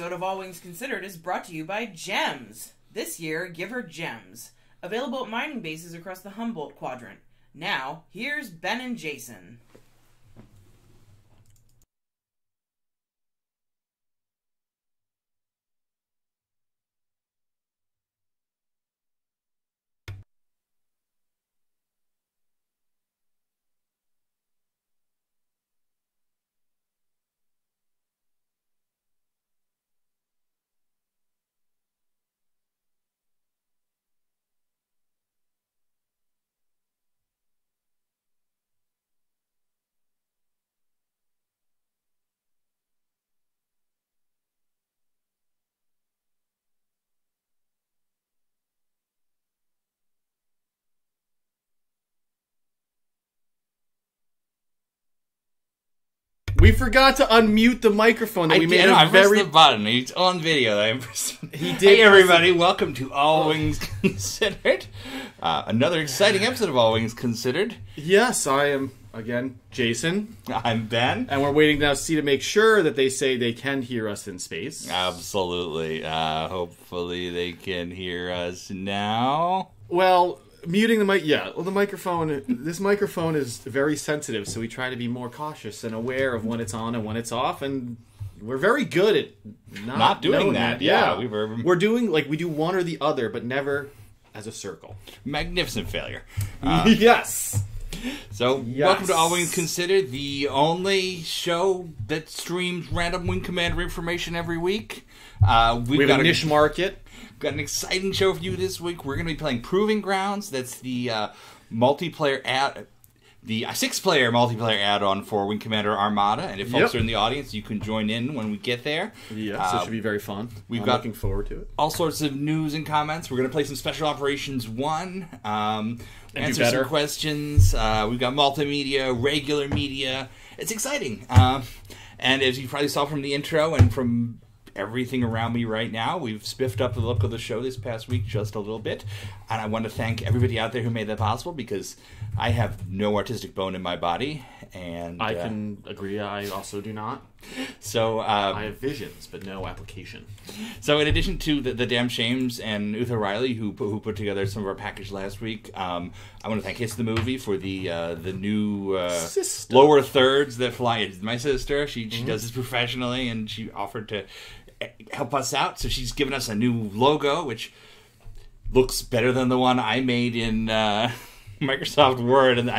episode of All Wings Considered is brought to you by Gems. This year, give her Gems. Available at mining bases across the Humboldt Quadrant. Now, here's Ben and Jason. We forgot to unmute the microphone. I pressed the button. It's on video. He did. Hey, everybody. Welcome to All Wings Considered. Another exciting episode of All Wings Considered. Yes, I am, again, Jason. I'm Ben. And we're waiting now to see to make sure that they say they can hear us in space. Absolutely. Hopefully they can hear us now. Well, muting the mic, yeah. Well, the microphone, this microphone is very sensitive, so we try to be more cautious and aware of when it's on and when it's off, and we're very good at not doing that. Yeah. We're doing, like, we do one or the other, but never as a circle. Magnificent failure. Yes. So, welcome to All Wings Considered, the only show that streams random Wing Commander information every week. We've got a niche market. Got an exciting show for you this week. We're going to be playing Proving Grounds. That's the multiplayer the 6-player multiplayer add-on for Wing Commander Armada. And if folks are in the audience, you can join in when we get there. Yes, it should be very fun. I'm looking forward to it. All sorts of news and comments. We're going to play some Special Operations 1. Answer some questions. We've got multimedia, regular media. It's exciting. And as you probably saw from the intro and from everything around me right now, we've spiffed up the look of the show this past week just a little bit, and I want to thank everybody out there who made that possible, because I have no artistic bone in my body, and I can agree. I also do not. So I have visions, but no application. So in addition to the Damn Shames and Uther Riley, who put together some of our package last week, I want to thank Hiss the Movie for the new lower thirds that fly. It's my sister. She does this professionally, and she offered to help us out. So she's given us a new logo, which looks better than the one I made in Microsoft Word, and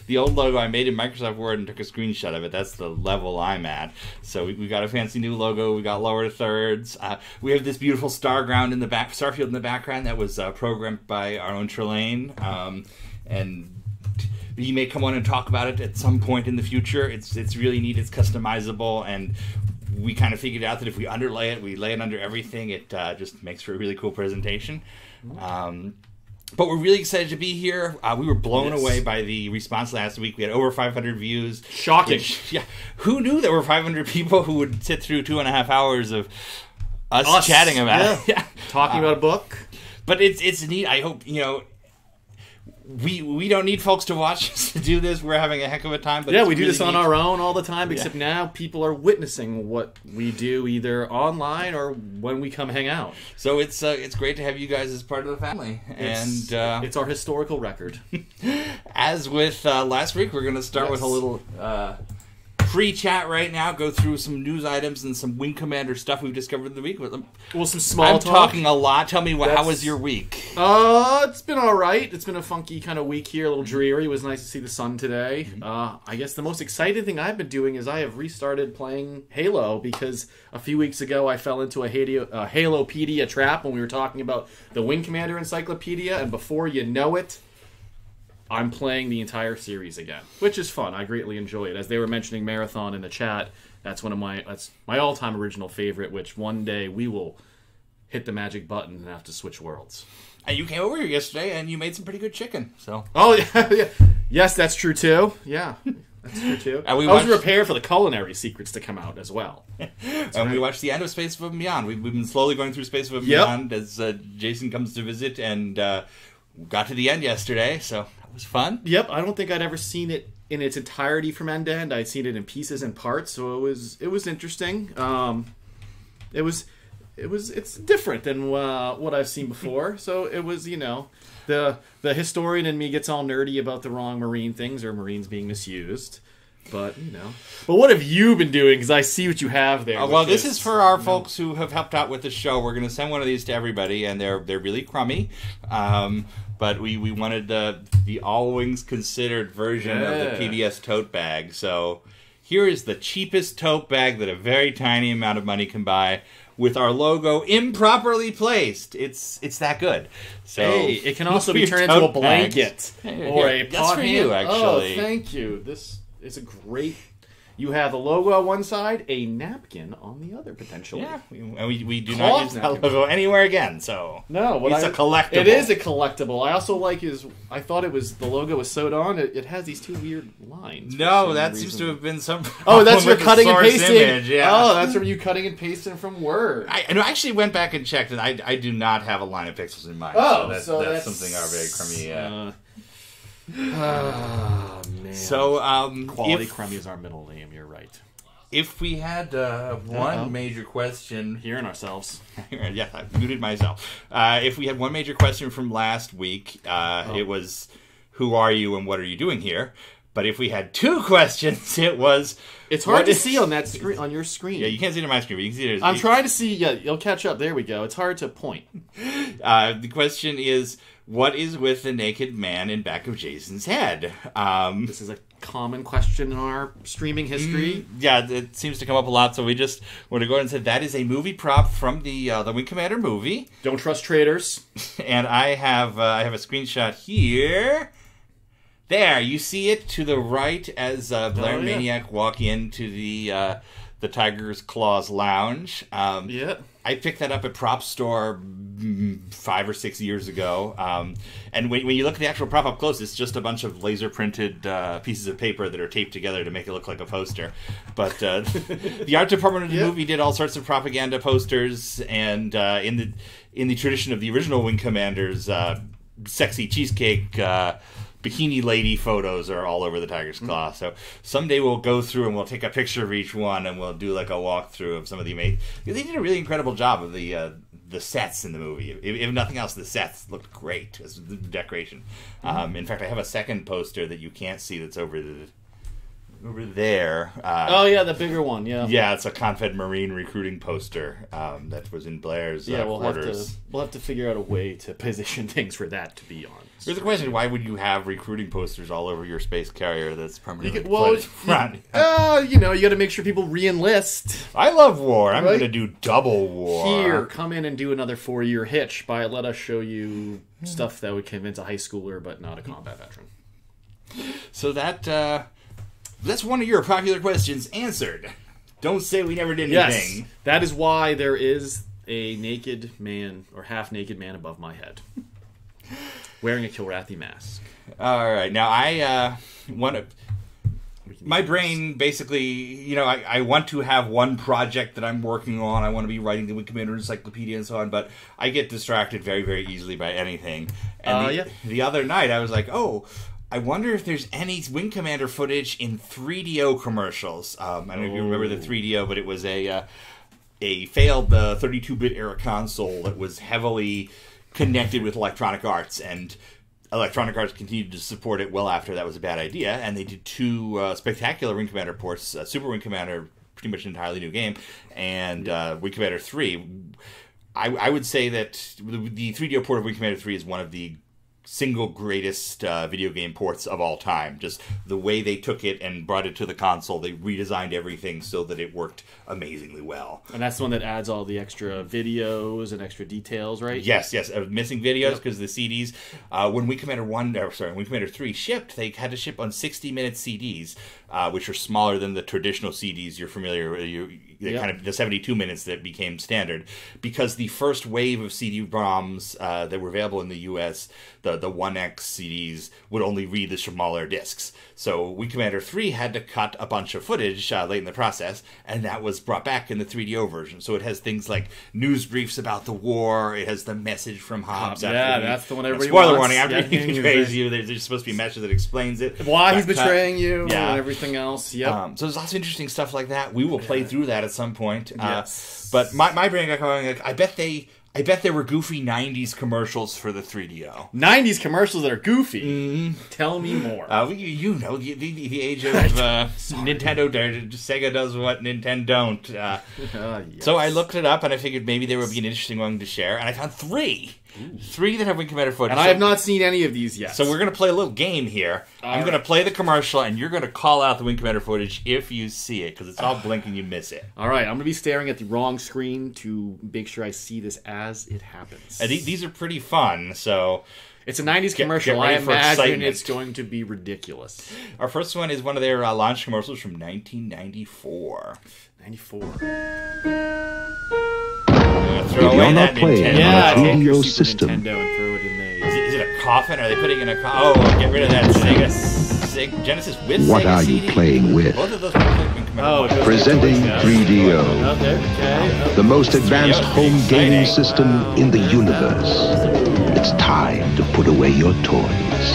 the old logo I made in Microsoft Word and took a screenshot of it. That's the level I'm at. So we got a fancy new logo. We got lower thirds. We have this beautiful Starfield in the background that was programmed by our own Trelane, and he may come on and talk about it at some point in the future. It's really neat. It's customizable, and we kind of figured out that if we underlay it, we lay it under everything, it just makes for a really cool presentation. But we're really excited to be here. We were blown away by the response last week. We had over 500 views. Shocking. Who knew there were 500 people who would sit through 2.5 hours of us chatting about it? Talking about a book. But it's neat. I hope, we don't need folks to watch us to do this. We're having a heck of a time. But we do this on our own all the time, except now people are witnessing what we do either online or when we come hang out. So it's great to have you guys as part of the family. It's our historical record. As with last week, we're going to start with a little pre-chat right now, go through some news items and some Wing Commander stuff we've discovered in the week. Well, some small talk. I'm talking a lot. Tell me, how was your week? It's been all right. It's been a funky kind of week here, a little dreary. It was nice to see the sun today. I guess the most exciting thing I've been doing is I have restarted playing Halo, because a few weeks ago I fell into a Halopedia trap when we were talking about the Wing Commander Encyclopedia, and before you know it, I'm playing the entire series again, which is fun. I greatly enjoy it. As they were mentioning Marathon in the chat, that's my all-time original favorite, which one day we will hit the magic button and have to switch worlds. And you came over here yesterday and you made some pretty good chicken. So. Oh, yeah. Yes, that's true, too. Yeah, that's true, too. I was prepared for the culinary secrets to come out as well. We watched the end of Space Above and Beyond. We've been slowly going through Space Above and Beyond as Jason comes to visit, and got to the end yesterday, so that was fun. Yep, I don't think I'd ever seen it in its entirety from end to end. I'd seen it in pieces and parts, so it was interesting. It was it's different than what I've seen before. So it was, the historian in me gets all nerdy about the wrong Marine things or Marines being misused. But, But what have you been doing? Because I see what you have there. Well, this is for our folks who have helped out with the show. We're going to send one of these to everybody, and they're really crummy. But we wanted the all wings considered version of the PBS tote bag. So here is the cheapest tote bag that a very tiny amount of money can buy, with our logo improperly placed. It's that good. So hey, it can also be turned into a blanket or a pot. That's for you, actually. Oh, thank you. This is a great. You have the logo on one side, a napkin on the other, potentially. Yeah, and we do not use that logo anywhere again. So no, it's a collectible. It is a collectible. I also like I thought the logo was sewed on. It has these two weird lines. No, that seems to have been some. Oh, that's for cutting and pasting. Image, yeah. Oh, that's from you cutting and pasting from Word. I actually went back and checked, and I do not have a line of pixels in mind. Oh, so that's something our very crummy. Oh man. So quality crummy is our middle name. You're right. If we had one major question... Hearing ourselves. Yeah, I muted myself. If we had one major question from last week, it was, who are you and what are you doing here? But if we had two questions, it was... It's hard to see on that screen, on your screen. Yeah, you can't see it on my screen, but you can see it. I'm trying to see... Yeah, you'll catch up. There we go. It's hard to point. The question is, what is with the naked man in back of Jason's head? This is a common question in our streaming history. Yeah, it seems to come up a lot, so we just want to go ahead and say that is a movie prop from the Wing Commander movie. Don't trust traders. And I have a screenshot here. There, you see it to the right as Blair and Maniac walk into the Tiger's Claws Lounge. Yeah. I picked that up at Prop Store 5 or 6 years ago. And when you look at the actual prop up close, it's just a bunch of laser printed pieces of paper that are taped together to make it look like a poster. But the art department of the movie did all sorts of propaganda posters, and in the tradition of the original Wing Commanders, sexy cheesecake bikini lady photos are all over the Tiger's Claw. So someday we'll go through and we'll take a picture of each one and we'll do like a walkthrough of some of the amazing... They did a really incredible job of the sets in the movie. If nothing else, the sets looked great as the decoration. In fact, I have a second poster that you can't see that's over there. The bigger one. Yeah, it's a Confed Marine recruiting poster that was in Blair's quarters. We'll have to figure out a way to position things for that to be on. There's a question: why would you have recruiting posters all over your space carrier that's permanently front? You got to make sure people re-enlist. I love war. I'm going to do double war. Here, come in and do another 4-year hitch. Let us show you stuff that would convince a high schooler, but not a combat veteran. So that's one of your popular questions answered. Don't say we never did anything. Yes, that is why there is a naked man or half-naked man above my head. Wearing a Kilrathi mask. All right. Now, I want to... My brain, basically, I want to have one project that I'm working on. I want to be writing the Wing Commander Encyclopedia and so on, but I get distracted very, very easily by anything. And the other night, I was like, I wonder if there's any Wing Commander footage in 3DO commercials. I don't know if you remember the 3DO, but it was a failed 32-bit era console that was heavily connected with Electronic Arts, and Electronic Arts continued to support it well after that was a bad idea, and they did two spectacular Wing Commander ports, Super Wing Commander, pretty much an entirely new game, and Wing Commander 3. I would say that the 3DO port of Wing Commander 3 is one of the single greatest video game ports of all time. Just the way they took it and brought it to the console, they redesigned everything so that it worked amazingly well. And that's the one that adds all the extra videos and extra details, right? Yes. Missing videos because the CDs. When Wing Commander 3 shipped, they had to ship on 60-minute CDs, which are smaller than the traditional CDs you're familiar with. Kind of the 72 minutes that became standard, because the first wave of CD-ROMs that were available in the U.S., the the 1X CDs would only read the smaller discs. So Wing Commander 3 had to cut a bunch of footage late in the process, and that was brought back in the 3DO version. So it has things like news briefs about the war. It has the message from Hobbs. That's the one everybody spoiler wants. warning, after he betrays you, there's supposed to be a message that explains it. Why he's betraying you and everything else. Yep. So there's lots of interesting stuff like that. We will play through that at some point. Yes. But my brain got going, like, I bet there were goofy 90s commercials for the 3DO. 90s commercials that are goofy? Tell me more. You know, the age of Nintendo, Sega does what Nintendo don't. Yes. So I looked it up, and I figured maybe there would be an interesting one to share, and I found 3. Ooh. 3 that have Wing Commander footage. And I have not seen any of these yet. So we're going to play a little game here. I'm going to play the commercial, and you're going to call out the Wing Commander footage if you see it, because it's all blink and you miss it. All right, I'm going to be staring at the wrong screen to make sure I see this as it happens. And these are pretty fun, so... It's a 90s commercial. I imagine it's going to be ridiculous. Our first one is one of their launch commercials from 1994. 94. If you're not playing on a 3DO system. And throw it in is it a coffin? Are they putting in a coffin? Oh, get rid of that Sega Genesis with what Sega are CD? you playing with? Both of those Presenting 3DO, the most advanced home gaming system in the universe. It's time to put away your toys.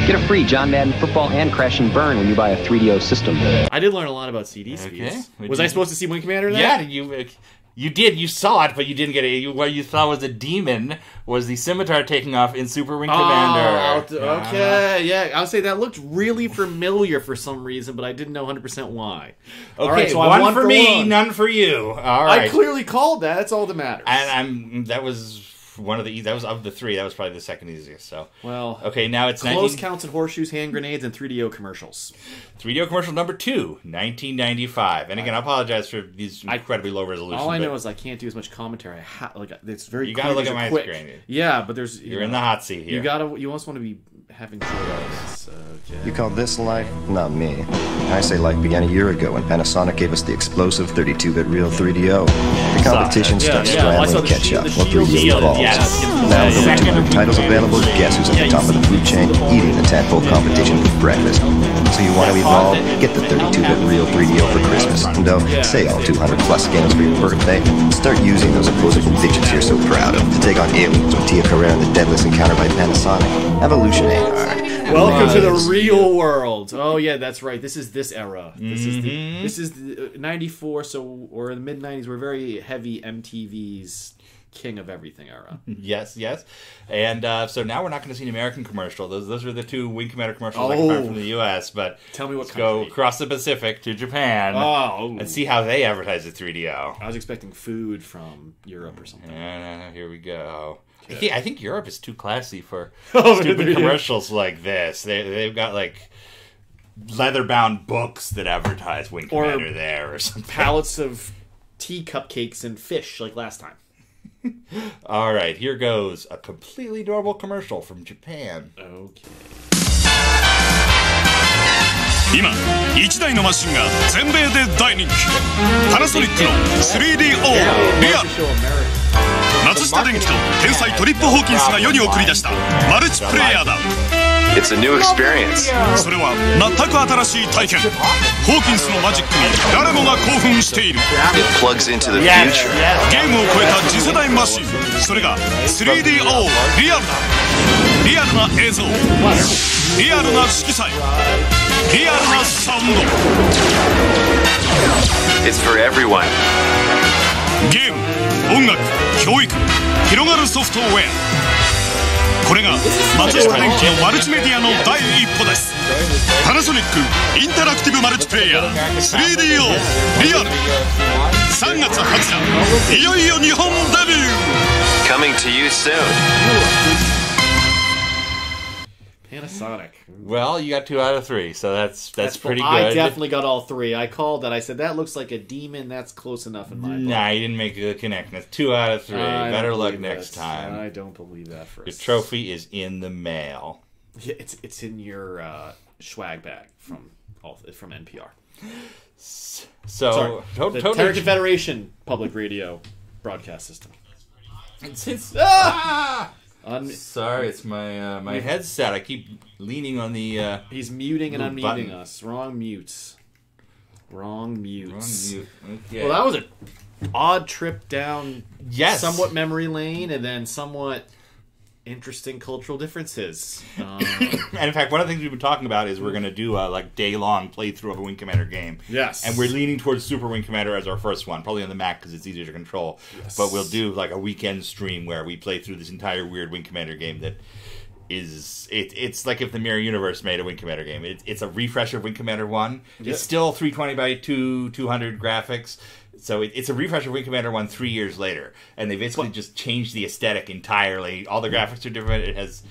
Get a free John Madden Football and Crash and Burn when you buy a 3DO system. I did learn a lot about CD speeds. Okay. Was I supposed to see Wing Commander in Yeah, that? you did. You saw it, but you didn't get it. What you thought was a demon was the scimitar taking off in Super Wing Commander. Okay, yeah. I would say that looked really familiar for some reason, but I didn't know 100% why. Okay, right, so one for me, none for you. All right. I clearly called that. That's all that matters. And that was of the 3. That was probably the second easiest. So okay, now it's close counts and horseshoes, hand grenades, and 3DO commercials. 3DO commercial number 2, 1995. And again, I apologize for these incredibly low resolution. All I know is I can't do as much commentary. It's very. You gotta look at my screen. Yeah, but there's. You're in the hot seat here. You almost want to be having joy out of this. Okay. You call this life? Not me. I say life began a year ago when Panasonic gave us the explosive 32-bit real 3DO. The competition starts scrambling to catch up while 3DO evolves. Now with over 200 titles available, guess who's at the top of the food chain eating the tadpole competition for breakfast? So you want to evolve? Get the 32-bit real 3DO for Christmas. And don't say all 200 plus games for your birthday. Start using those opposable digits you're so proud of to take on aliens with Tia Carrera and the Deadless Encounter by Panasonic. Evolution ain't hard. Welcome to the real world. Oh yeah, that's right. This is this era. This is the 94. So or in the mid 90s, we're very heavy MTV's king of everything era. Yes. And so now we're not going to see an American commercial. Those are the 2 Wing Commander commercials I can find from the U.S. But tell me what country. Go across the Pacific to Japan and see how they advertise the 3DO. I was expecting food from Europe or something. Here we go. Okay. I think Europe is too classy for stupid commercials like this. They've got like leather-bound books that advertise Wing Commander there or something. Pallets of tea cupcakes and fish like last time. All right, here goes a completely normal commercial from Japan. Okay. 今1台のマシンが全米で大人気パナソニックの 3DO リアル松下電器と天才トリップ・ホーキンスが世に送り出したマルチプレイヤーだ It's a new experience. それは全く新しい体験ホーキンスのマジックに誰もが興奮している It plugs into the future. ゲームを超えた次世代マシンそれが 3DO リアルだリアルな映像リアルな色彩リアルなサウンド It's for everyone. ゲーム、音楽、教育、広がるソフトウェアこれが松下電器のマルチメディアの第一歩ですパナソニックインタラクティブマルチプレイヤー 3DO リアル3月20日いよいよ日本デビュー Coming to you soon. Panasonic. Well, you got 2 out of 3, so that's pretty good. I definitely got all 3. I called that. I said, that looks like a demon. That's close enough in my book. Nah, you didn't make a good connection. That's 2 out of 3. Better luck next time. I don't believe that for Your trophy is in the mail. Yeah, it's in your swag bag from NPR. So, the Terran Confederation Public Radio Broadcast System. Sorry, it's my my headset. I keep leaning on the... He's muting and unmuting button. us. Wrong mutes. Wrong mutes. Wrong mute. Okay. Well, that was an odd trip down somewhat memory lane and then somewhat interesting cultural differences. And in fact, one of the things we've been talking about is we're going to do a day-long playthrough of a Wing Commander game. Yes. And we're leaning towards Super Wing Commander as our first one, probably on the Mac because it's easier to control. Yes. But we'll do like a weekend stream where we play through this entire weird Wing Commander game that is... It's like if the Mirror Universe made a Wing Commander game. It's a refresh of Wing Commander 1. Yeah. It's still 320 by 200 graphics. So it's a refresh of Wing Commander 1 3 years later. And they basically just changed the aesthetic entirely. All the graphics are different. It has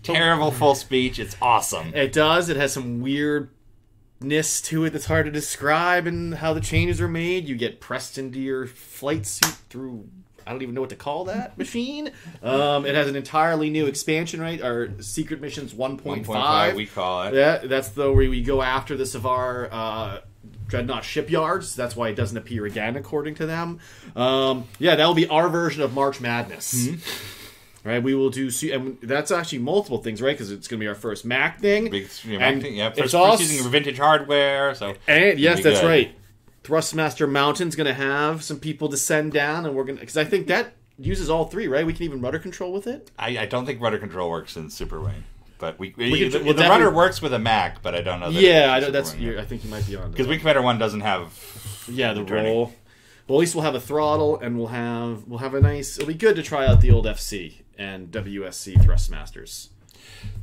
terrible full speech. It's awesome. It does. It has some weirdness to it that's hard to describe and how the changes are made. You get pressed into your flight suit through... I don't even know what to call that machine. It has an entirely new expansion, right? Our Secret Missions 1.5. We call it. Yeah, that's where we go after the Savar... Dreadnought shipyards. That's why it doesn't appear again, according to them. That will be our version of March Madness. Mm-hmm. Right? We will do... And that's actually multiple things, right? Because it's going to be our first Mac thing. Mac thing, yeah. First using vintage hardware. And yes, that's right. Thrustmaster Mountain's going to have some people descend down, and we're going to... Because I think that uses all three, right? We can even rudder control with it? I don't think rudder control works in Super Wing. But the rudder works with a Mac, but I don't know. I think you might be on. Because Wing Commander 1 doesn't have. The roll. Well, at least we'll have a throttle, and we'll have a nice. It'll be good to try out the old FC and WSC Thrustmasters.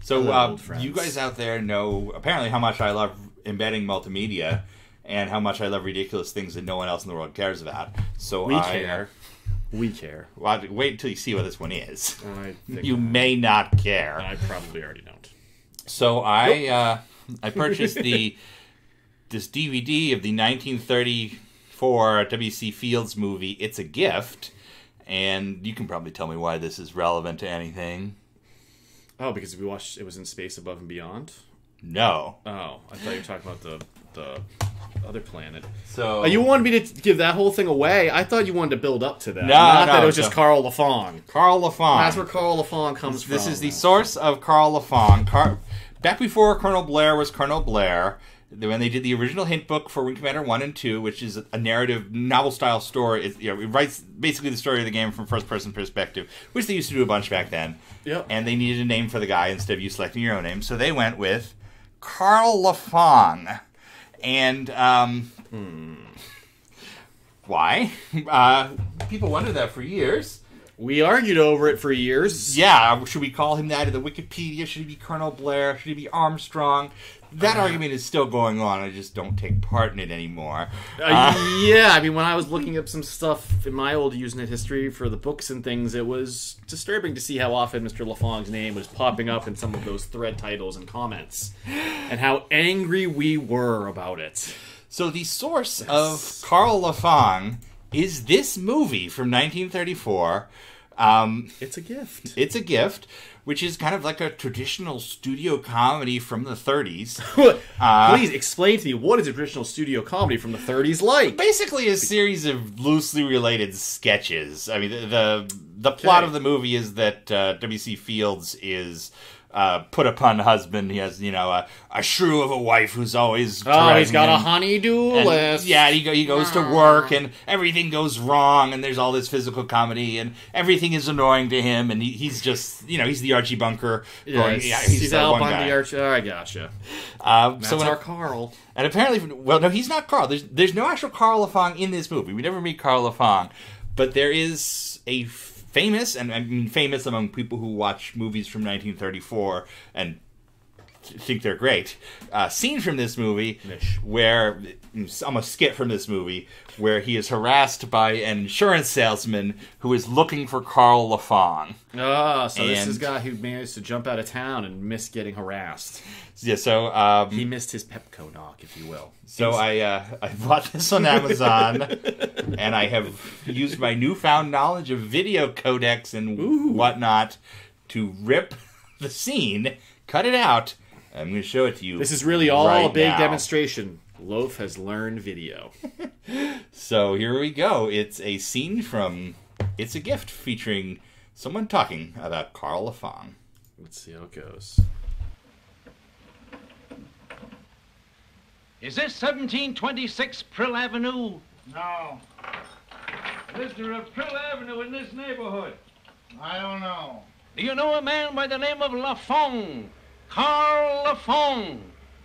So you guys out there know apparently how much I love embedding multimedia, and how much I love ridiculous things that no one else in the world cares about. So we care. We care. Well, wait until you see what this one is. You may not care. I probably already don't. So I purchased this DVD of the 1934 W.C. Fields movie, It's a Gift, and you can probably tell me why this is relevant to anything. Oh, because we watched It Was in Space Above and Beyond? No. Oh, I thought you were talking about the other planet. So you wanted me to give that whole thing away? I thought you wanted to build up to that. Not that it was just Carla Fong. Carla Fong. That's where Carla Fong comes from. This is the source of Carla Fong. Back before Colonel Blair was Colonel Blair, when they did the original hint book for Wing Commander 1 and 2, which is a narrative, novel-style story. It writes basically the story of the game from first-person perspective, which they used to do a bunch back then. Yep. And they needed a name for the guy instead of you selecting your own name, so they went with Carla Fong. And, why? People wondered that for years. We argued over it for years. Yeah, should we call him that in the Wikipedia? Should he be Colonel Blair? Should he be Armstrong? That argument is still going on. I just don't take part in it anymore. Yeah, I mean, when I was looking up some stuff in my old Usenet history for the books and things, it was disturbing to see how often Mr. LaFong's name was popping up in some of those thread titles and comments, and how angry we were about it. So the source of Carl LaFong is this movie from 1934. It's a gift. It's a gift, which is kind of like a traditional studio comedy from the 30s. Please explain to me, what is a traditional studio comedy from the 30s like? Basically a series of loosely related sketches. I mean, the plot of the movie is that W.C. Fields is... put upon husband. He has, a shrew of a wife who's always... Oh, he's got a honey-do list. Yeah, he goes to work, and everything goes wrong, and there's all this physical comedy, and everything is annoying to him, and he's just, he's the Archie Bunker. He's Al Bundy Archie. Oh, I gotcha. That's our Carl. And apparently... Well, no, he's not Carl. There's no actual Carl LaFong in this movie. We never meet Carl LaFong. But there is a... famous, and I mean famous among people who watch movies from 1934 and think they're great, scene from this movie where, almost skit from this movie, where he is harassed by an insurance salesman who is looking for Carl LaFong. This is a guy who managed to jump out of town and miss getting harassed. Yeah, so... he missed his Pepco knock, if you will. So I bought this on Amazon, and I have used my newfound knowledge of video codecs and whatnot to rip the scene, cut it out. I'm going to show it to you. This is really all a big demonstration. Loaf has learned video. So here we go. It's a scene from It's a Gift featuring someone talking about Carla Fong. Let's see how it goes. Is this 1726 Prill Avenue? No. Is there a Prill Avenue in this neighborhood? I don't know. Do you know a man by the name of La Fong? Carla Fong.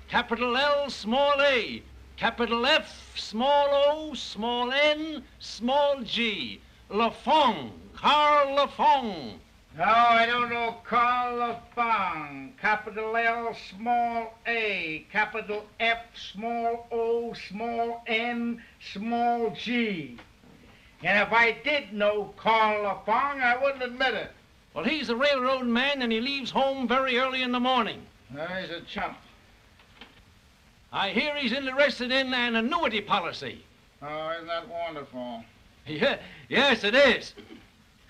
Capital L, small a. Capital F, small o, small n, small g. La Fong. Carla Fong. No, I don't know Carla Fong. Capital L, small a. Capital F, small o, small n, small g. And if I did know Carla Fong, I wouldn't admit it. Well, he's a railroad man, and he leaves home very early in the morning. He's a chump. I hear he's interested in an annuity policy. Oh, isn't that wonderful? Yeah, yes, it is.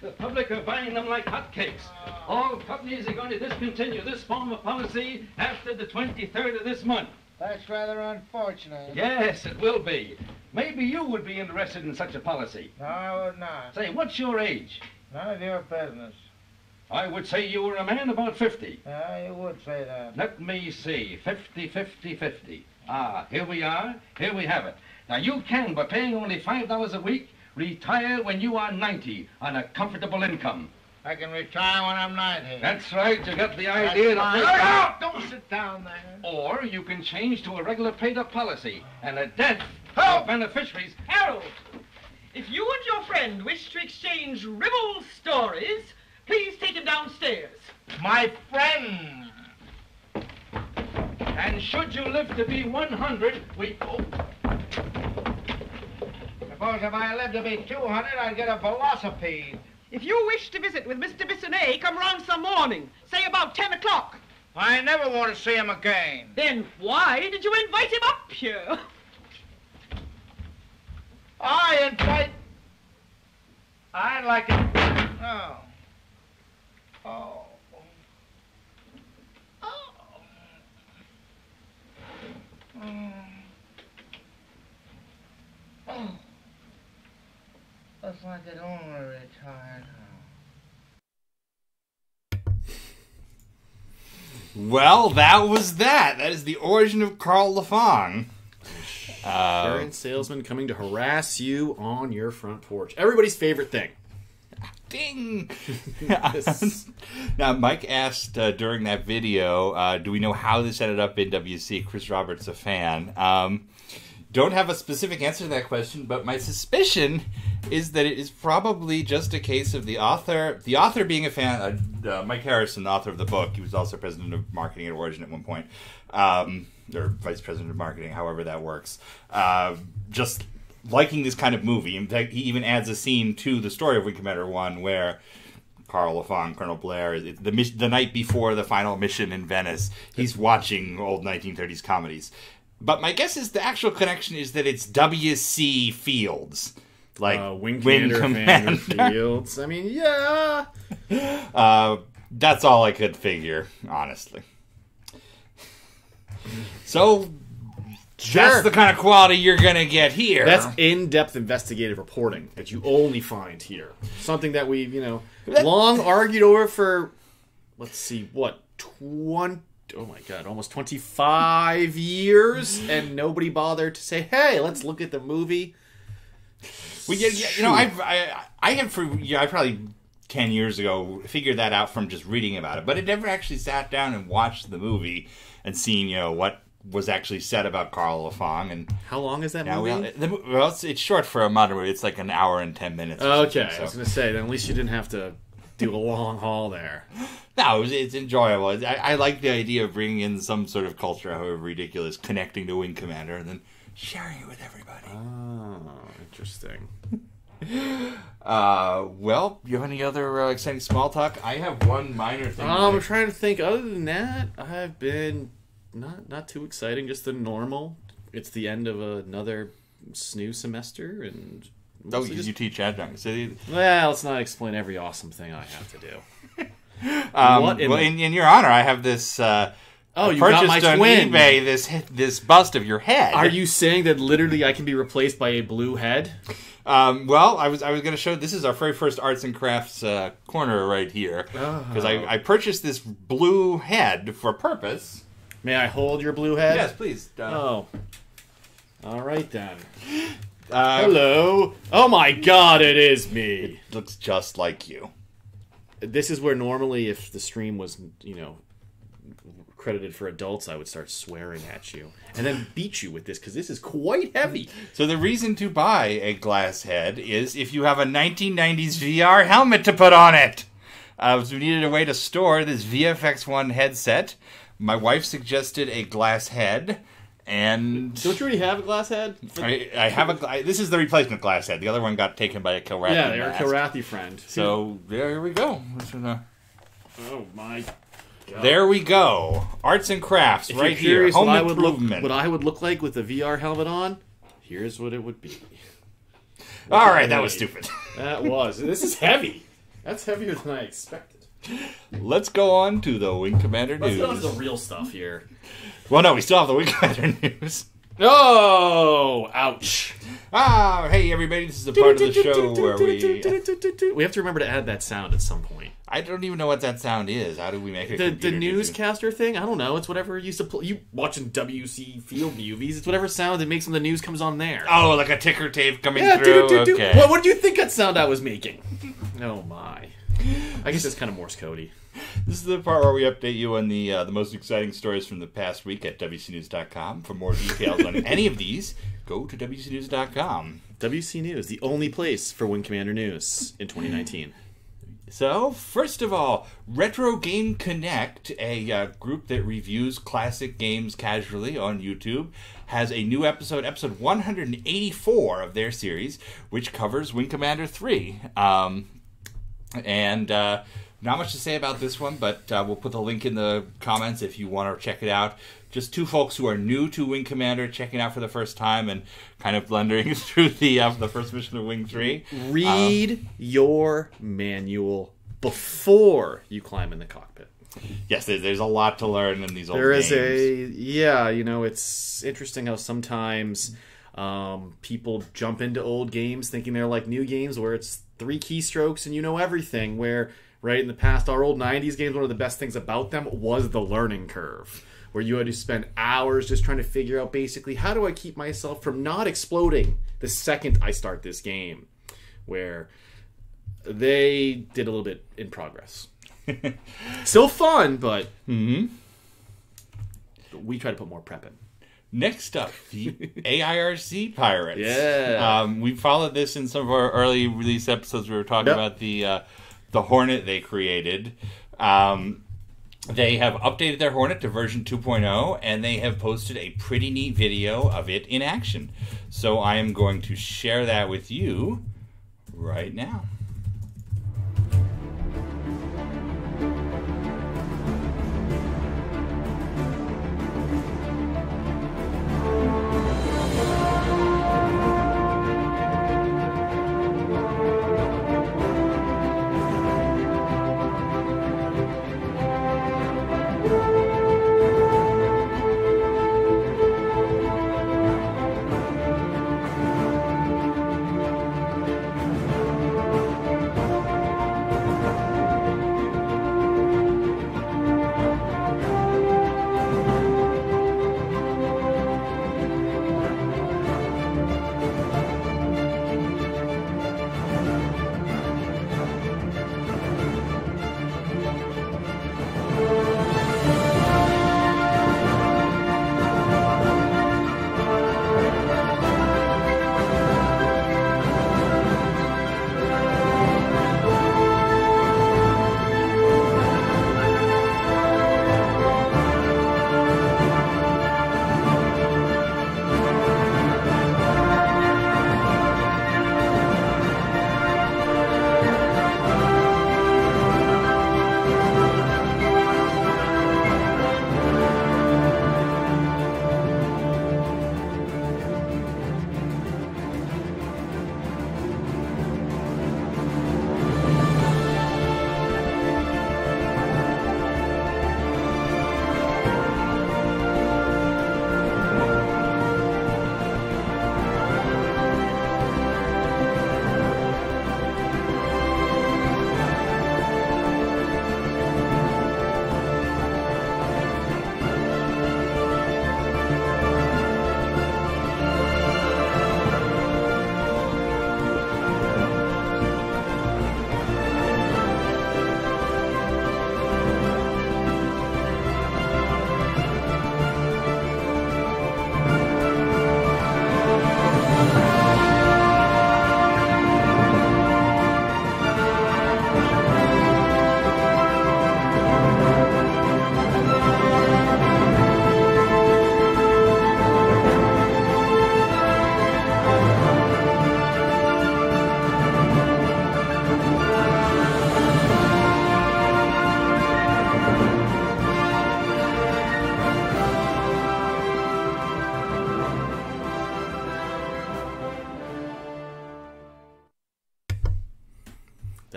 The public are buying them like hotcakes. All companies are going to discontinue this form of policy after the 23rd of this month. That's rather unfortunate. Yes, it will be. Maybe you would be interested in such a policy. No, I would not. Say, what's your age? None of your business. I would say you were a man about 50. You would say that. Let me see. 50, 50, 50. Ah, here we are. Here we have it. Now, you can, by paying only $5 a week, retire when you are 90 on a comfortable income. I can retire when I'm 90. That's right. You got the idea. Don't sit down there. Or you can change to a regular paid-up policy and a death of beneficiaries. Harold, if you and your friend wish to exchange ribble stories, please take him downstairs. My friend. And should you live to be 100, we... Oh. Suppose if I lived to be 200, I'd get a velocipede. If you wish to visit with Mr. Bissonnet, come round some morning, say about 10 o'clock. I never want to see him again. Then why did you invite him up here? I'd like it. Oh. Oh. Oh. Oh. Looks like it only retired. Well, that was that. That is the origin of Carla Fong. Insurance salesman coming to harass you on your front porch. Everybody's favorite thing. Ding! Now, Mike asked during that video, do we know how this ended up in WC? Chris Roberts, a fan. Don't have a specific answer to that question, but my suspicion is that it is probably just a case of the author being a fan. Mike Harrison, the author of the book, he was also president of marketing at Origin at one point, or vice president of marketing, however that works. Just liking this kind of movie. In fact, he even adds a scene to the story of Wing Commander 1 where Carla Fong, Colonel Blair, the night before the final mission in Venice, he's watching old 1930s comedies. But my guess is the actual connection is that it's W.C. Fields. Like Wing Commander Fields. I mean, yeah. That's all I could figure, honestly. So, that's the kind of quality you're going to get here. That's in-depth investigative reporting that you only find here. Something that we've, long argued over for, let's see, what, 20... Oh my God, almost 25 years, and nobody bothered to say, hey, let's look at the movie. Well, I probably 10 years ago figured that out from just reading about it, but I never actually sat down and watched the movie and seen, what was actually said about Carla Fong. And how long is that movie? Well, it's short for a modern movie. It's like an hour and 10 minutes. Okay, I was going to say, then at least you didn't have to do a long haul there. No, it's enjoyable. I like the idea of bringing in some sort of culture, however ridiculous, connecting to Wing Commander and then sharing it with everybody. Oh, interesting. Well, you have any other exciting small talk? I have one minor thing. I'm trying to think. Other than that, I've been not too exciting. Just the normal. It's the end of another SNU semester, and you teach adjunct. Well, let's not explain every awesome thing I have to do. In your honor, I have this Oh, you got my twin. On eBay this bust of your head. Are you saying that literally I can be replaced by a blue head? Well, I was going to show. This is our very first arts and crafts corner right here because I purchased this blue head for a purpose. May I hold your blue head? Yes, please. Oh, all right then. Hello. Oh my God, it is me. It looks just like you. This is where normally, if the stream was, credited for adults, I would start swearing at you and then beat you with this because this is quite heavy. So the reason to buy a glass head is if you have a 1990s VR helmet to put on it. So we needed a way to store this VFX1 headset. My wife suggested a glass head. And don't you already have a glass head? I have a. This is the replacement glass head. The other one got taken by a Kilrathi. Yeah, they're a Kilrathi friend. So there we go. Oh my God. There we go. Arts and crafts right here. Home improvement. What I would look like with a VR helmet on? Here's what it would be. All right, that was stupid. That was. This is heavy. That's heavier than I expected. Let's go on to the Wing Commander news. Let's go on to the real stuff here. Well, no, we still have the Wing Commander news. Oh, ouch. Hey, everybody, this is the part of the show where we have to remember to add that sound at some point. I don't even know what that sound is. How do we make it? The newscaster thing? I don't know. It's whatever used to play. You watching WC Field movies. It's whatever sound it makes when the news comes on there. Oh, like a ticker tape coming through? Okay. What do you think that sound I was making? Oh, my. I guess it's kind of Morse codey. This is the part where we update you on the most exciting stories from the past week at WCNews.com. For more details on any of these, go to WCNews.com. WC News, the only place for Wing Commander news in 2019. So, first of all, Retro Game Connect, a group that reviews classic games casually on YouTube, has a new episode 184 of their series, which covers Wing Commander 3. Not much to say about this one, but we'll put the link in the comments if you want to check it out. Just two folks who are new to Wing Commander, checking out for the first time and kind of blundering through the first mission of Wing 3. Read your manual before you climb in the cockpit. Yes, there's a lot to learn in these old games. It's interesting how sometimes people jump into old games thinking they're like new games where it's 3 keystrokes and you know everything, where right in the past our old 90s games, one of the best things about them was the learning curve, where you had to spend hours just trying to figure out basically how do I keep myself from not exploding the second I start this game, where they did a little bit in progress. Still fun, but we try to put more prep in. Next up, the AIRC Pirates. Yeah. We followed this in some of our early release episodes. We were talking about the Hornet they created. They have updated their Hornet to version 2.0, and they have posted a pretty neat video of it in action. So I am going to share that with you right now.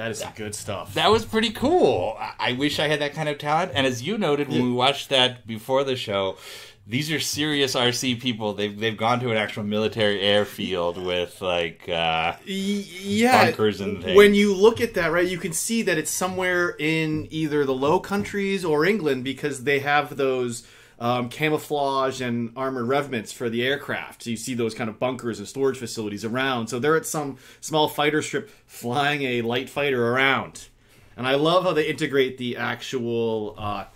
That is some good stuff. That was pretty cool. I wish I had that kind of talent. And as you noted when we watched that before the show, these are serious RC people. They've gone to an actual military airfield with bunkers and things. When you look at that, right, you can see that it's somewhere in either the Low Countries or England because they have those camouflage and armored revments for the aircraft. So you see those kind of bunkers and storage facilities around. So they're at some small fighter strip flying a light fighter around. And I love how they integrate the actual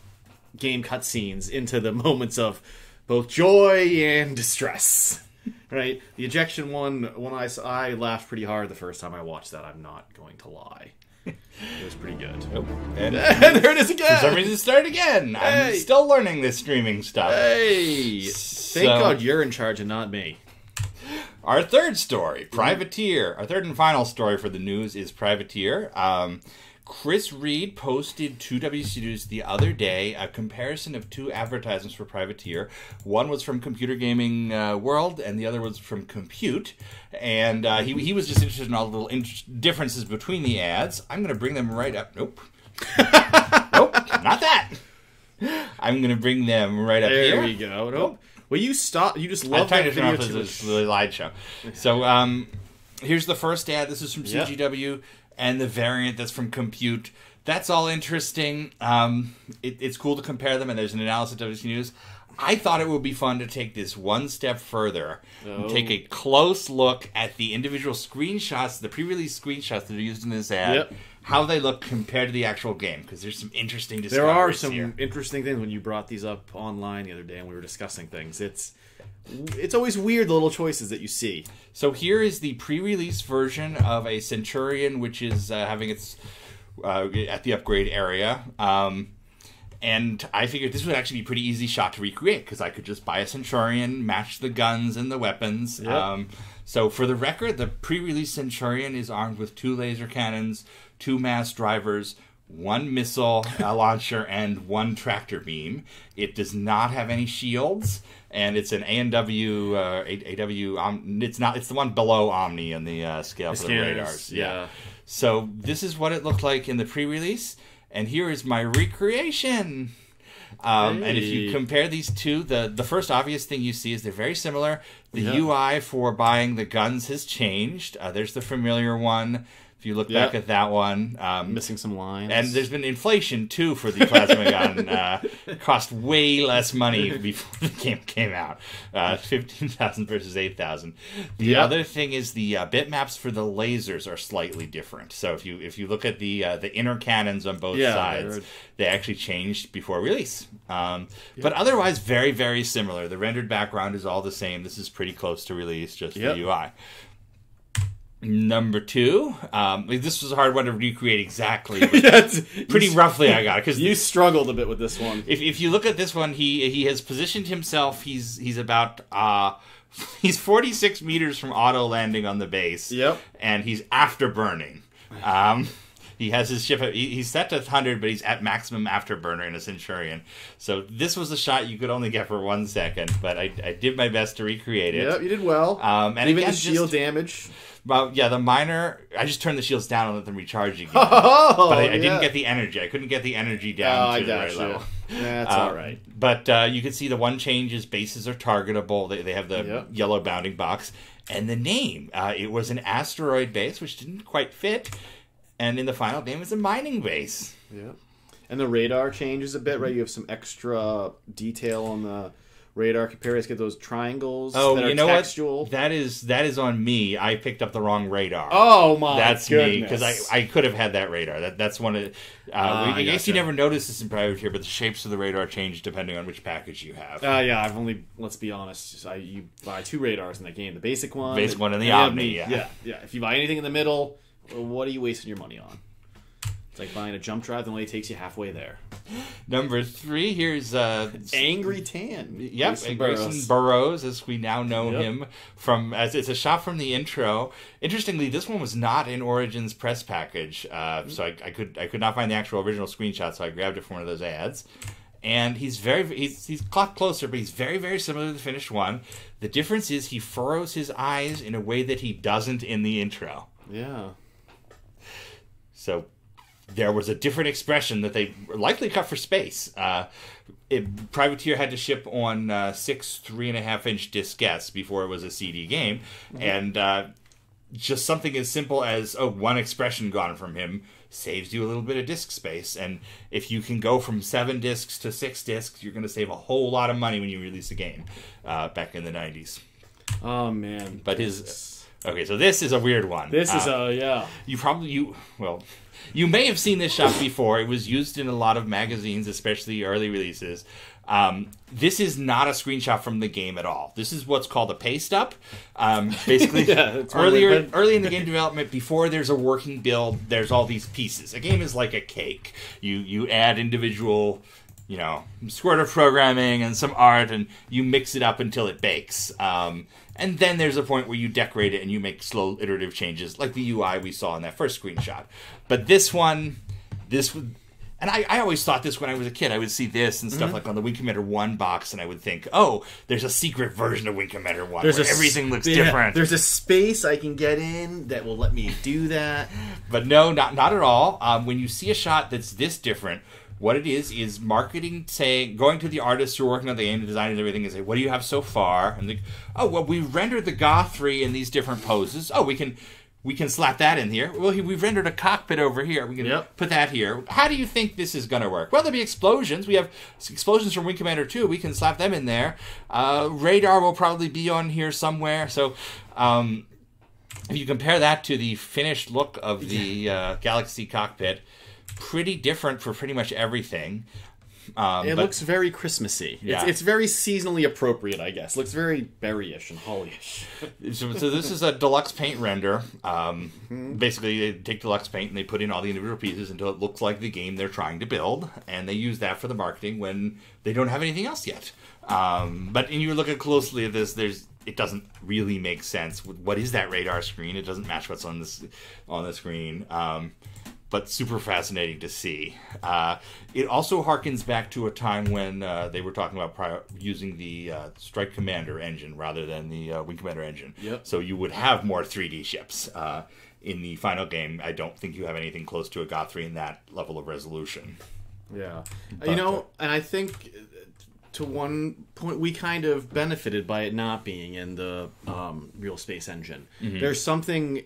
game cutscenes into the moments of both joy and distress. Right? The ejection one, when I laughed pretty hard the first time I watched that. I'm not going to lie. It was pretty good. Oh, and there it is again. For some reason, it started again. Hey. I'm still learning this streaming stuff. Hey, thank God you're in charge and not me. Our third story, Privateer. Our third and final story for the news is Privateer. Chris Reed posted to WC News the other day a comparison of two advertisements for Privateer. One was from Computer Gaming World, and the other was from Compute. And he was just interested in all the little differences between the ads. I'm going to bring them right up. Nope. Nope, not that. I'm going to bring them right up here. There we go. Nope. Well, you stop. You just love that video too much. It's a live show. So here's the first ad. This is from CGW. And the variant that's from Compute. That's all interesting. It's cool to compare them, and there's an analysis at WC News. I thought it would be fun to take this one step further and take a close look at the individual screenshots, the pre-release screenshots that are used in this ad, how they look compared to the actual game, because there's some interesting discoveries There are some here. interesting things when you brought these up online the other day and we were discussing things. It's always weird, the little choices that you see. So here is the pre-release version of a Centurion, which is having its at the upgrade area. And I figured this would actually be a pretty easy shot to recreate, because I could just buy a Centurion, match the guns and the weapons. Yep. So for the record, the pre-release Centurion is armed with 2 laser cannons, 2 mass drivers, 1 missile launcher, and 1 tractor beam. It does not have any shields, and it's an AW. It's the one below Omni on the scale for the radars. Yeah. So this is what it looked like in the pre-release, and here is my recreation. And if you compare these two, the first obvious thing you see is they're very similar. The UI for buying the guns has changed. There's the familiar one. If you look back at that one. Missing some lines. And there's been inflation, too, for the plasma gun. It cost way less money before the game came out. 15,000 versus 8,000. The other thing is the bitmaps for the lasers are slightly different. So if you look at the inner cannons on both sides, they actually changed before release. But otherwise, very, very similar. The rendered background is all the same. This is pretty close to release, just the UI. Number 2, this was a hard one to recreate exactly, but pretty roughly I got it. Because you struggled a bit with this one. If you look at this one, he has positioned himself. He's about he's 46 meters from auto landing on the base. Yep, and he's afterburning. He has his ship. He's set to 100, but he's at maximum afterburner in a Centurion. So this was a shot you could only get for 1 second, but I did my best to recreate it. Yep, you did well. And even again, the shield damage. Well, yeah, the minor. I just turned the shields down and let them recharge again. But I didn't get the energy. I couldn't get the energy down to the right level. Yeah, that's all right. But you can see the one change is bases are targetable. They have the yellow bounding box. And the name. It was an asteroid base, which didn't quite fit. And in the final game, it's a mining base. Yeah. And the radar changes a bit, right? You have some extra detail on the radar. Compares get those triangles that are textual. What? That is on me. I picked up the wrong radar. Oh my That's goodness. me, because I could have had that radar. That's one of I guess you never noticed this in Privateer, but the shapes of the radar change depending on which package you have. Yeah, I've only, let's be honest, you buy 2 radars in that game. The basic one. And the Omni, Yeah. If you buy anything in the middle, what are you wasting your money on? It's like buying a jump drive that only takes you halfway there. Number 3, here's Angry Tan. Yep, Grayson Burrows, as we now know him from. As it's a shot from the intro. Interestingly, this one was not in Origin's press package, so I could not find the actual original screenshot, so I grabbed it from one of those ads. And he's clocked closer, but he's very, very similar to the finished one. The difference is he furrows his eyes in a way that he doesn't in the intro. Yeah. So there was a different expression that they likely cut for space. Privateer had to ship on 6 3.5-inch diskettes before it was a CD game, and just something as simple as one expression gone from him saves you a little bit of disk space. And if you can go from 7 disks to 6 disks, you're going to save a whole lot of money when you release a game back in the 90s. Oh man! But okay, so this is a weird one. This is you may have seen this shot before. It was used in a lot of magazines, especially early releases. This is not a screenshot from the game at all. This is what's called a paste up. Basically, early in the game development, before there's a working build, there's all these pieces. A game is like a cake. You add individual, squirt of programming and some art, and you mix it up until it bakes. And then there's a point where you decorate it and you make slow iterative changes, like the UI we saw in that first screenshot. But this one, and I always thought this when I was a kid. I would see this and stuff like on the Wing Commander 1 box, and I would think, there's a secret version of Wing Commander 1 where everything looks different. There's a space I can get in that will let me do that. But no, not at all. When you see a shot that's this different, what it is marketing going to the artists who are working on the game, the design and everything, and say, what do you have so far? And they, we rendered the Gothri in these different poses. We can slap that in here. Well, we've rendered a cockpit over here. We can put that here. How do you think this is going to work? Well, there'll be explosions. We have explosions from Wing Commander 2. We can slap them in there. Radar will probably be on here somewhere. So if you compare that to the finished look of the Galaxy cockpit, pretty different for pretty much everything. It looks very Christmassy. Yeah. It's very seasonally appropriate, I guess. It looks very berry-ish and holly-ish. So this is a deluxe paint render. Basically, they take deluxe paint and they put in all the individual pieces until it looks like the game they're trying to build. And they use that for the marketing when they don't have anything else yet. But when you look at closely at this, it doesn't really make sense. What is that radar screen? It doesn't match what's on the screen. But super fascinating to see. It also harkens back to a time when they were talking about using the Strike Commander engine rather than the Wing Commander engine. Yep. So you would have more 3D ships. In the final game, I don't think you have anything close to a Gothri in that level of resolution. Yeah. But, and I think to one point, we kind of benefited by it not being in the Real Space Engine. Mm-hmm. There's something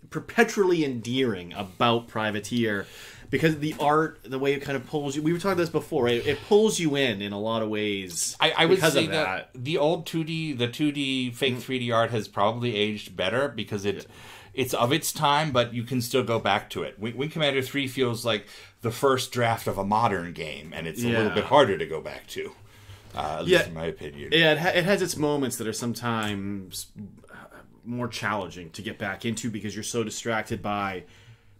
perpetually endearing about Privateer because the art, the way it kind of pulls you. We were talking about this before, right? It pulls you in a lot of ways. I would say that the old 2D, the 2D fake 3D art has probably aged better because it's of its time, but you can still go back to it. Wing Commander 3 feels like the first draft of a modern game, and it's a little bit harder to go back to, at least in my opinion. Yeah, it has its moments that are sometimes more challenging to get back into because you're so distracted by,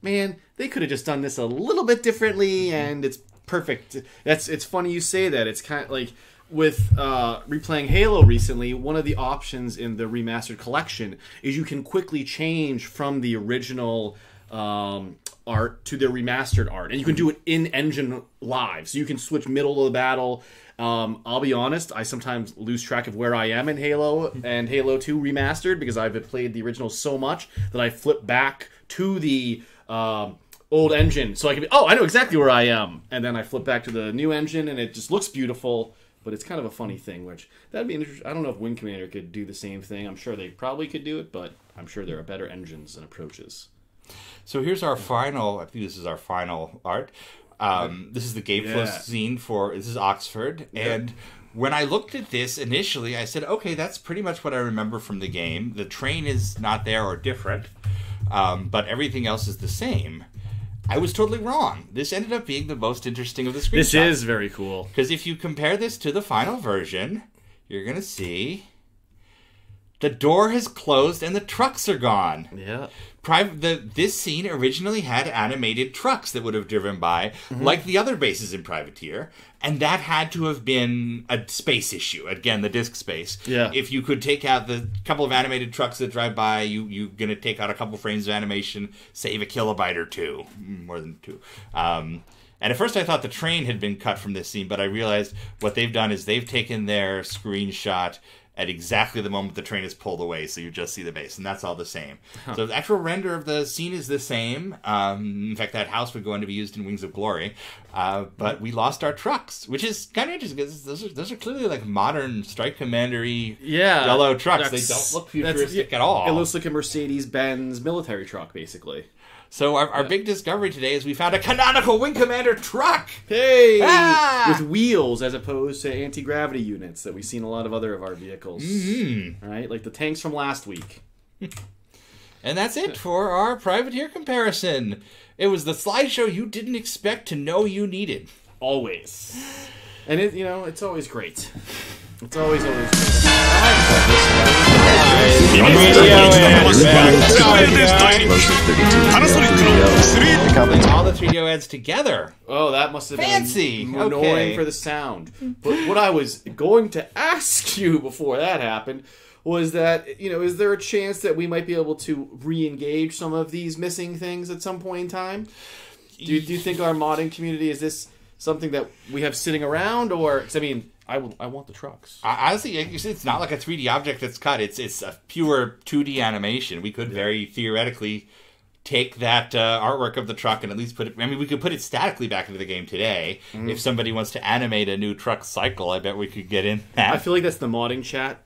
man, they could have just done this a little bit differently, and it's perfect. It's funny you say that. It's kind of like with replaying Halo recently, one of the options in the remastered collection is you can quickly change from the original art to the remastered art, and you can do it in engine live, so you can switch middle of the battle. I'll be honest, I sometimes lose track of where I am in Halo and Halo 2 Remastered because I've played the original so much that I flip back to the old engine so I can be, I know exactly where I am. And then I flip back to the new engine and it just looks beautiful, but it's kind of a funny thing, which that'd be interesting. I don't know if Wing Commander could do the same thing. I'm sure they probably could do it, but I'm sure there are better engines and approaches. So here's our final, I think this is our final art. This is the Gameflow scene this is Oxford, and when I looked at this initially, I said, okay, that's pretty much what I remember from the game. The train is not there or different, but everything else is the same. I was totally wrong. This ended up being the most interesting of the screenshots. This is very cool. Because if you compare this to the final version, you're going to see the door has closed and the trucks are gone. Yeah. This scene originally had animated trucks that would have driven by, like the other bases in Privateer, and that had to have been a space issue. Again, the disk space. Yeah. If you could take out the couple of animated trucks that drive by, you're going to take out a couple frames of animation, save a kilobyte or two, more than 2. And at first I thought the train had been cut from this scene, but I realized what they've done is they've taken their screenshot at exactly the moment the train is pulled away, so you just see the base, and that's all the same. So the actual render of the scene is the same. In fact, that house would go on to be used in Wings of Glory, but we lost our trucks, which is kind of interesting, because those are clearly like modern Strike Commander-y yellow trucks. They don't look futuristic at all. It looks like a Mercedes-Benz military truck, basically. So our big discovery today is we found a canonical Wing Commander truck! Hey! With wheels as opposed to anti-gravity units that we see in a lot of other of our vehicles. Mm-hmm. Right? Like the tanks from last week. And that's it for our privateer comparison. It was the slideshow you didn't expect to know you needed. Always. And it's always great. It's always great. All the 3DO ads together. Oh, that must have been annoying for the sound. But what I was going to ask you before that happened was that, is there a chance that we might be able to re-engage some of these missing things at some point in time? Do you think our modding community, is this something that we have sitting around? Or, 'cause, I want the trucks. Honestly, it's not like a 3D object that's cut. It's a pure 2D animation. We could very theoretically take that artwork of the truck and at least put it... we could put it statically back into the game today. Mm-hmm. If somebody wants to animate a new truck cycle, I bet we could get in that. I feel like that's the modding chat.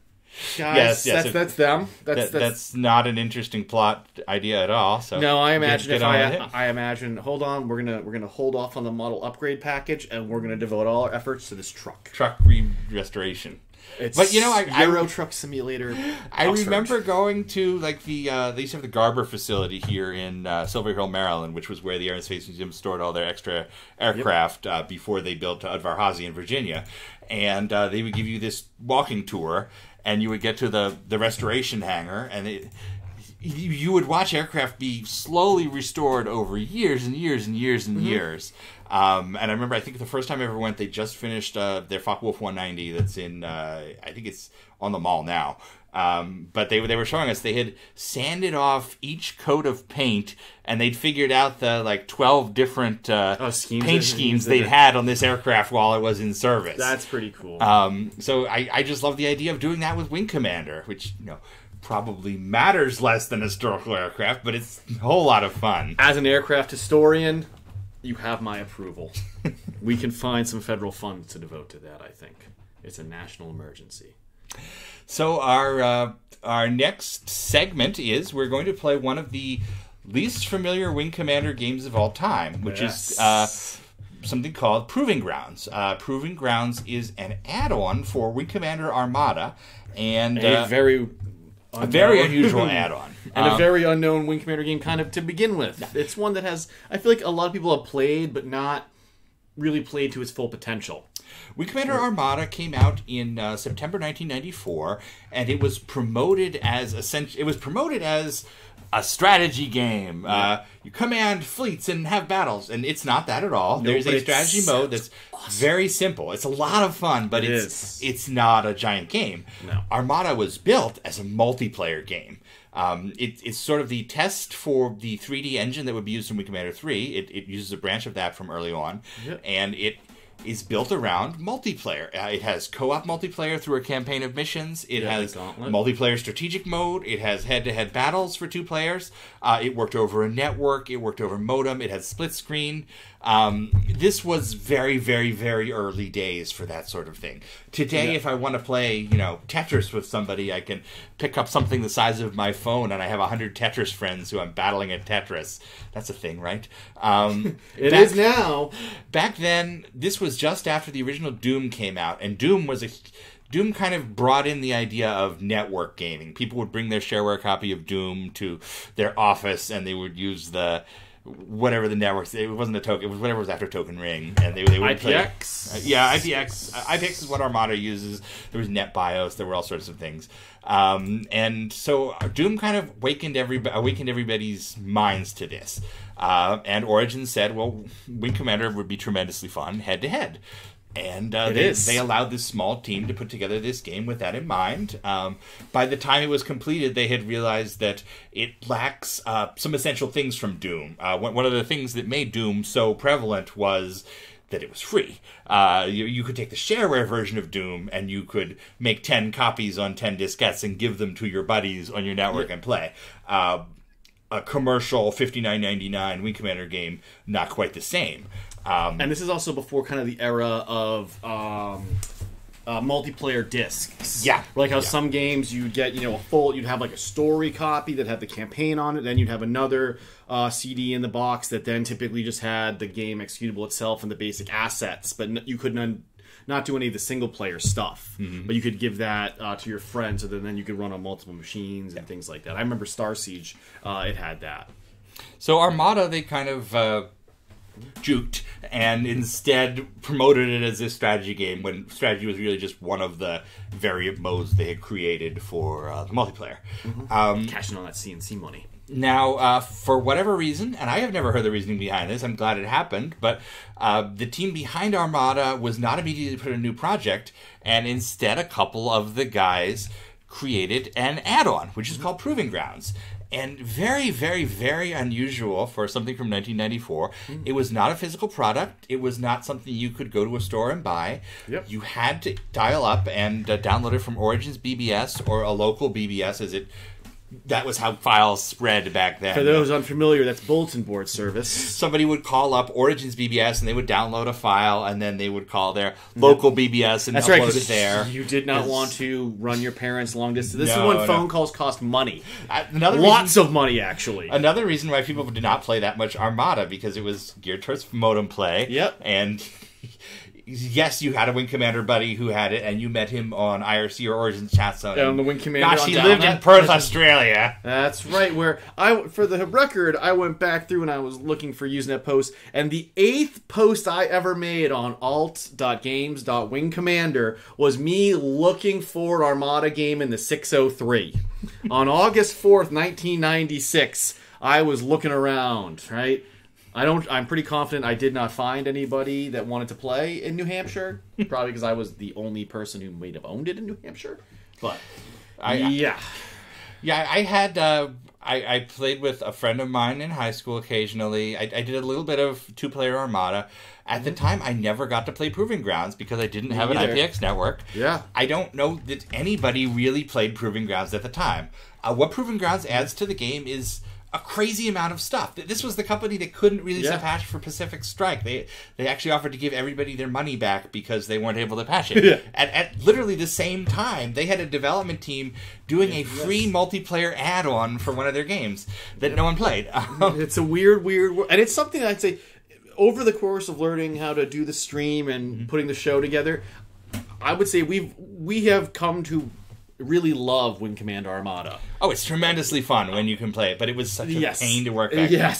Guys, yes. That's them. That's not an interesting plot idea at all. So no, I imagine. Hold on, we're gonna hold off on the model upgrade package, and we're gonna devote all our efforts to this truck restoration. But Euro Truck Simulator. I remember going to they used to have the Garber facility here in Silver Hill, Maryland, which was where the Air and Space Museum stored all their extra aircraft before they built Udvar-Hazy in Virginia, and they would give you this walking tour. And you would get to the restoration hangar, and you would watch aircraft be slowly restored over years and years and years and years. And I remember, I think the first time I ever went, they just finished their Focke-Wulf 190 that's in, I think it's on the mall now. But they were showing us they had sanded off each coat of paint, and they'd figured out the 12 different paint schemes they'd had on this aircraft while it was in service. That's pretty cool. So I just love the idea of doing that with Wing Commander, which probably matters less than historical aircraft, but it's a whole lot of fun. As an aircraft historian, you have my approval. We can find some federal funds to devote to that, I think. It's a national emergency. So our next segment is we're going to play one of the least familiar Wing Commander games of all time, which is something called Proving Grounds. Proving Grounds is an add-on for Wing Commander Armada, and a very unusual add-on. And a very unknown Wing Commander game kind of to begin with. It's one that I feel like a lot of people have played, but not really played to its full potential. Wing Commander Armada came out in September 1994, and it was promoted as a strategy game. You command fleets and have battles, and it's not that at all. There's a strategy mode that's very simple. It's a lot of fun, but it's not a giant game. No. Armada was built as a multiplayer game. It's sort of the test for the 3D engine that would be used in Wing Commander 3. It uses a branch of that from early on, and it is built around multiplayer. It has co-op multiplayer through a campaign of missions. It has multiplayer strategic mode. It has head-to-head battles for 2 players. It worked over a network. It worked over modem. It had split screen. This was very, very, very early days for that sort of thing. Today, if I want to play, Tetris with somebody, I can pick up something the size of my phone, and I have 100 Tetris friends who I'm battling at Tetris. That's a thing, right? It is now. Back then, this was just after the original Doom came out, and Doom kind of brought in the idea of network gaming. People would bring their shareware copy of Doom to their office, and they would use whatever the networks. It wasn't a token. It was whatever was after Token Ring, and they would IPX. Play, IPX. IPX is what Armada uses. There was NetBIOS. There were all sorts of things, and so Doom kind of awakened everybody's minds to this. And Origin said, "Well, Wing Commander would be tremendously fun head to head." And they allowed this small team to put together this game with that in mind. By the time it was completed, they had realized that it lacks some essential things from Doom. One of the things that made Doom so prevalent was that it was free. You could take the shareware version of Doom and you could make 10 copies on 10 diskettes and give them to your buddies on your network and play. A commercial $59.99 Wing Commander game, not quite the same. And this is also before kind of the era of multiplayer discs. Yeah. Like how some games you'd get, you'd have like a story copy that had the campaign on it, then you'd have another CD in the box that then typically just had the game executable itself and the basic assets, but you could not do any of the single player stuff. But you could give that to your friends, so that then you could run on multiple machines and things like that. I remember Star Siege, it had that. So Armada, they kind of juked and instead promoted it as this strategy game when strategy was really just one of the variant modes they had created for the multiplayer. Cashing on that CNC money. Now, for whatever reason, and I have never heard the reasoning behind this, I'm glad it happened, but the team behind Armada was not immediately put in a new project, and instead a couple of the guys created an add-on, which is called Proving Grounds. And very, very, very unusual for something from 1994. It was not a physical product. It was not something you could go to a store and buy. You had to dial up and download it from Origins BBS or a local BBS, that was how files spread back then. For those unfamiliar, that's bulletin board service. Somebody would call up Origins BBS and they would download a file, and then they would call their local BBS and upload it there. You did not want to run your parents long distance. This is when phone calls cost money. Lots of money, actually. Another reason why people did not play that much Armada, because it was geared towards modem play. And yes, you had a Wing Commander buddy who had it, and you met him on IRC or Origins chat zone. On the Wing Commander. Gosh, he lived in Perth, Australia. That's right. Where for the record, I went back through and I was looking for Usenet posts, and the 8th post I ever made on alt.games.wingcommander was me looking for an Armada game in the 603. On August 4th, 1996, I was looking around, right? I'm pretty confident I did not find anybody that wanted to play in New Hampshire. Probably because I was the only person who might have owned it in New Hampshire. But I had I played with a friend of mine in high school occasionally. I did a little bit of 2-player Armada. At the time, I never got to play Proving Grounds because I didn't have an IPX network. I don't know that anybody really played Proving Grounds at the time. What Proving Grounds adds to the game is a crazy amount of stuff. This was the company that couldn't release a patch for Pacific Strike. They actually offered to give everybody their money back because they weren't able to patch it. At literally the same time, they had a development team doing a free multiplayer add-on for one of their games that no one played. It's a weird, and it's something I'd say, over the course of learning how to do the stream and putting the show together, I would say we have come to really love Wing Commander Armada. Oh, it's tremendously fun when you can play it, but it was such a pain to work back then.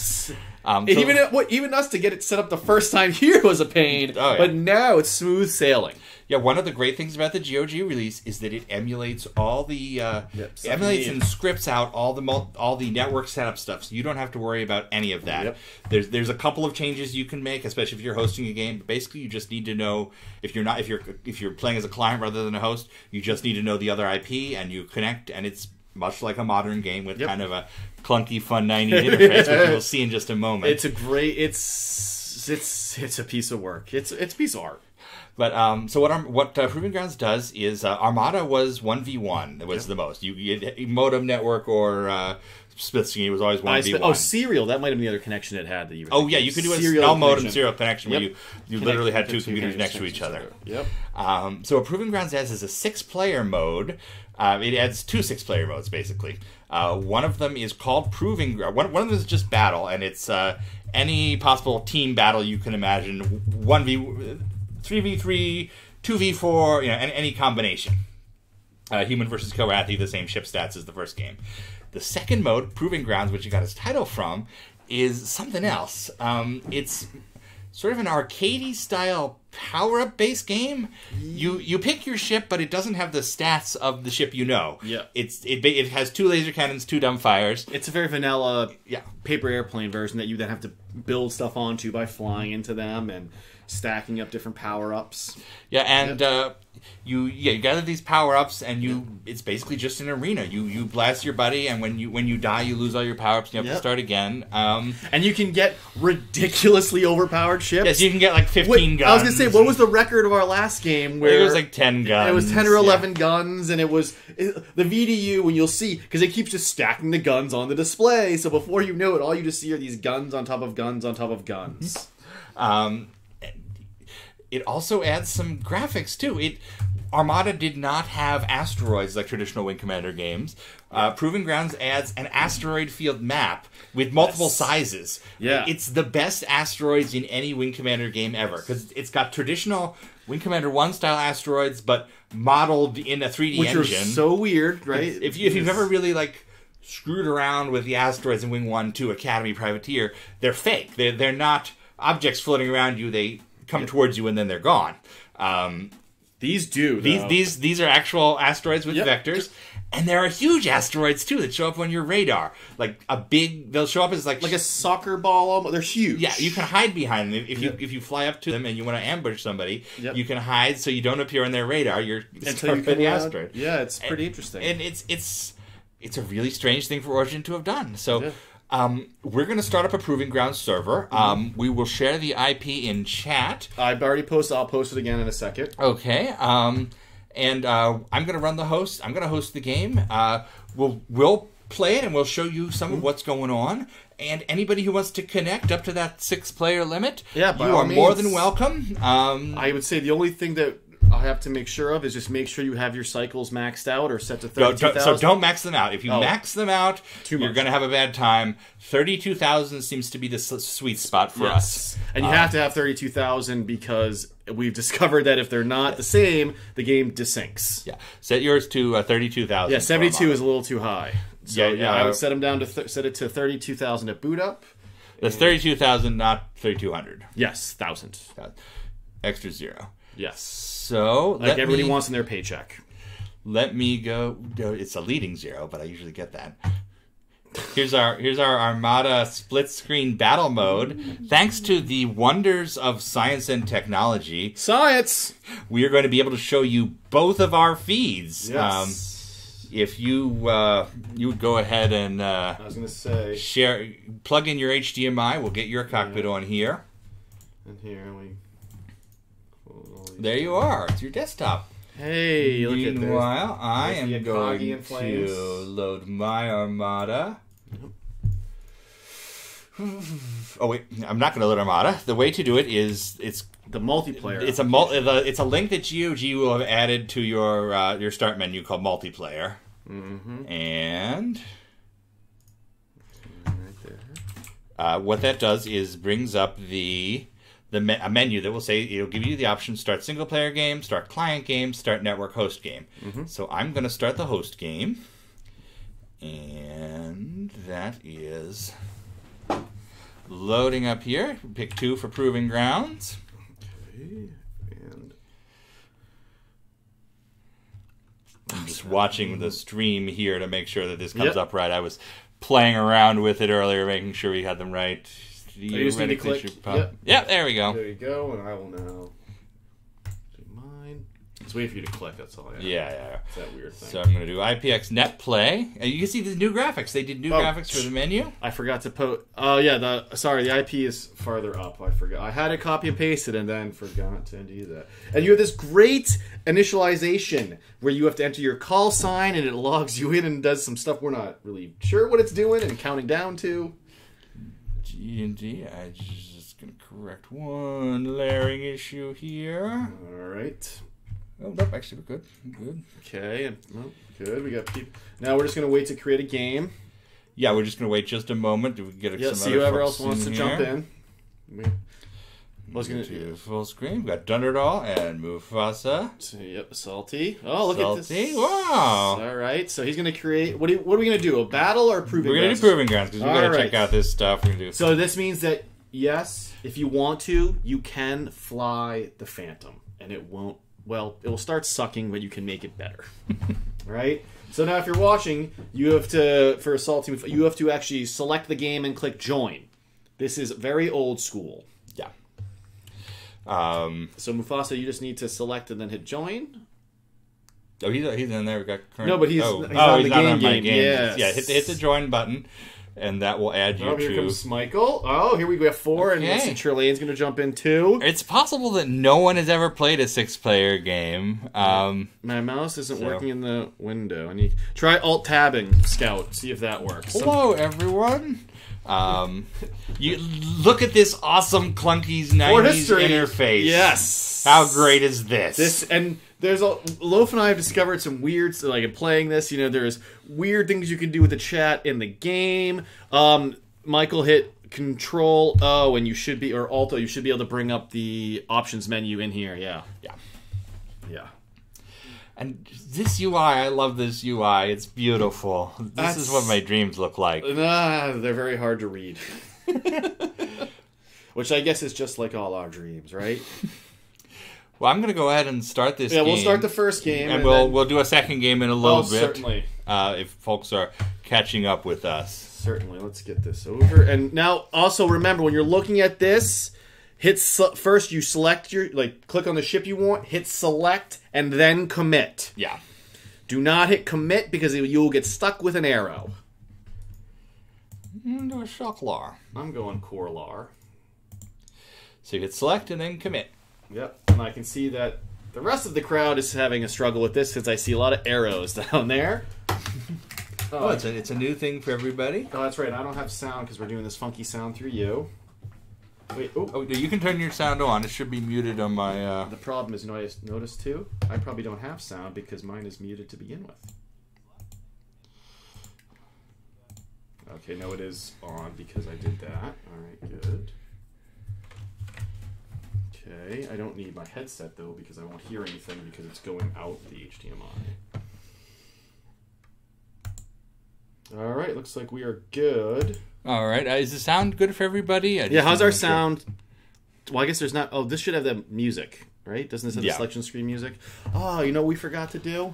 Even us to get it set up the first time here was a pain, but now it's smooth sailing. Yeah, one of the great things about the GOG release is that it emulates all the emulates and scripts out all the network setup stuff, so you don't have to worry about any of that. There's a couple of changes you can make, especially if you're hosting a game. But basically, you just need to know if you're playing as a client rather than a host, you just need to know the other IP and you connect, and it's much like a modern game with kind of a clunky, fun 90s interface, which you'll see in just a moment. It's a great. It's a piece of work. It's a piece of art. But so what Proving Grounds does is Armada was 1v1. It was the most. You modem network or split screen. It was always 1v1. Serial. That might have been the other connection it had. That you. You could do a serial modem serial connection where you literally had two computers next to each other. So what Proving Grounds adds is a 6-player mode. It adds 2 6-player modes basically. One of them is called Proving. One of them is just battle, and it's any possible team battle you can imagine. 3v3, 2v4, any combination. Human versus Kilrathi, the same ship stats as the first game. The second mode, Proving Grounds, which it got its title from, is something else. It's sort of an arcadey style power-up based game. You pick your ship, but it doesn't have the stats of the ship you know. It has 2 laser cannons, 2 dumbfires. It's a very vanilla paper airplane version that you then have to build stuff onto by flying into them and stacking up different power-ups. you gather these power-ups, and it's basically just an arena. You blast your buddy, and when you die, you lose all your power-ups, and you have to start again. And you can get ridiculously overpowered ships. Yes, you can get like 15 guns. I was going to say, what was the record of our last game? Where it was like 10 guns. It was 10 or 11 guns, and it was the VDU, and you'll see, because it keeps just stacking the guns on the display, so before you know it, all you just see are these guns on top of guns on top of guns. It also adds some graphics, too. Armada did not have asteroids like traditional Wing Commander games. Proving Grounds adds an asteroid field map with multiple sizes. Yeah. It's the best asteroids in any Wing Commander game ever, because it's got traditional Wing Commander 1 style asteroids, but modeled in a 3D Which engine. Which are so weird, right? If you've ever really, like, screwed around with the asteroids in Wing 1, 2, Academy, Privateer, they're fake. They're not objects floating around you. They come towards you and then they're gone. These do. These are actual asteroids with vectors, and there are huge asteroids too that show up on your radar. Like they'll show up as like a soccer ball. They're huge. Yeah, you can hide behind them if you fly up to them and you want to ambush somebody. You can hide so you don't appear on their radar. You're until you the asteroid. Yeah, it's pretty interesting, and it's a really strange thing for Origin to have done. So. Yeah. We're going to start up a Proving Grounds server. We will share the IP in chat. I've already posted. I'll post it again in a second. Okay. And I'm going to run the host. I'm going to host the game. We'll play it, and we'll show you some of what's going on. And anybody who wants to connect up to that 6-player limit, you are more than welcome. I would say the only thing that I have to make sure of is just make sure you have your cycles maxed out or set to 32,000. So don't max them out. If you max them out, you're going to have a bad time. 32,000 seems to be the sweet spot for us. And you have to have 32,000 because we've discovered that if they're not the same, the game desyncs. Yeah, set yours to 32,000. Yeah, 72 is a little too high. So I would set them down to set it to 32,000 at boot up. That's 32,000, not 3,200. Yes, 1,000. Extra 0. Yes. So like everybody wants in their paycheck. Let me go. It's a leading 0, but I usually get that. Here's our Armada split screen battle mode. Thanks to the wonders of science and technology, we are going to be able to show you both of our feeds. Yes. If you would go ahead and I was going to say plug in your HDMI. We'll get your cockpit on here. And here we. There you are. It's your desktop. Hey, look at this. Meanwhile, I am going to load my Armada. Oh wait, I'm not going to load Armada. The way to do it is it's the multiplayer. It's a link that GOG will have added to your start menu called multiplayer. And right there. What that does is brings up a menu that will say, it'll give you the option: start single player game, start client game, start network host game. So I'm going to start the host game, and that is loading up here. Pick 2 for Proving Grounds. Okay, and I'm just watching the stream here to make sure that this comes up right. I was playing around with it earlier, making sure we had them right. You just need to click. Yeah, there we go. There you go, and I will now do mine. Just wait for you to click, that's all I have. Yeah. It's that weird thing. So I'm going to do IPX Net Play. You can see the new graphics. They did new graphics for the menu. I forgot to post. Oh, yeah, the IP is farther up. I forgot. I had to copy and paste it and then forgot to do that. And you have this great initialization where you have to enter your call sign and it logs you in and does some stuff we're not really sure what it's doing and counting down to. G&D, I'm just going to correct one layering issue here. All right. Oh, nope, actually, we're good. Good. Okay. Good. We got people. Now we're just going to wait to create a game. Yeah, we're just going to wait just a moment. Do we get some see whoever else wants to jump in. Let's get to full screen. We've got Dunderdal and Mufasa. Yep, Salty. Oh, look at this. Wow. All right, so he's going to create... What are we going to do, a battle or Proving Grounds? We're going to do Proving Grounds because we've got to check out this stuff. So this means that, yes, if you want to, you can fly the Phantom. And it won't... Well, it will start sucking, but you can make it better. Right? So now if you're watching, you have to, for Salty, you have to actually select the game and click Join. This is very old school. Yeah. So Mufasa, you just need to select and then hit join. Oh, he's in there. We got current. No, but he's on the my game. game. Yes. Yeah, hit the join button, and that will add you to. Here comes Michael. Oh, here we go. 4, and Trelane's going to jump in 2. It's possible that no one has ever played a 6-player game. My mouse isn't working in the window. I need try Alt-tabbing Scout. See if that works. Hello, everyone. You look at this awesome clunky 90s interface. Yes. How great is this? Loaf and I have discovered some weird, like in playing this, there's weird things you can do with the chat in the game. Michael hit Control O and you should be, or Alt O, you should be able to bring up the options menu in here. Yeah. And this UI, I love this UI. It's beautiful. This is what my dreams look like. They're very hard to read. Which I guess is just like all our dreams, right? Well, I'm going to go ahead and start this game. Yeah, we'll start the first game. And we'll do a second game in a little bit. Certainly. If folks are catching up with us. Certainly. Let's get this over. And now, also remember, when you're looking at this, first you select click on the ship you want, hit select, and then commit. Yeah. Do not hit commit because you'll get stuck with an arrow. I'm going to Shocklar. I'm going Corlar. So you hit select and then commit. Yep, and I can see that the rest of the crowd is having a struggle with this since I see a lot of arrows down there. It's a new thing for everybody. Oh, that's right. I don't have sound because we're doing this funky sound through you. Wait, oh, you can turn your sound on. It should be muted on my... The problem is, I noticed too, I probably don't have sound because mine is muted to begin with. Okay, no, it is on because I did that. All right, good. Okay, I don't need my headset though because I won't hear anything because it's going out the HDMI. All right, looks like we are good. All right, is the sound good for everybody? Yeah, how's our sound? Well, I guess there's not... Oh, this should have the music, right? Doesn't this have the selection screen music? Oh, you know what we forgot to do?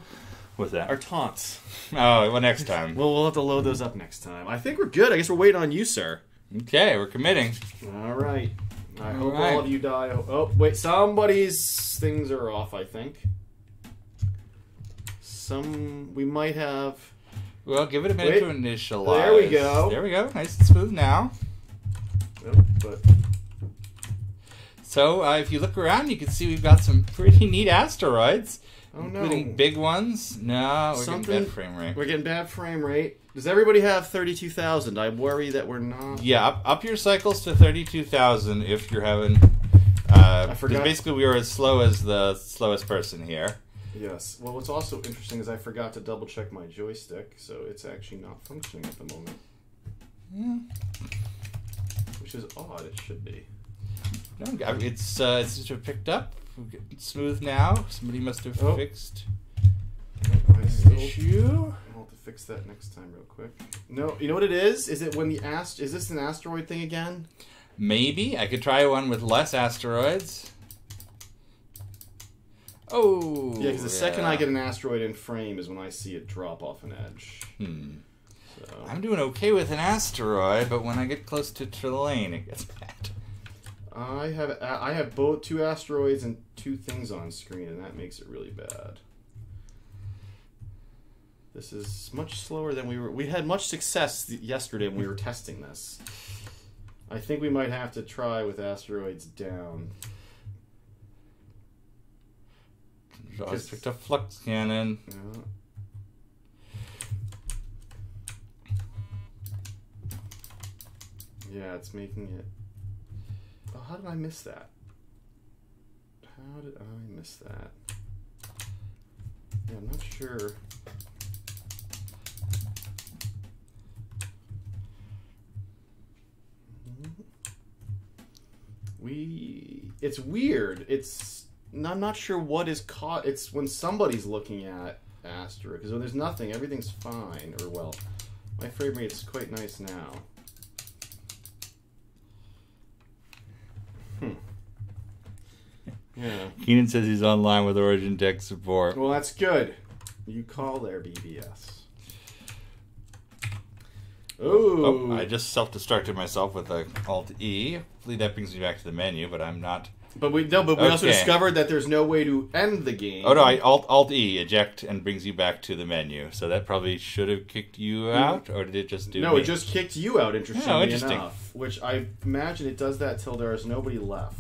What's that? Our taunts. Oh, well, next time. Well, we'll have to load those up next time. I think we're good. I guess we're waiting on you, sir. Okay, we're committing. All right. I hope all of you die. Oh, wait, somebody's things are off, I think. We might have... Well, give it a minute to initialize. There we go. There we go. Nice and smooth now. So, if you look around, you can see we've got some pretty neat asteroids. Oh, no. Including big ones. No, we're getting bad frame rate. We're getting bad frame rate. Does everybody have 32,000? I worry that we're not. Yeah, up your cycles to 32,000 if you're having... I forgot. Basically, we are as slow as the slowest person here. Yes. Well, what's also interesting is I forgot to double check my joystick, so it's actually not functioning at the moment. Yeah. Which is odd. It should be. No, it's just picked up. Smooth now. Somebody must have fixed an issue. I'll have to fix that next time real quick. No, you know what it is? Is it when the is this an asteroid thing again? Maybe. I could try one with less asteroids. Oh, yeah, because the second I get an asteroid in frame is when I see it drop off an edge. So. I'm doing okay with an asteroid, but when I get close to Trelane, it gets bad. I have both 2 asteroids and 2 things on screen, and that makes it really bad. This is much slower than we were. We had much success yesterday when we were testing this. I think we might have to try with asteroids down. I just picked up flux cannon. Yeah, it's making it... Oh, how did I miss that? How did I miss that? Yeah, I'm not sure. It's weird. I'm not sure what is caught. It's when somebody's looking at asteroid, because when there's nothing, everything's fine. Or, well, my frame rate's quite nice now. Yeah. Keenan says he's online with Origin Tech support. Well, that's good. You call there, BBS. Oh, I just self-destructed myself with a Alt-E. Hopefully that brings me back to the menu, but I'm not But we also discovered that there's no way to end the game. Oh no, I Alt E, eject, and brings you back to the menu. So that probably should have kicked you out, or did it just do? No, me? it just kicked you out. Interestingly enough, which I imagine it does that till there is nobody left.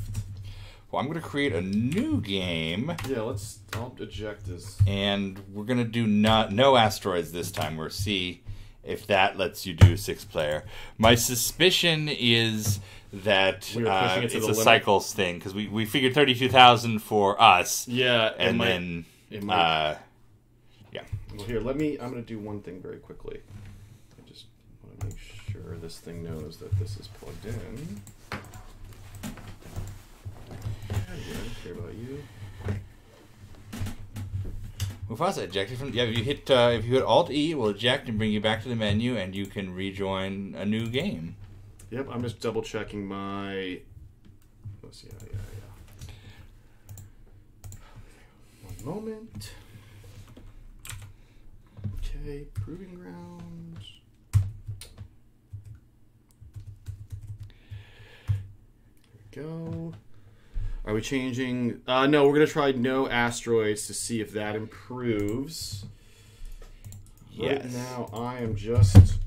Well, I'm going to create a new game. Yeah, I'll eject this, and we're going to do no asteroids this time. We'll see if that lets you do 6-player. My suspicion is that it's a cycles thing, because we figured 32,000 for us. Yeah, and then yeah. Well, here, I'm going to do one thing very quickly. I just want to make sure this thing knows that this is plugged in. I don't care about you. Mufasa ejected from. Yeah, if you hit Alt E, it will eject and bring you back to the menu, and you can rejoin a new game. Yep, I'm just double checking my. Let's see. Yeah. One moment. Okay, proving grounds. There we go. Are we changing? No, we're going to try no asteroids to see if that improves. Yes. Right now, I am just...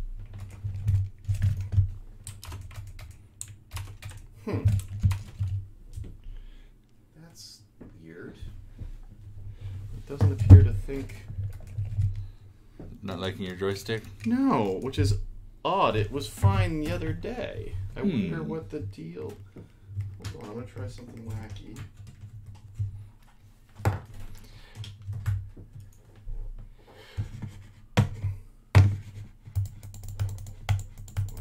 That's weird. It doesn't appear to think... Not liking your joystick? No, which is odd. It was fine the other day. I wonder what the deal... Hold on, I'm going to try something wacky. I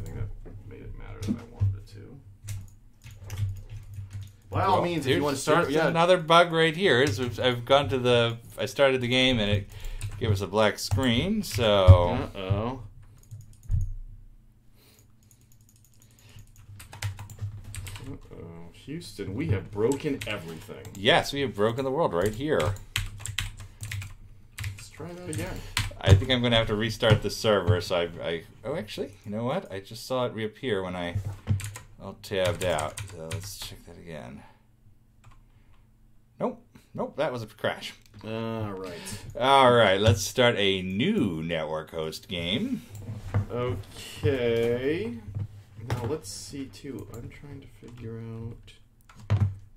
think that made it matter that I wanted it to. By all means, if you want to start... Yeah. Another bug right here is I've gone to I started the game and it gave us a black screen, so... Uh-oh. Houston, we have broken everything. Yes, we have broken the world right here. Let's try that again. I think I'm going to have to restart the server. So oh, actually, you know what? I just saw it reappear when I tabbed out. So let's check that again. Nope, that was a crash. All right, let's start a new network host game. Okay. Now let's see too. I'm trying to figure out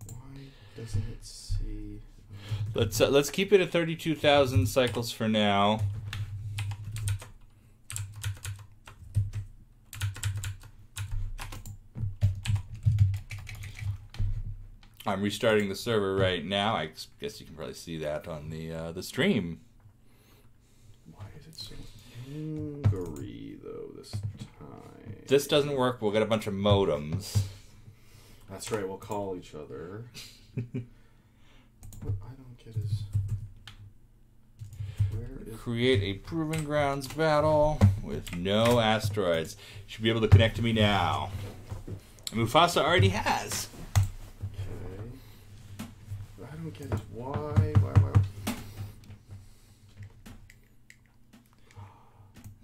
why doesn't it see. Let's keep it at 32,000 cycles for now. I'm restarting the server right now. I guess you can probably see that on the stream. Why is it so Hungary though this time? This doesn't work. We'll get a bunch of modems. That's right. We'll call each other. What I don't get is create a Proving Grounds battle with no asteroids. You should be able to connect to me now. Mufasa already has. Okay. What I don't get is why.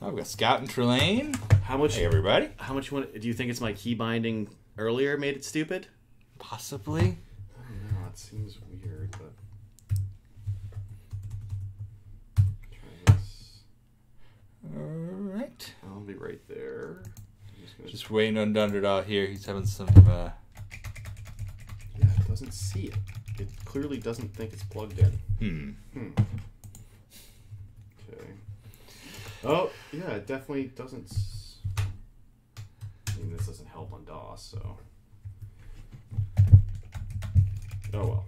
Oh, we've got Scout and Trelane. How much? Hey, everybody. How much do you think it's my key binding earlier made it stupid? Possibly. I don't know. It seems weird, but. Try this. Alright. I'll be right there. Just waiting on Dunderdall here. He's having some... Yeah, it doesn't see it. It clearly doesn't think it's plugged in. Okay. Oh, yeah, it definitely doesn't... I mean, this doesn't help on DOS, so... Oh, well.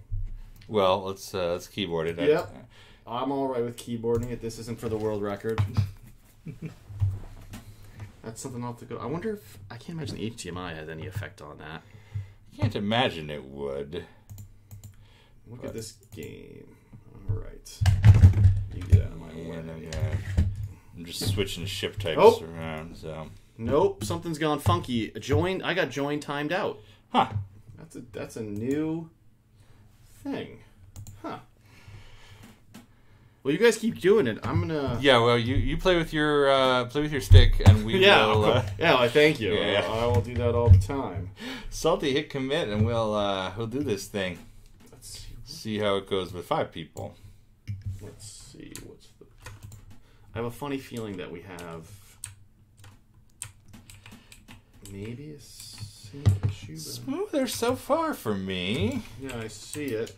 Well, let's keyboard it. Yep. I'm alright with keyboarding it. This isn't for the world record. That's something I'll have to go... I wonder if... I can't imagine HDMI has any effect on that. I can't imagine it would. Look at this game. Alright. You get out of my way. I'm just switching ship types around, so... Nope, something's gone funky. I got join timed out. Huh. That's a new thing. Huh. Well, you guys keep doing it. I'm gonna. Yeah, well, you play with your stick, and we will. Yeah, I thank you. Yeah. I will do that all the time. Salty, hit commit, and we'll do this thing. Let's see how it goes with 5 people. Let's see I have a funny feeling that we have maybe a same issue. Smoother so far for me. Yeah, I see it.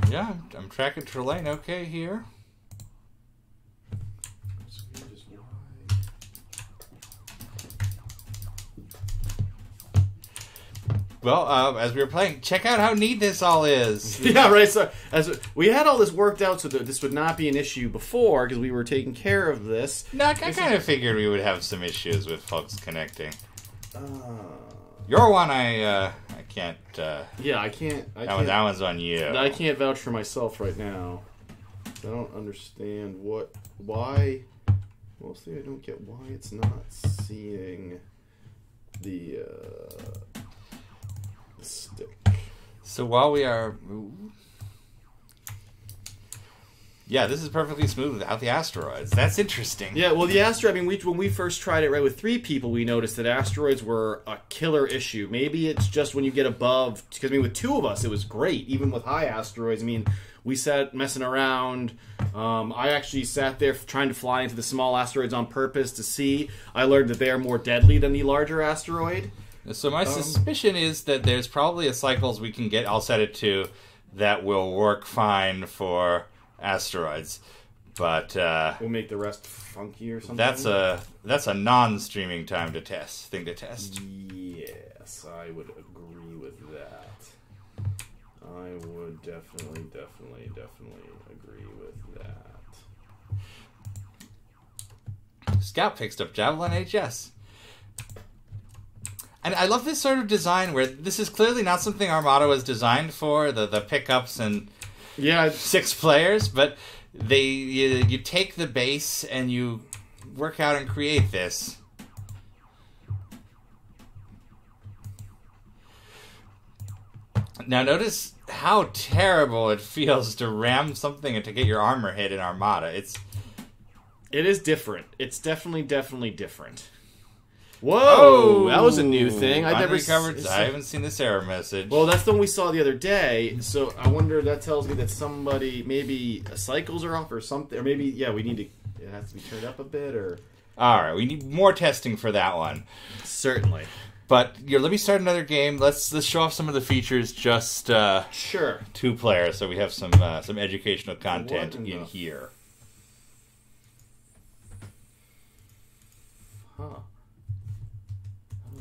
Yeah, I'm tracking Trelane okay here. Well, as we were playing, check out how neat this all is. Yeah, right. So as we had all this worked out so that this would not be an issue before because we were taking care of this. No, I kind of figured we would have some issues with folks connecting. Your one, I can't. Yeah, I can't. That one's on you. I can't vouch for myself right now. I don't understand why. Mostly, I don't get why it's not seeing the stick. So while we are, yeah, this is perfectly smooth without the asteroids. That's interesting. Yeah, well, the asteroid. I mean, when we first tried it right with 3 people, we noticed that asteroids were a killer issue. Maybe it's just when you get above. Because I mean, with 2 of us, it was great. Even with high asteroids, I mean, we sat messing around. I actually sat there trying to fly into the small asteroids on purpose to see. I learned that they are more deadly than the larger asteroid. So my suspicion is that there's probably a cycles we can get. I'll set it to that will work fine for asteroids, but we'll make the rest funky or something. That's a non-streaming thing to test. Yes, I would agree with that. I would definitely agree with that. Scout picks up Javelin HS. And I love this sort of design where this is clearly not something Armada was designed for, the pickups and 6 players, but you take the base and you work out and create this. Now notice how terrible it feels to ram something and to get your armor hit in Armada. It is different. It's definitely different. Whoa, that was a new thing. I haven't seen this error message. Well, that's the one we saw the other day. So I wonder if that tells me that somebody maybe cycles are off or something, or maybe we need to. It has to be turned up a bit, or. All right, we need more testing for that one. Certainly. But let me start another game. Let's show off some of the features. Just sure. 2 players, so we have some educational content in here. Huh.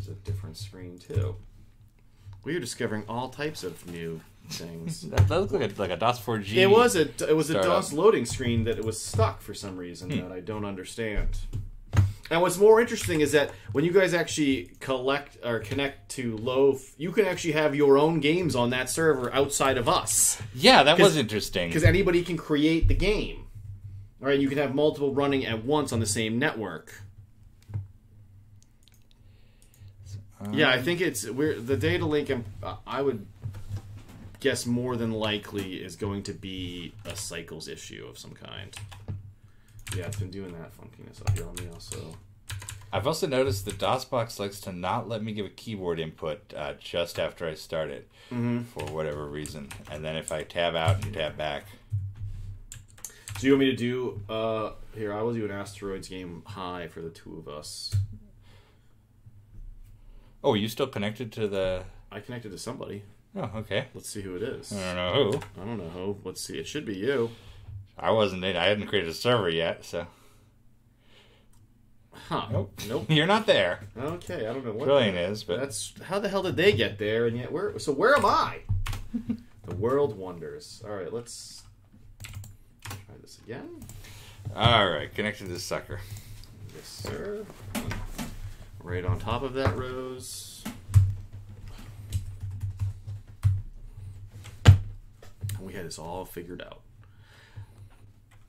A different screen too. We are discovering all types of new things. That looks like a DOS 4G. It was a DOS loading screen that it was stuck for some reason that I don't understand. And what's more interesting is that when you guys actually collect or connect to Loaf, you can actually have your own games on that server outside of us. Yeah, that was interesting. Because anybody can create the game. All right, you can have multiple running at once on the same network. Yeah, I think the data link. I would guess more than likely is going to be a cycles issue of some kind. Yeah, it's been doing that funkiness up here on me also. I've also noticed that DOSBox likes to not let me give a keyboard input just after I start it for whatever reason, and then if I tab out and tab back. So you want me to do here? I will do an asteroids game high for the 2 of us. Oh, are you still connected to the... I connected to somebody. Oh, okay. Let's see who it is. I don't know who. Let's see. It should be you. I wasn't in. I hadn't created a server yet, so... Huh. Nope. You're not there. Okay, I don't know what... Trillian is, but... That's... How the hell did they get there, and yet where... So where am I? The world wonders. All right, let's... try this again. All right, connected to this sucker. Yes, sir. Right on top of that, Rose. And we had this all figured out.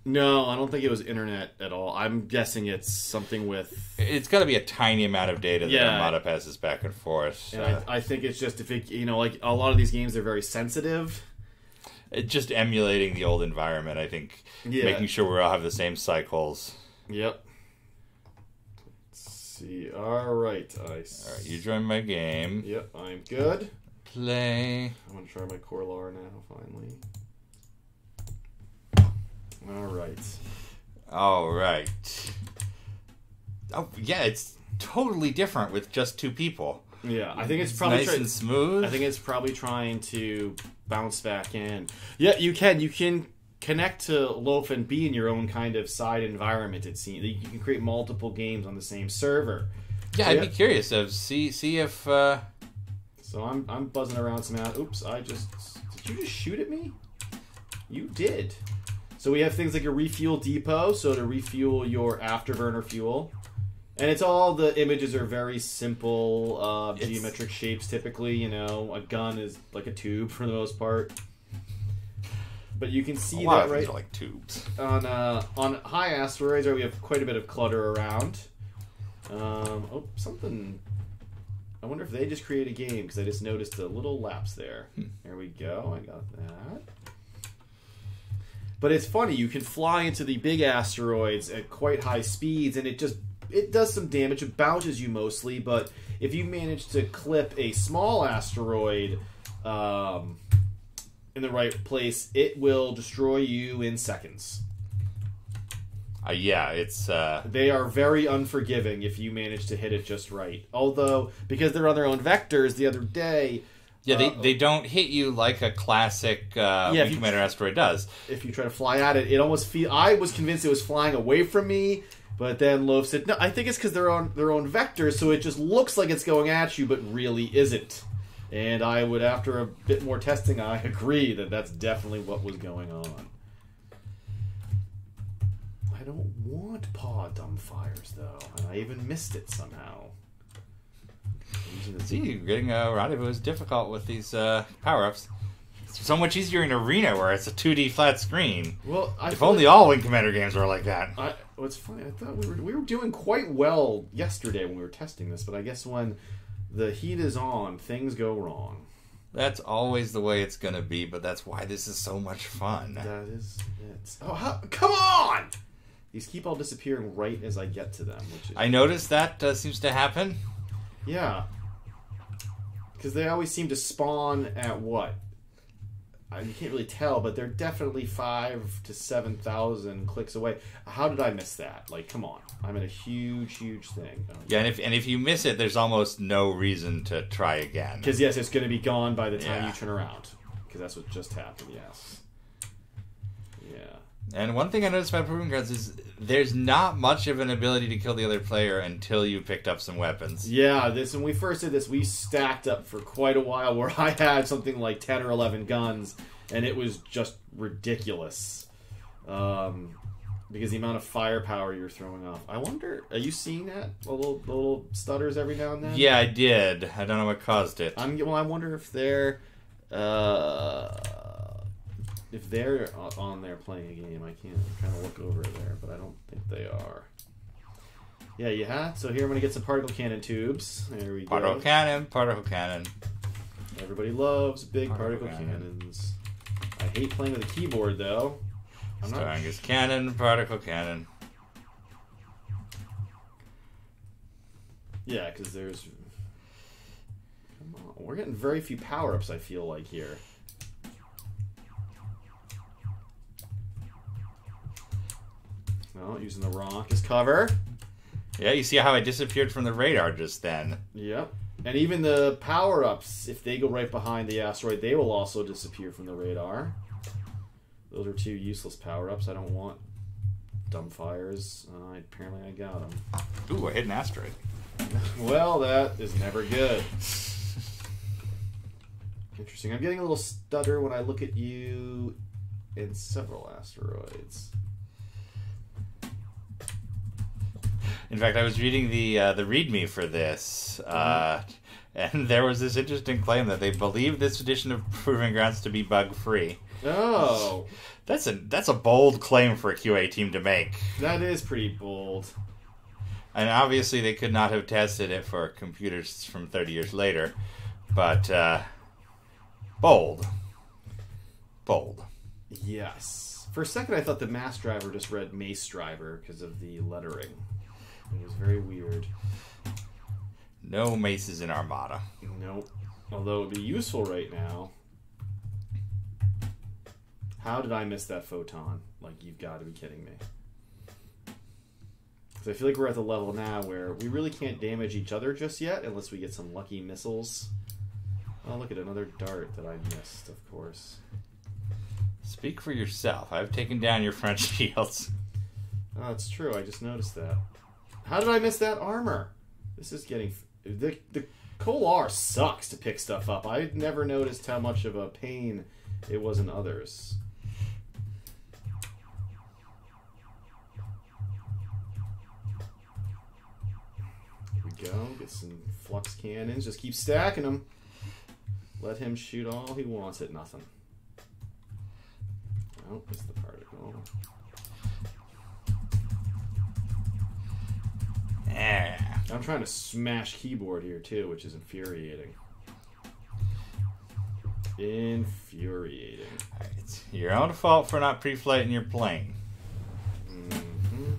No, I don't think it was internet at all. I'm guessing it's something with... It's got to be a tiny amount of data that Armada passes back and forth. And I think it's just, if it, like a lot of these games are very sensitive. It's just emulating the old environment, I think. Yeah. Making sure we all have the same cycles. Yep. Let's see. All right, you join my game. Yep, I'm good. Play. I'm going to try my Corlar now, finally. All right. Oh, yeah, it's totally different with just two people. Yeah, I think it's probably nice and smooth. I think it's probably trying to bounce back in. Yeah, you can connect to Loaf and be in your own kind of side environment. It seems you can create multiple games on the same server. Yeah, I'd be curious to see if. So I'm buzzing around some out. Oops! Did you just shoot at me? You did. So we have things like a refuel depot, so to refuel your afterburner fuel. And it's all, the images are very simple, geometric shapes typically, a gun is like a tube for the most part. But you can see that, right? Are like tubes. On high asteroids, we have quite a bit of clutter around. Something... I wonder if they just create a game, because I just noticed a little lapse there. There we go, I got that. But it's funny, you can fly into the big asteroids at quite high speeds, and it does some damage. It bounces you mostly, but if you manage to clip a small asteroid in the right place, it will destroy you in seconds. Yeah, it's... They are very unforgiving if you manage to hit it just right. Although, because they're on their own vectors, the other day... Yeah, they don't hit you like a classic Wing Commander asteroid does. If you try to fly at it, it almost I was convinced it was flying away from me, but then Loaf said, no, I think it's because they're on their own vectors, so it just looks like it's going at you, but really isn't. And I would, after a bit more testing, I agree that that's definitely what was going on. I don't want paw dumbfires, though, and I even missed it somehow. See, getting a rendezvous is difficult with these power-ups. It's so much easier in Arena where it's a 2D flat screen. Well, if only all Wing Commander games were like that. What's funny, I thought we were doing quite well yesterday when we were testing this, but I guess when the heat is on, things go wrong. That's always the way it's going to be, but that's why this is so much fun. That is it. Oh, come on! These keep all disappearing right as I get to them. I noticed that seems to happen. Yeah. Because they always seem to spawn at what? You can't really tell, but they're definitely 5,000 to 7,000 clicks away. How did I miss that? Like, come on. I'm in a huge, huge thing. Yeah, and if you miss it, there's almost no reason to try again. Because, yes, it's going to be gone by the time you turn around. Because that's what just happened, yes. Yeah. And one thing I noticed about Proving Grounds is there's not much of an ability to kill the other player until you picked up some weapons. Yeah, when we first did this, we stacked up for quite a while where I had something like 10 or 11 guns, and it was just ridiculous. Because the amount of firepower you're throwing off. I wonder, are you seeing that? The little stutters every now and then? Yeah, I did. I don't know what caused it. I wonder if they're... if they're on there playing a game. I'm trying to look over there, but I don't think they are. Yeah, you have. So here I'm going to get some particle cannon tubes. There we go. Particle cannon. Everybody loves big particle cannons. I hate playing with a keyboard, though. Strongest cannon, particle cannon. Yeah, because there's... Come on. We're getting very few power-ups, I feel like, here. No, using the rock as cover. Yeah, you see how I disappeared from the radar just then. Yep. And even the power-ups, if they go right behind the asteroid, they will also disappear from the radar. Those are two useless power-ups. I don't want dumbfires. Apparently I got them. Ooh, I hit an asteroid. Well, that is never good. Interesting. I'm getting a little stutter when I look at you in several asteroids. In fact, I was reading the README for this, And there was this interesting claim that they believe this edition of Proving Grounds to be bug-free. Oh. That's a bold claim for a QA team to make. That is pretty bold. And obviously they could not have tested it for computers from 30 years later. But, bold. Bold. Yes. For a second I thought the Mass Driver just read Mace Driver because of the lettering. It was very weird. No maces in Armada. Nope. Although it would be useful right now. How did I miss that photon? Like, you've got to be kidding me. Because I feel like we're at the level now where we really can't damage each other just yet unless we get some lucky missiles. Oh, look at another dart that I missed, of course. Speak for yourself. I've taken down your front shields. Oh, it's true. I just noticed that. How did I miss that armor? This is getting... The Kolar sucks to pick stuff up. I never noticed how much of a pain it was in others. Here we go. Get some flux cannons. Just keep stacking them. Let him shoot all he wants at nothing. Oh, it's the particle. Yeah. I'm trying to smash keyboard here too, which is infuriating. Infuriating. It's your own fault for not pre-flighting your plane. Mm-hmm.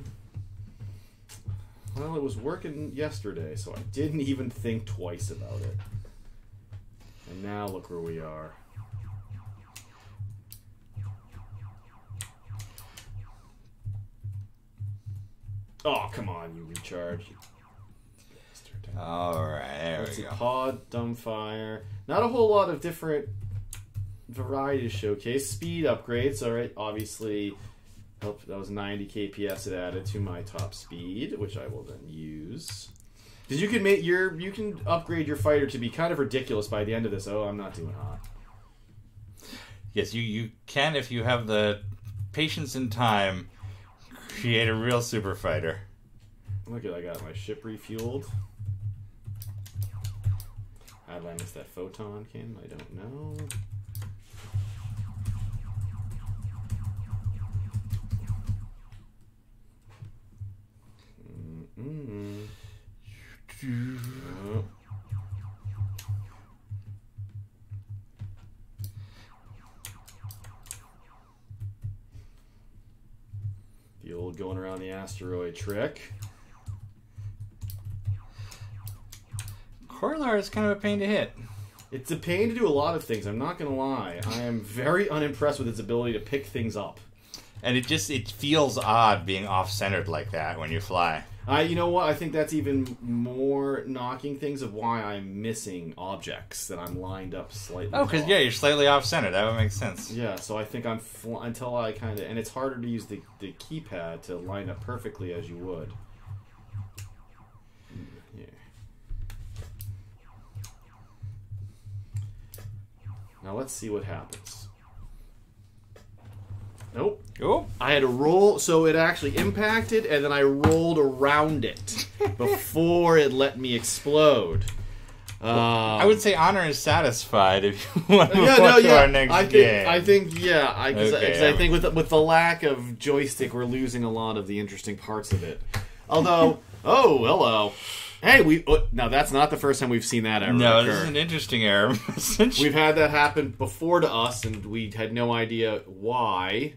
Well, it was working yesterday, so I didn't even think twice about it. And now look where we are. Oh, come on, you recharge. Alright, there we go. Pod, dumbfire. Not a whole lot of different variety to showcase. Speed upgrades, alright, obviously. That was 90 kps it added to my top speed, which I will then use. Because you can upgrade your fighter to be kind of ridiculous by the end of this. Oh, I'm not doing hot. Yes, you can, if you have the patience and time, create a real super fighter. Look at, I got my ship refueled. How did I miss that photon cannon? I don't know. Oh. The old going around the asteroid trick. Corlar is kind of a pain to hit. It's a pain to do a lot of things, I'm not going to lie. I am very unimpressed with its ability to pick things up. And it feels odd being off-centered like that when you fly. You know what? I think that's even more knocking things of why I'm missing objects, that I'm lined up slightly. Oh, because, yeah, you're slightly off-center. That would make sense. Yeah, so I think I'm... until I kind of... And it's harder to use the keypad to line up perfectly as you would. Yeah. Now let's see what happens. Nope. Oh. I had to roll, so it actually impacted, and then I rolled around it before it let me explode. I would say Honor is satisfied if you want to move on to our next game. I think, I think with the lack of joystick, we're losing a lot of the interesting parts of it. Although, oh, hello. Hey, now that's not the first time we've seen that error occur. This is an interesting error. We've had that happen before to us, and we had no idea why.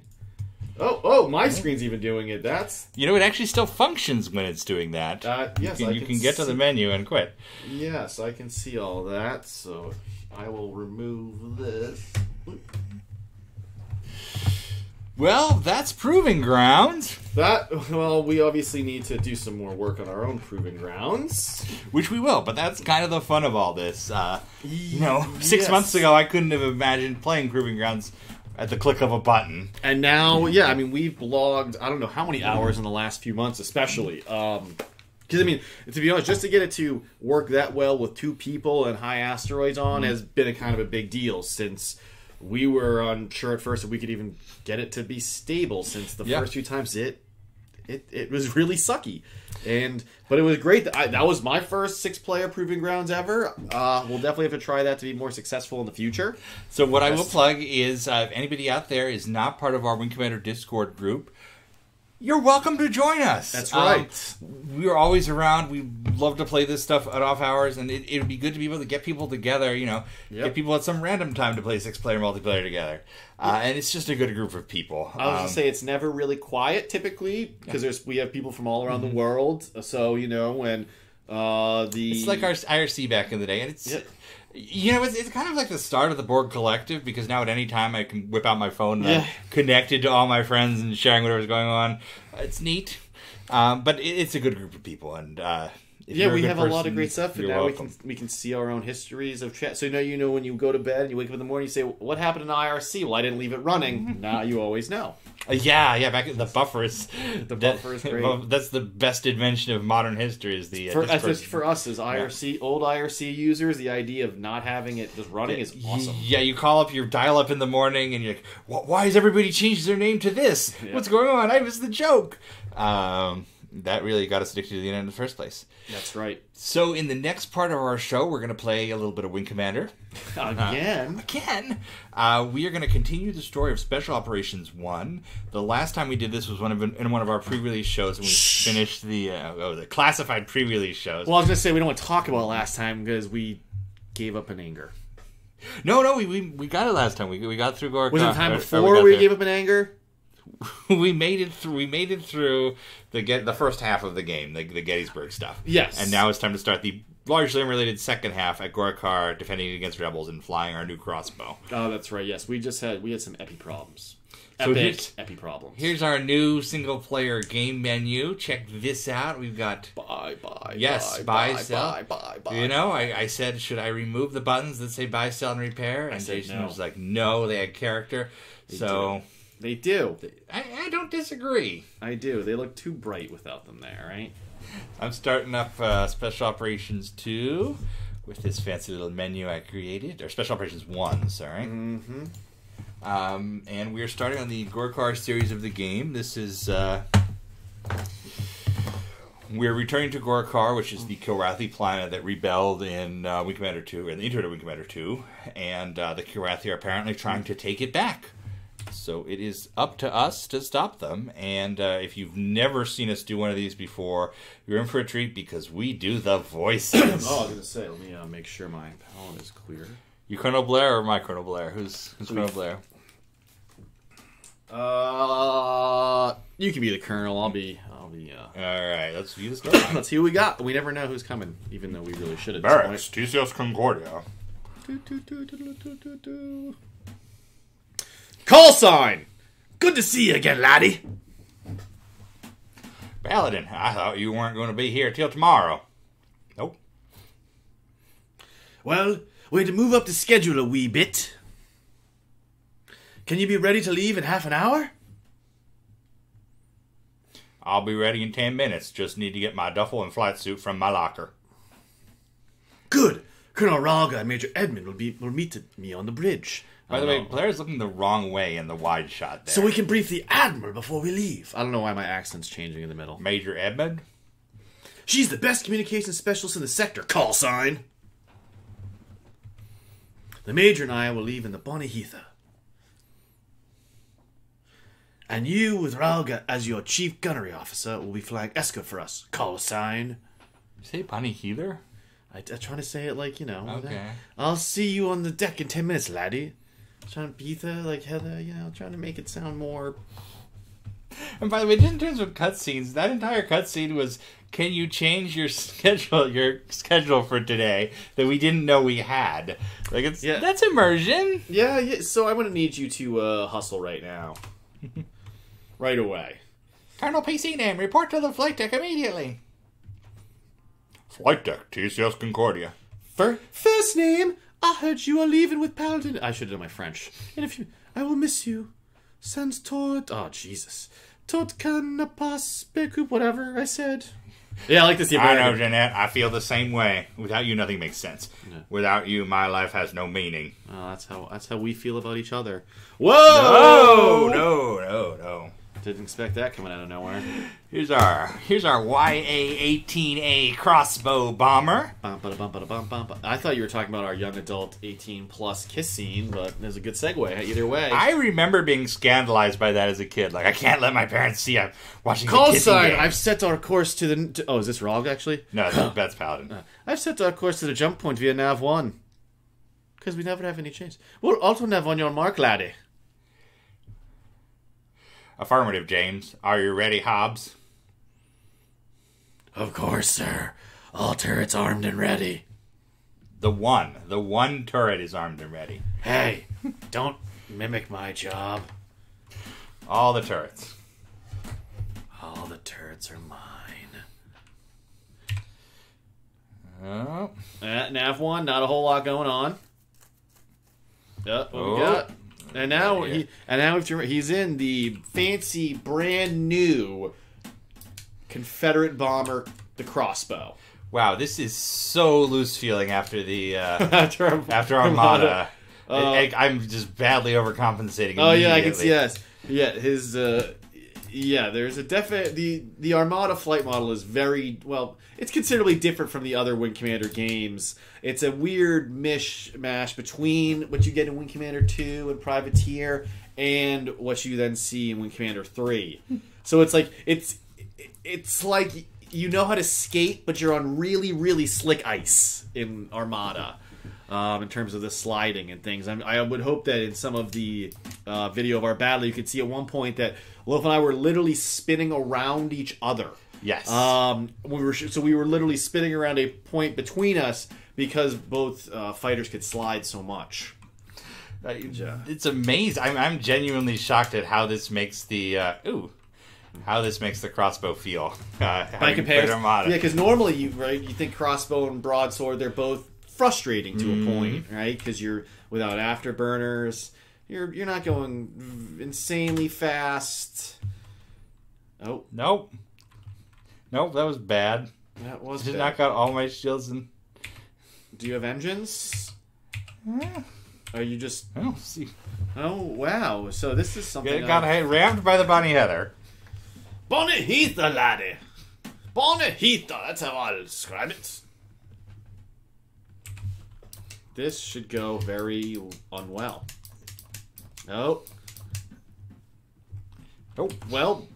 Oh, my screen's even doing it. That's... You know, it actually still functions when it's doing that. Yes, you can get to the menu and quit. Yes, I can see all that, so I will remove this. Well, that's Proving Grounds. Well, we obviously need to do some more work on our own Proving Grounds. Which we will, but that's kind of the fun of all this. 6 months ago, I couldn't have imagined playing Proving Grounds at the click of a button. And now, yeah, I mean, we've blogged, I don't know how many hours in the last few months, especially. Because, I mean, to be honest, just to get it to work that well with two people and high asteroids on has been a kind of a big deal, since we were unsure at first if we could even get it to be stable, since the first few times it it was really sucky. But it was great. That was my first 6-player Proving Grounds ever. We'll definitely have to try that to be more successful in the future. So what I will plug is if anybody out there is not part of our Wing Commander Discord group, you're welcome to join us. That's right. We're always around. We love to play this stuff at off hours, and it would be good to be able to get people together, get people at some random time to play 6-player multiplayer together. And it's just a good group of people. I was going to say, it's never really quiet, typically, because we have people from all around the world. So, when It's like our IRC back in the day, and it's... Yep. It's kind of like the start of the Borg Collective, because now at any time I can whip out my phone and I'm connected to all my friends and sharing whatever's going on. It's neat. But it's a good group of people, and we have a lot of great stuff, and now we can see our own histories of chat. So when you go to bed and you wake up in the morning, you say, "What happened in IRC?" Well, I didn't leave it running. Now you always know. Back in the buffers. The buffer is great. That's the best invention of modern history. Is the for us as IRC old IRC users, the idea of not having it just running is awesome. Yeah, you call up your dial-up in the morning, and you're like, "Why has everybody changed their name to this? Yeah. What's going on? I missed the joke." That really got us addicted to the internet in the first place. That's right. So in the next part of our show, we're going to play a little bit of Wing Commander. Again? We are going to continue the story of Special Operations 1. The last time we did this was in one of our pre-release shows, and we finished the classified pre-release shows. Well, I was going to say, we don't want to talk about it last time, because we gave up in anger. No, we got it last time. We got through Gorka. Was it the time before we gave up in anger? We made it through the first half of the game, the Gettysburg stuff. Yes. And now it's time to start the largely unrelated second half at Gorkar, defending against rebels and flying our new crossbow. Oh, that's right. Yes, we had some epi problems. So epi problems. Here's our new single player game menu. Check this out. We've got buy, sell. I said, should I remove the buttons that say buy, sell, and repair? And Jason was like, no, they had character. They do. I don't disagree. I do. They look too bright without them there, right? I'm starting up Special Operations 2 with this fancy little menu I created. Or Special Operations 1, sorry. Mm-hmm. And we're starting on the Gorkar series of the game. This is... we're returning to Gorkar, which is the Kilrathi planet that rebelled in Wing Commander 2, in the intro to Wing Commander 2. And the Kilrathi are apparently trying to take it back. So it is up to us to stop them, and if you've never seen us do one of these before, you're in for a treat because we do the voices. I was going to say, let me make sure my palette is clear. You Colonel Blair or my Colonel Blair? Who's Colonel Blair? You can be the Colonel. I'll be. All right, let's view the story. Let's see who we got. We never know who's coming, even though we really should have. Barracks, TCS Concordia. Call sign! Good to see you again, laddie. Paladin, I thought you weren't going to be here till tomorrow. Nope. Well, we had to move up the schedule a wee bit. Can you be ready to leave in half an hour? I'll be ready in 10 minutes. Just need to get my duffel and flight suit from my locker. Good. Colonel Ralga and Major Edmund will meet me on the bridge. By the way, Blair's looking the wrong way in the wide shot there. So we can brief the Admiral before we leave. I don't know why my accent's changing in the middle. Major Edmund? She's the best communications specialist in the sector. Call sign. The Major and I will leave in the Bonnie Heather. And you, with Ralga as your chief gunnery officer, will be flying escort for us. Call sign. You say Bonnie Heather? I'm trying to say it like, Okay. I'll see you on the deck in 10 minutes, laddie. Trying to beat like Heather, trying to make it sound more. And by the way, just in terms of cutscenes, that entire cutscene was, can you change your schedule for today that we didn't know we had? That's immersion. Yeah. So I'm going to need you to hustle right now. Right away. Colonel PC name, report to the flight deck immediately. Flight deck, TCS Concordia. First name, I heard you are leaving with Paladin. I should have done my French. And I will miss you. Sans tort. Oh, Jesus. Tot can pas becoup, whatever I said. Yeah, I like this. I know, Jeanette. I feel the same way. Without you, nothing makes sense. Yeah. Without you, my life has no meaning. Oh, that's how we feel about each other. Whoa! No. Didn't expect that coming out of nowhere. Here's our YA-18A crossbow bomber. I thought you were talking about our young adult 18-plus kiss scene, but there's a good segue either way. I remember being scandalized by that as a kid. Like, I can't let my parents see I'm watching the kissing game. I've set our course to the... Oh, is this Rog, actually? No, that's Paladin. I've set our course to the jump point via Nav 1. Because we never have any change. We'll also Nav on your mark, laddie. Affirmative, James. Are you ready, Hobbs? Of course, sir. All turrets armed and ready. The one turret is armed and ready. Hey, don't mimic my job. All the turrets. All the turrets are mine. Oh. Nav 1, not a whole lot going on. What we got? And now he's in the fancy, brand new Confederate bomber, the crossbow. Wow, this is so loose feeling after the after Armada. I'm just badly overcompensating. Oh yeah, I can see. Yes, yeah. His there's a definite the Armada flight model is very well. It's considerably different from the other Wing Commander games. It's a weird mishmash between what you get in Wing Commander 2 and Privateer and what you then see in Wing Commander 3. So it's like it's like you know how to skate, but you're on really, really slick ice in Armada. In terms of the sliding and things, I would hope that in some of the video of our battle, you could see at one point that Loaf and I were literally spinning around each other. Yes. We were literally spinning around a point between us because both fighters could slide so much. It's amazing. I'm genuinely shocked at how this makes the crossbow feel. By comparison, yeah, because normally you think crossbow and broadsword, they're both frustrating to a point, right? Because you're without afterburners, you're not going insanely fast. Oh nope, that was bad. That was just bad. knock out all my shields and. Do you have engines? Yeah. Are you just? Oh, see. Oh wow! So this is something. Got rammed by the Bonnie Heather. Bonnie Heather, laddie. Bonnie Heather. That's how I'll describe it. This should go very unwell. Oh. Well,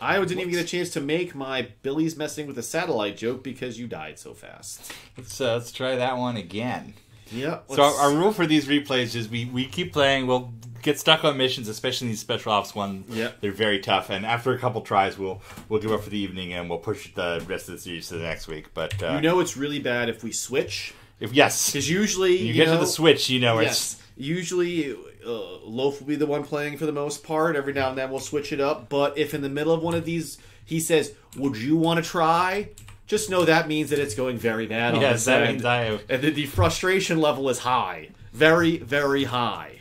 I didn't even get a chance to make my Billy's messing with the satellite joke because you died so fast. Let's try that one again. Yeah. So our rule for these replays is we keep playing. We'll get stuck on missions, especially these special ops ones. Yep. They're very tough, and after a couple tries, we'll give up for the evening and we'll push the rest of the series to the next week. But it's really bad if we switch. Because usually you get to the switch, it's usually Loaf will be the one playing for the most part. Every now and then we'll switch it up. But if in the middle of one of these he says, "Would you want to try?" Just know that means that it's going very bad. Yes, that means I have. And the frustration level is high, very, very high.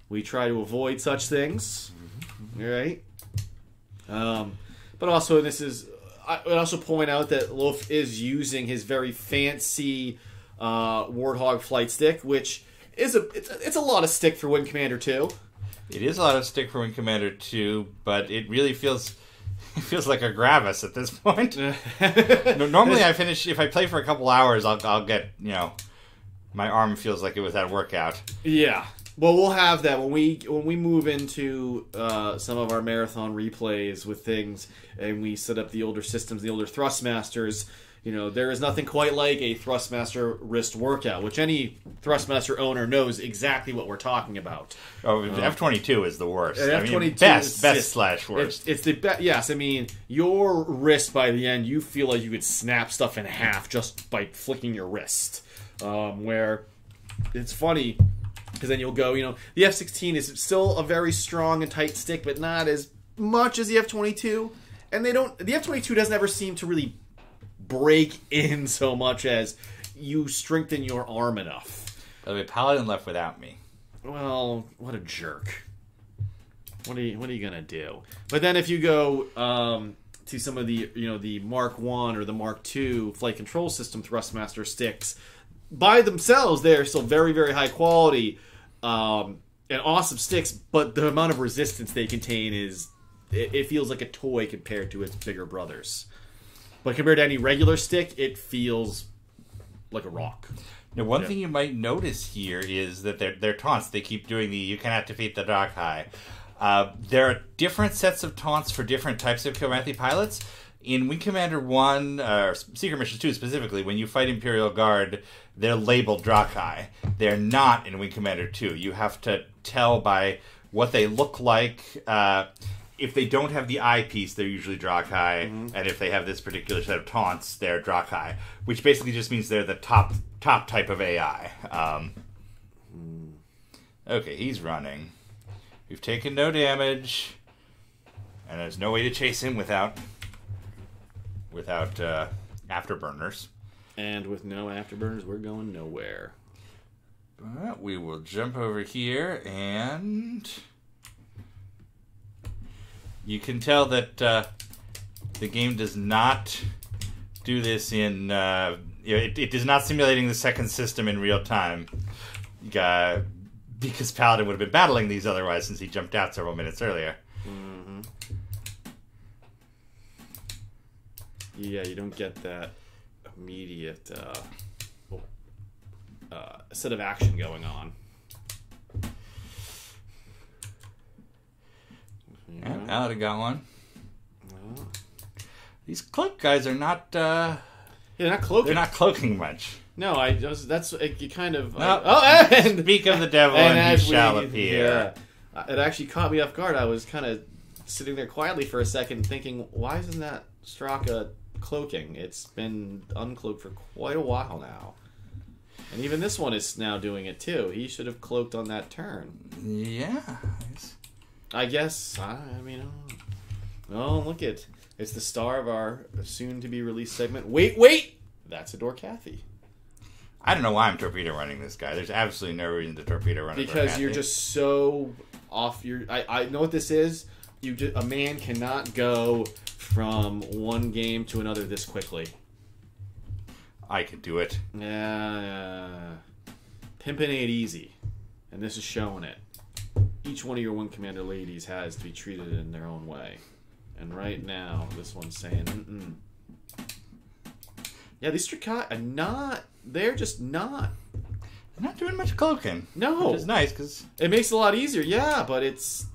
We try to avoid such things, right? But also, I would also point out that Loaf is using his very fancy Warthog flight stick, which is it's a lot of stick for Wing Commander 2. It is a lot of stick for Wing Commander 2, but it really feels like a Gravis at this point. Normally, if I play for a couple hours, I'll get my arm feels like it was at a workout. Yeah. Well, we'll have that when we move into some of our marathon replays with things, and we set up the older systems, the older Thrustmasters. There is nothing quite like a Thrustmaster wrist workout, which any Thrustmaster owner knows exactly what we're talking about. Oh, F-22 is the worst. F-22 best/worst. It's the best. Yes, I mean, your wrist by the end, you feel like you could snap stuff in half just by flicking your wrist. Where it's funny, because then you'll go, the F-16 is still a very strong and tight stick, but not as much as the F-22. And the F-22 doesn't ever seem to really break in so much as you strengthen your arm enough. By the way, Paladin left without me. Well, what a jerk. What are you gonna do? But then if you go to some of the the Mark 1 or the Mark 2 flight control system Thrustmaster sticks, by themselves they're still very, very high quality and awesome sticks, but the amount of resistance they contain is it feels like a toy compared to its bigger brothers. But compared to any regular stick, it feels like a rock. Now, one thing you might notice here is that they're taunts. They keep doing the "you cannot defeat the Darkai." There are different sets of taunts for different types of Kilrathi pilots. In Wing Commander 1, or Secret Mission 2 specifically, when you fight Imperial Guard, they're labeled Drakai. They're not in Wing Commander 2. You have to tell by what they look like. If they don't have the eyepiece, they're usually Drakai. And if they have this particular set of taunts, they're Drakai. Which basically just means they're the top type of AI. Okay, he's running. We've taken no damage. And there's no way to chase him without afterburners. And with no afterburners, we're going nowhere. But we will jump over here, and you can tell that the game does not do this in... it is not simulating the second system in real time. Because Paladin would have been battling these otherwise, since he jumped out several minutes earlier. Yeah, you don't get that immediate set of action going on. Yeah, Paladin got one. These cloak guys are not... they're not cloaking. They're not cloaking much. No, that's you kind of... and speak of the devil and he shall appear. Yeah, it actually caught me off guard. I was kind of sitting there quietly for a second thinking, why isn't that Straka cloaking? It's been uncloaked for quite a while now. And even this one is now doing it too. He should have cloaked on that turn. Yeah. I guess. I mean, oh, look it. It's the star of our soon-to-be-released segment. Wait! That's a Dorkathy. I don't know why I'm torpedo running this guy. There's absolutely no reason to torpedo run because you're just so off your... I know what this is. A man cannot go from one game to another this quickly. I could do it. Yeah. Pimping ain't easy. And this is showing it. Each one of your Wing Commander ladies has to be treated in their own way. And right now, this one's saying, Yeah, these Strakai are not... They're just not... They're not doing much cloaking. No. Which is nice, because... It makes it a lot easier, yeah, but it's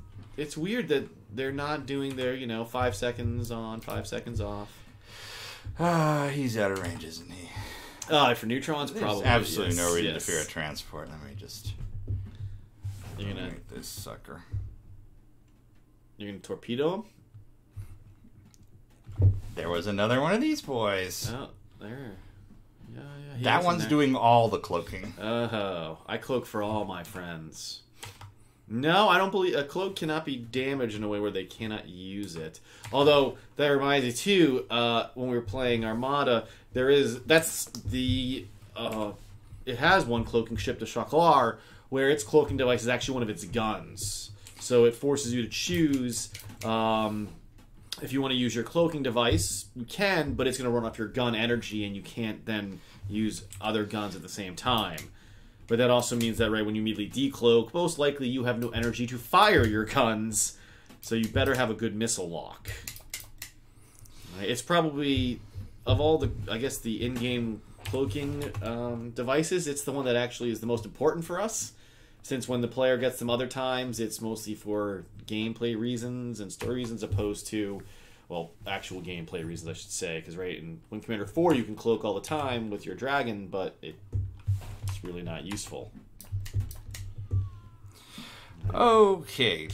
weird that they're not doing their, 5 seconds on, 5 seconds off. He's out of range, isn't he? For neutrons, probably. There's absolutely no reason to fear a transport. Let me just... You're gonna... Make this sucker. You're gonna torpedo him? There was another one of these boys. Oh, there. Yeah. That one's doing all the cloaking. Oh, I cloak for all my friends. No, I don't believe... A cloak cannot be damaged in a way where they cannot use it. Although, that reminds me, too, when we were playing Armada, that's the... it has one cloaking ship, the Shaklar, where its cloaking device is actually one of its guns. So it forces you to choose... if you want to use your cloaking device, you can, but it's going to run off your gun energy, and you can't then use other guns at the same time. But that also means that, right, when you immediately decloak, most likely you have no energy to fire your guns, so you better have a good missile lock. Right? It's probably, of all the, I guess, the in-game cloaking devices, it's the one that actually is the most important for us. Since when the player gets them other times, it's mostly for gameplay reasons and story reasons, opposed to, well, actual gameplay reasons, I should say. Because, right, in Wing Commander 4, you can cloak all the time with your dragon, but it's really not useful. Okay.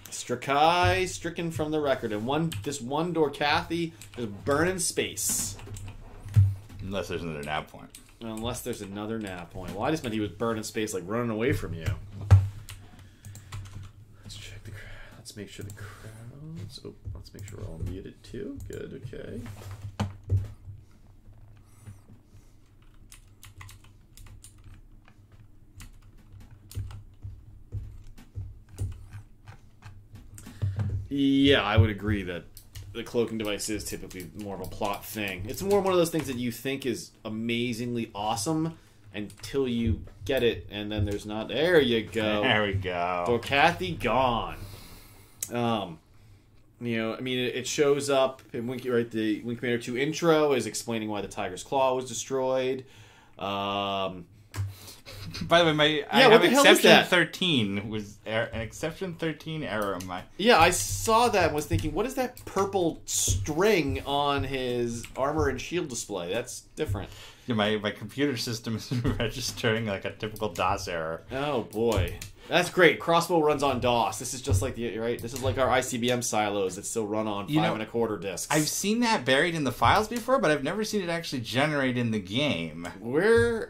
Strakai stricken from the record. And this one Dorkathy is burning space. Unless there's another nav point. Unless there's another nav point. Well, I just meant he was burning space, like running away from you. Let's check the crowd. Let's make sure the crowds... Oh, let's make sure we're all muted too. Good, okay. Yeah, I would agree that the cloaking device is typically more of a plot thing. It's more one of those things that you think is amazingly awesome until you get it, and then there's not... There you go. There we go. Dorkathy gone. I mean, it shows up in Wing Commander 2 intro is explaining why the Tiger's Claw was destroyed. By the way, I have Exception 13 was an Exception 13 error on my. Yeah, I saw that and was thinking, what is that purple string on his armor and shield display? That's different. Yeah, my computer system is registering like a typical DOS error. Oh boy, that's great. Crossbow runs on DOS. This is just like This is like our ICBM silos that still run on 5 1/4 discs. I've seen that buried in the files before, but I've never seen it actually generate in the game.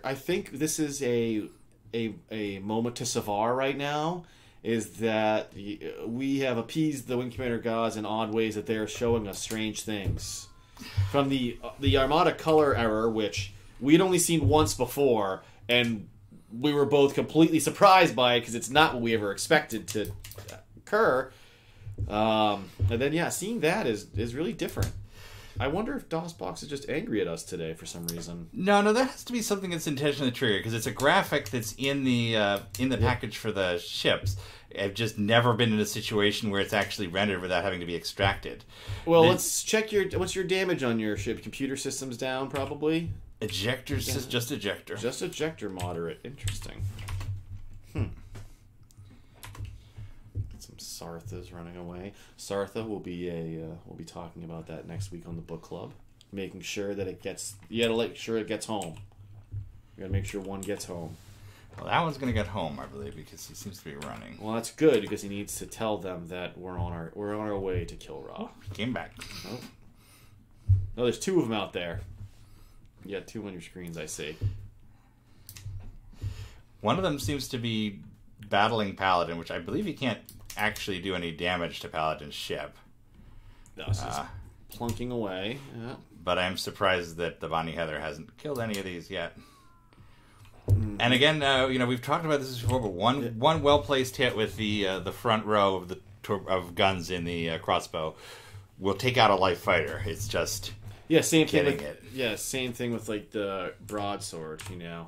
I think this is a moment to savor right now, is that we have appeased the Wing Commander gods in odd ways that they are showing us strange things. From the Armada color error, which we'd only seen once before, and we were both completely surprised by it because it's not what we ever expected to occur. And then, seeing that is really different. I wonder if DOSBox is just angry at us today for some reason. No, there has to be something that's intentionally triggered, because it's a graphic that's in the package for the ships. I've just never been in a situation where it's actually rendered without having to be extracted. Well, let's check what's your damage on your ship? Computer system's down, probably? Ejector, just ejector. Just ejector moderate. Interesting. Some Sartha's running away. Sartha will be we'll be talking about that next week on the book club. Making sure that it gets. You gotta make sure it gets home. You gotta make sure one gets home. Well, that one's gonna get home, I believe, because he seems to be running. Well, that's good because he needs to tell them that we're on our way to Kilrathi. He came back. Oh. No, there's 2 of them out there. You got 2 on your screens, I see. One of them seems to be battling Paladin, which I believe he can't actually do any damage to Paladin's ship. No, it's just plunking away. Yeah. But I'm surprised that the Bonnie Heather hasn't killed any of these yet. And again, we've talked about this before, but one well-placed hit with the front row of guns in the crossbow will take out a light fighter. It's just same getting thing it. Yeah, same thing with like the broadsword. You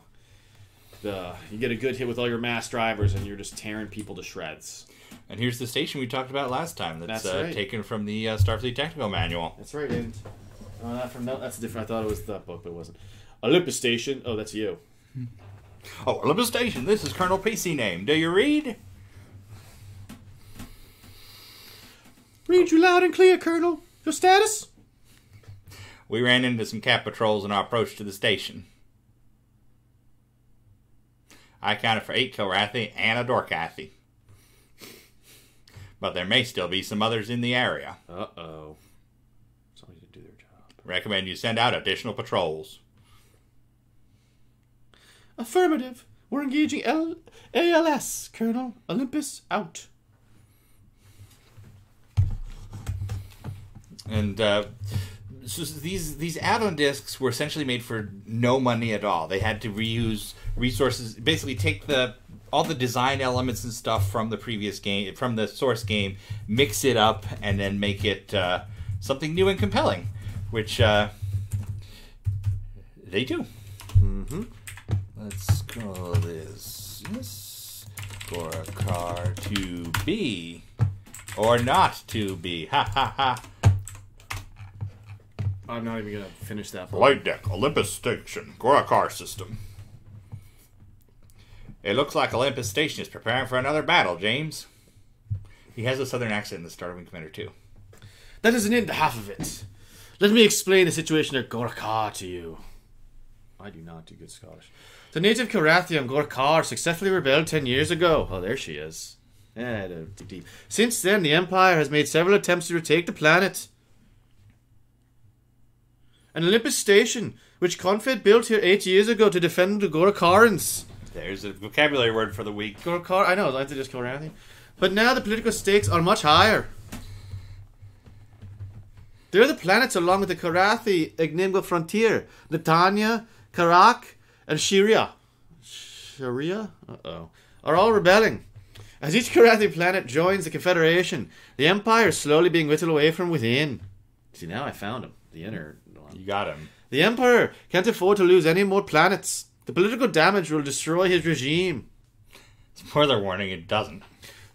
get a good hit with all your mass drivers, and you're just tearing people to shreds. And here's the station we talked about last time. That's right. Taken from the Starfleet Technical Manual. That's right. And that's different. I thought it was that book, but it wasn't. Olympus Station. Oh, that's you. Oh, Olympus Station. This is Colonel PC name. Do you read? Read you loud and clear, Colonel. Your status? We ran into some cat patrols on our approach to the station. I counted for 8 Kilrathi and a Dorkathi. But there may still be some others in the area. Uh-oh. Somebody didn't do their job. Recommend you send out additional patrols. Affirmative. We're engaging ALS, Colonel. Olympus, out. And so these add-on discs were essentially made for no money at all. They had to reuse resources, basically take all the design elements and stuff from the previous game, from the source game, mix it up, and then make it something new and compelling, which they do. Mm-hmm. Let's call this Gorakar to be or not to be. Ha ha ha. I'm not even going to finish that. Flight deck, Olympus Station, Gorakar system. It looks like Olympus Station is preparing for another battle, James. He has a southern accent in the start of Wing Commander 2. That isn't in the half of it. Let me explain the situation at Gorakar to you. I do not do good Scottish. The native Kilrathi on Gorakar successfully rebelled 10 years ago. Oh, there she is. Deep. Since then, the Empire has made several attempts to retake the planet. An Olympus Station, which Confed built here 8 years ago to defend the Gorakarans. There's a vocabulary word for the week. Gorakar, I know, I have to just Kilrathi. But now the political stakes are much higher. There are the planets along with the Kilrathi Ignimga frontier. Netanya, Karak, and Sharia. Are all rebelling. As each Kilrathi planet joins the Confederation, the Empire is slowly being whittled away from within. See, now I found him. The inner one. You got him. The Emperor can't afford to lose any more planets. The political damage will destroy his regime. Spoiler warning, it doesn't.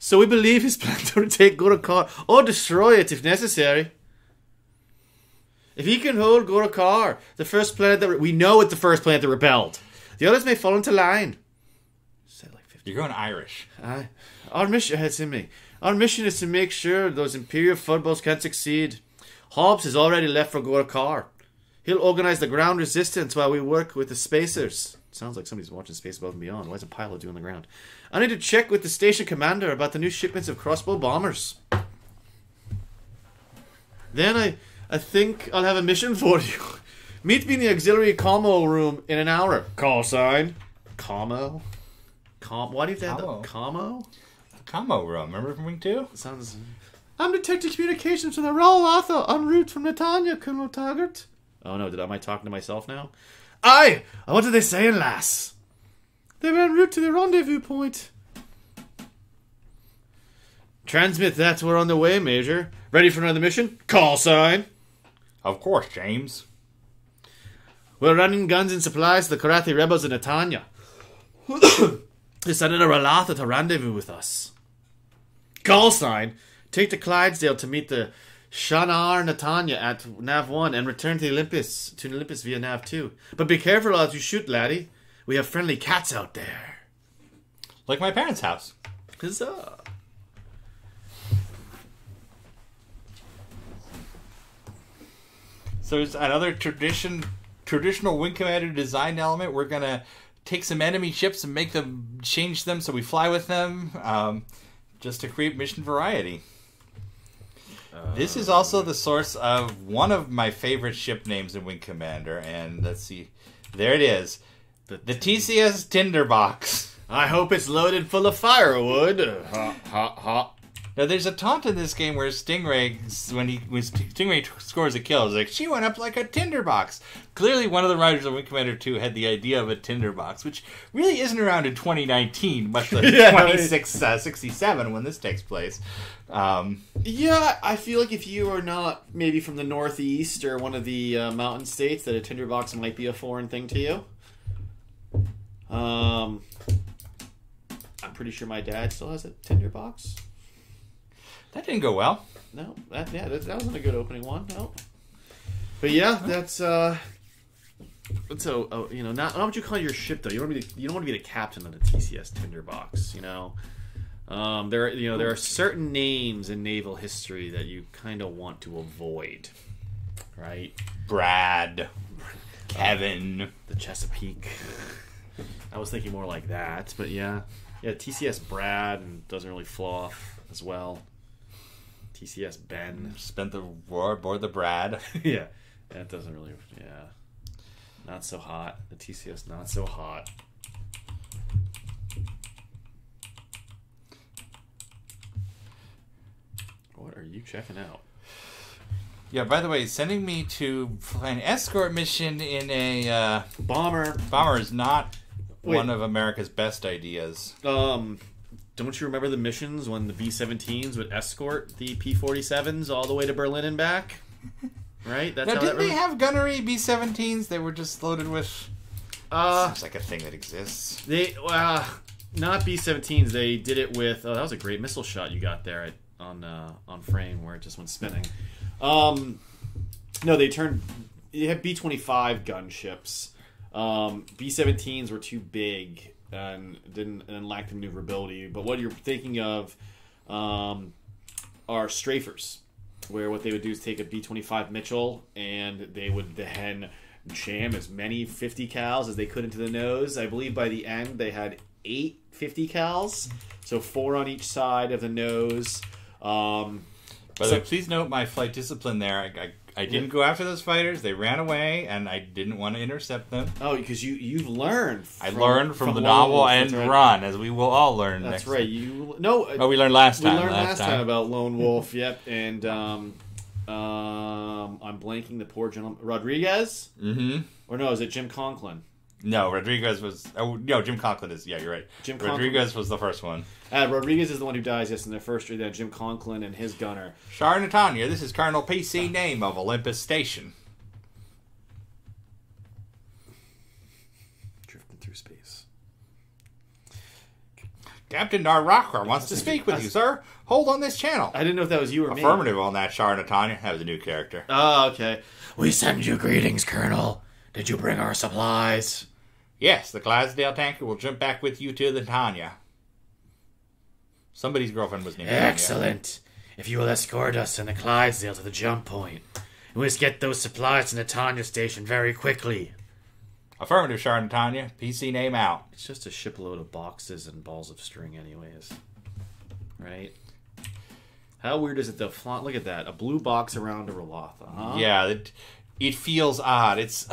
So we believe his plan to take Gorakar or destroy it if necessary. If he can hold Gorakar, the first planet that... we know it's the first planet that rebelled. The others may fall into line. You're going Irish. Our mission... it's in me. Our mission is to make sure those Imperial footballs can succeed. Hobbs has already left for Gorakar. He'll organize the ground resistance while we work with the spacers. Sounds like somebody's watching Space Above and Beyond. Why is a pilot doing the ground? I need to check with the station commander about the new shipments of crossbow bombers. Then I think I'll have a mission for you. Meet me in the auxiliary commo room in an hour. Call sign. Commo? Why do you have that? Commo? Commo room. Remember from Wing 2? Sounds... I'm detecting communications from the Royal Arthur en route from Netanya, Colonel Taggart. Oh no, am I talking to myself now? Aye! What are they saying, lass? They were en route to the rendezvous point. Transmit that we're on the way, Major. Ready for another mission? Call sign. Of course, James. We're running guns and supplies to the Kilrathi rebels in Netanya. They sending a Ralatha to rendezvous with us. Call sign. Take the Clydesdale to meet the Shanar Netanya at Nav 1 and return to Olympus via Nav 2. But be careful as you shoot, laddie. We have friendly cats out there. Like my parents' house. Huzzah. So it's another traditional Wing Commander design element. We're going to take some enemy ships and make them, change them so we fly with them, just to create mission variety. This is also the source of one of my favorite ship names in Wing Commander, and let's see, there it is, the TCS Tinderbox. I hope it's loaded full of firewood. Ha ha ha. Now, there's a taunt in this game where Stingray, when Stingray scores a kill, is like, she went up like a tinderbox. Clearly, one of the writers of Wing Commander 2 had the idea of a tinderbox, which really isn't around in 2019, much like 2667 when this takes place. Yeah, I feel like if you are not maybe from the Northeast or one of the mountain states, that a tinderbox might be a foreign thing to you. I'm pretty sure my dad still has a tinderbox. That didn't go well. No, that wasn't a good opening one. No, but yeah, that's not what you call your ship though. You don't want to be the captain of the TCS Tinderbox. There are certain names in naval history that you kind of want to avoid, right? Brad, Kevin, the Chesapeake. I was thinking more like that, but yeah, TCS Brad doesn't really flow off as well. TCS Ben spent the war aboard the Brad. Yeah, that doesn't really. Yeah, not so hot. The TCS not so hot. What are you checking out? Yeah. By the way, sending me to an escort mission in a bomber is not one of America's best ideas. Don't you remember the missions when the B-17s would escort the P-47s all the way to Berlin and back? Right? Now, didn't they have gunnery B-17s? They were just loaded with... Seems like a thing that exists. They not B-17s. They did it with... Oh, that was a great missile shot you got there on frame where it just went spinning. No, they had B-25 gunships. B-17s were too big and lacked the maneuverability. But what you're thinking of are strafers, where what they would do is take a B-25 Mitchell and they would then jam as many 50 cals as they could into the nose. I believe by the end they had 8 50 cals, so 4 on each side of the nose. By the way, please note my flight discipline there. I didn't go after those fighters. They ran away, and I didn't want to intercept them. Oh, because you've learned. I learned from the novel and Run, as we will all learn. That's next right. Time. We learned last time. We learned last time about Lone Wolf. Yep, and I'm blanking the poor gentleman Rodriguez. Mm-hmm. Or no, is it Jim Conklin? No, Rodriguez was... Oh, no, Jim Conklin is... Yeah, you're right. Rodriguez was the first one. Rodriguez is the one who dies, yes, in the first three. Then Jim Conklin and his gunner. Shar Netanya, this is Colonel P.C. Name of Olympus Station. Drifting through space. Captain Narrakra wants to speak with you, sir. Hold on this channel. I didn't know if that was you or me. Affirmative on that, Shar Natanya. That was a new character. Oh, okay. We send you greetings, Colonel. Did you bring our supplies? Yes, the Clydesdale tanker will jump back with you to the Tanya. Somebody's girlfriend was named Excellent. Tanya. If you will escort us and the Clydesdale to the jump point, we must get those supplies to the Tanya station very quickly. Affirmative, Shar Natanya. PC name out. It's just a shipload of boxes and balls of string anyways. Right? How weird is it though? Look at that. A blue box around a Rolotha, huh? Yeah, it feels odd. It's,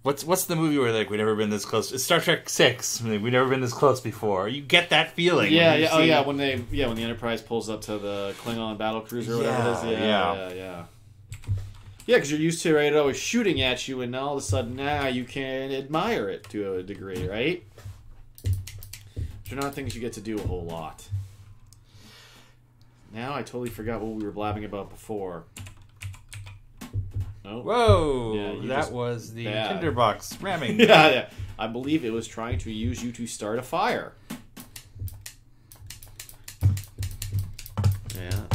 What's the movie where like we've never been this close? It's Star Trek 6. We've never been this close before. You get that feeling. Yeah, when the Enterprise pulls up to the Klingon battle cruiser or whatever it is. Yeah. Yeah, because you're used to it always shooting at you, and all of a sudden now you can admire it to a degree, right? Which are not things you get to do a whole lot. Now I totally forgot what we were blabbing about before. Oh. Whoa! That was the tinderbox ramming. yeah. I believe it was trying to use you to start a fire. Yeah.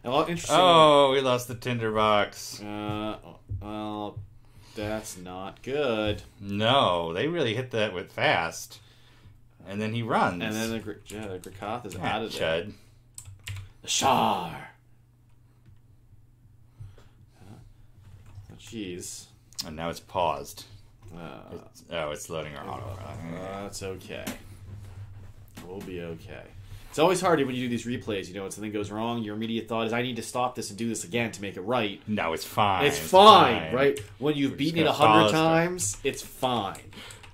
Well, interesting. Oh, we lost the tinderbox. Well, that's not good. No, they really hit that with fast. And then he runs. And then the Grikoth is out of there. Chud. The Shar. Jeez. And now it's paused. It's loading our auto. That's okay. We'll be okay. It's always hard when you do these replays. You know, when something goes wrong, your immediate thought is, I need to stop this and do this again to make it right. No, it's fine. It's fine, right? When you've beaten it 100 times, it's fine.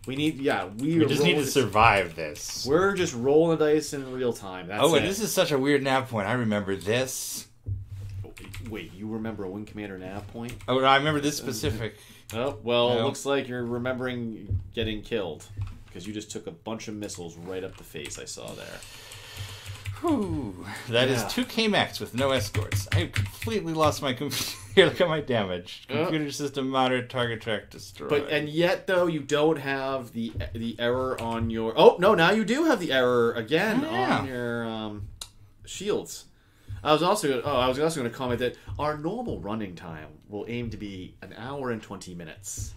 We just need to survive this. We're just rolling the dice in real time. That's and this is such a weird nav point. I remember this. Wait, you remember a Wing Commander nav point? Oh, no, I remember this specific. Oh, well, it looks like you're remembering getting killed. Because you just took a bunch of missiles right up the face I saw there. Whew. That is 2 KMAX with no escorts. I completely lost my computer. Here, look at my damage. Computer system mounted, target track destroyed. And yet, though, you don't have the error on your... Oh, no, now you do have the error again on your shields. I was also going to comment that our normal running time will aim to be 1 hour and 20 minutes.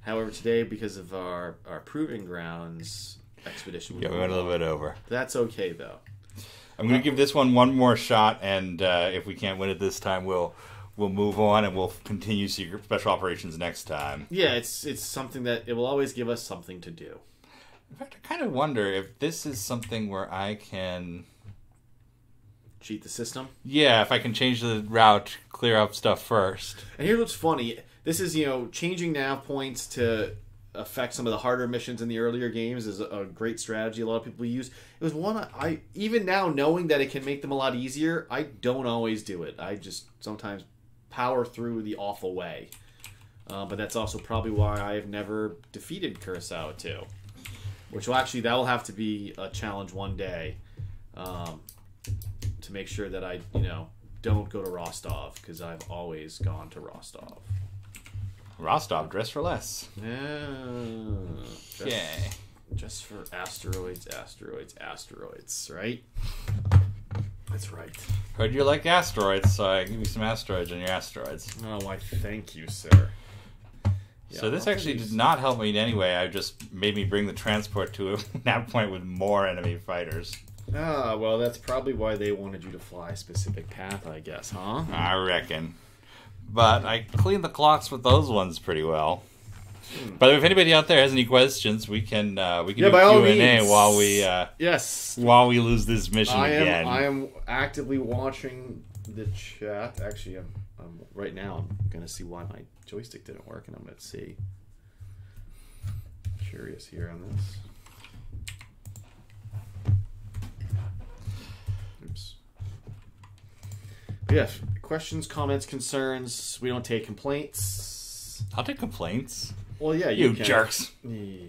However, today, because of our Proving Grounds expedition, we went a little bit over. That's okay, though. I'm going to give this one more shot, and if we can't win it this time, we'll move on, and we'll continue secret special operations next time. Yeah, it's something that it will always give us something to do. In fact, I kind of wonder if this is something where I can cheat the system. Yeah, if I can change the route, clear up stuff first. And here's what's funny: this is changing nav points to affect some of the harder missions in the earlier games is a great strategy a lot of people use. It was one I even now knowing that it can make them a lot easier, I don't always do it. I just sometimes power through the awful way. But that's also probably why I have never defeated Kurosawa 2. Which that will have to be a challenge one day to make sure that I don't go to Rostov, because I've always gone to Rostov. Rostov, dress for less. Yeah. Just for asteroids, right? That's right. Heard you like asteroids, so I give you some asteroids on your asteroids. Oh, why, thank you, sir. So this actually did not help me in any way. I just made me bring the transport to a nav point with more enemy fighters. Ah, well, that's probably why they wanted you to fly a specific path, I guess, huh? I reckon. But I cleaned the clocks with those ones pretty well. But if anybody out there has any questions, we can do Q&A while we lose this mission again. I am actively watching the chat. Actually, right now I'm going to see why my joystick didn't work, and I'm going to see. Curious here on this. Oops. But yeah, questions, comments, concerns. We don't take complaints. I'll take complaints. Well, yeah, you jerks. Yeah.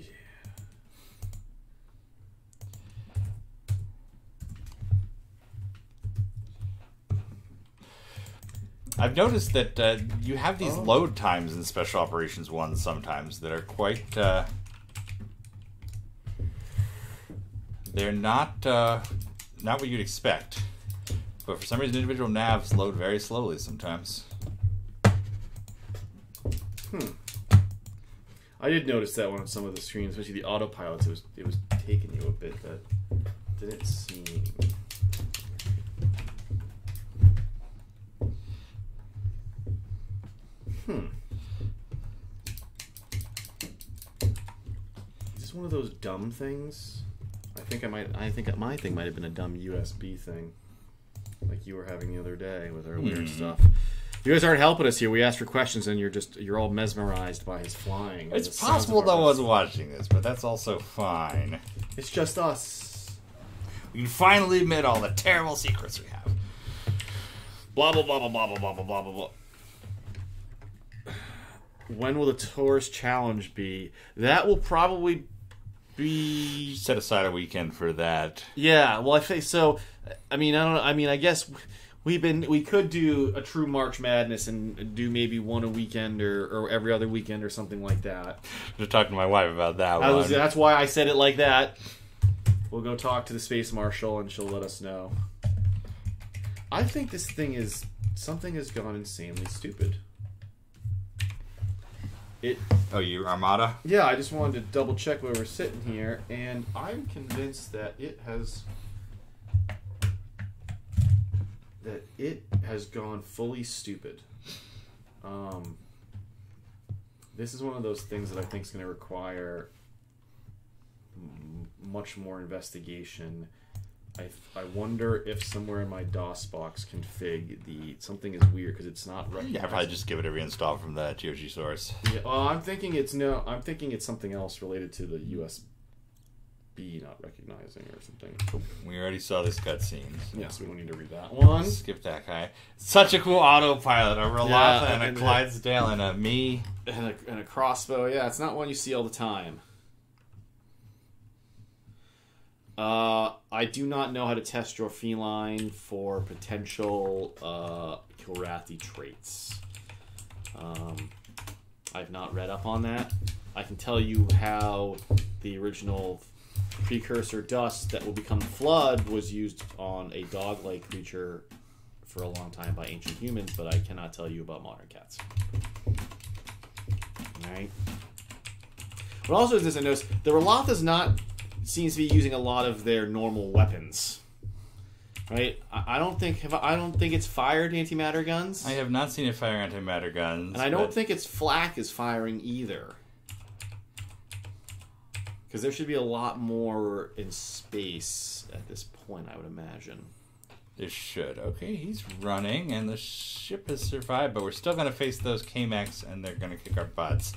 I've noticed that you have these load times in Special Operations 1 sometimes that are quite... they're not what you'd expect. But for some reason, individual navs load very slowly sometimes. I did notice that one on some of the screens, especially the autopilots. It was taking you a bit. That didn't seem... Is this one of those dumb things? I think my thing might have been a dumb USB thing, like you were having the other day with our weird stuff. You guys aren't helping us here. We asked for questions, and you're all mesmerized by his flying. It's possible no one's watching this, but that's also fine. It's just us. We can finally admit all the terrible secrets we have. Blah blah blah blah blah blah blah blah blah blah. When will the tourist challenge be? That will probably be... Set aside a weekend for that. Yeah, well, I think so. I mean, I guess we could do a true March Madness and do maybe one a weekend or every other weekend or something like that. Just talking to my wife about that one. That's why I said it like that. We'll go talk to the Space Marshal and she'll let us know. I think this thing something has gone insanely stupid. Your Armada? Yeah, I just wanted to double check where we're sitting here, and I'm convinced that it has gone fully stupid. This is one of those things that I think is going to require much more investigation. I wonder if somewhere in my DOS box config something is weird because it's not recognized. Yeah, I'd probably just give it a reinstall from the GOG source. Yeah, I'm thinking it's something else related to the USB not recognizing or something. We already saw this cutscene. Yes, we don't need to read that one. Skip that guy. Such a cool autopilot, a Rolotha and a Clydesdale and a me. And a crossbow. Yeah, it's not one you see all the time. I do not know how to test your feline for potential Kilrathi traits. I've not read up on that. I can tell you how the original precursor dust that will become the Flood was used on a dog-like creature for a long time by ancient humans, but I cannot tell you about modern cats. Alright. What also is this I noticed, the Rolotha seems to be using a lot of their normal weapons. Right? I don't think it's fired antimatter guns. I have not seen it fire antimatter guns. And I don't think its flak is firing either. Because there should be a lot more in space at this point, I would imagine. There should. Okay, he's running, and the ship has survived, but we're still going to face those K-Mechs, and they're going to kick our butts.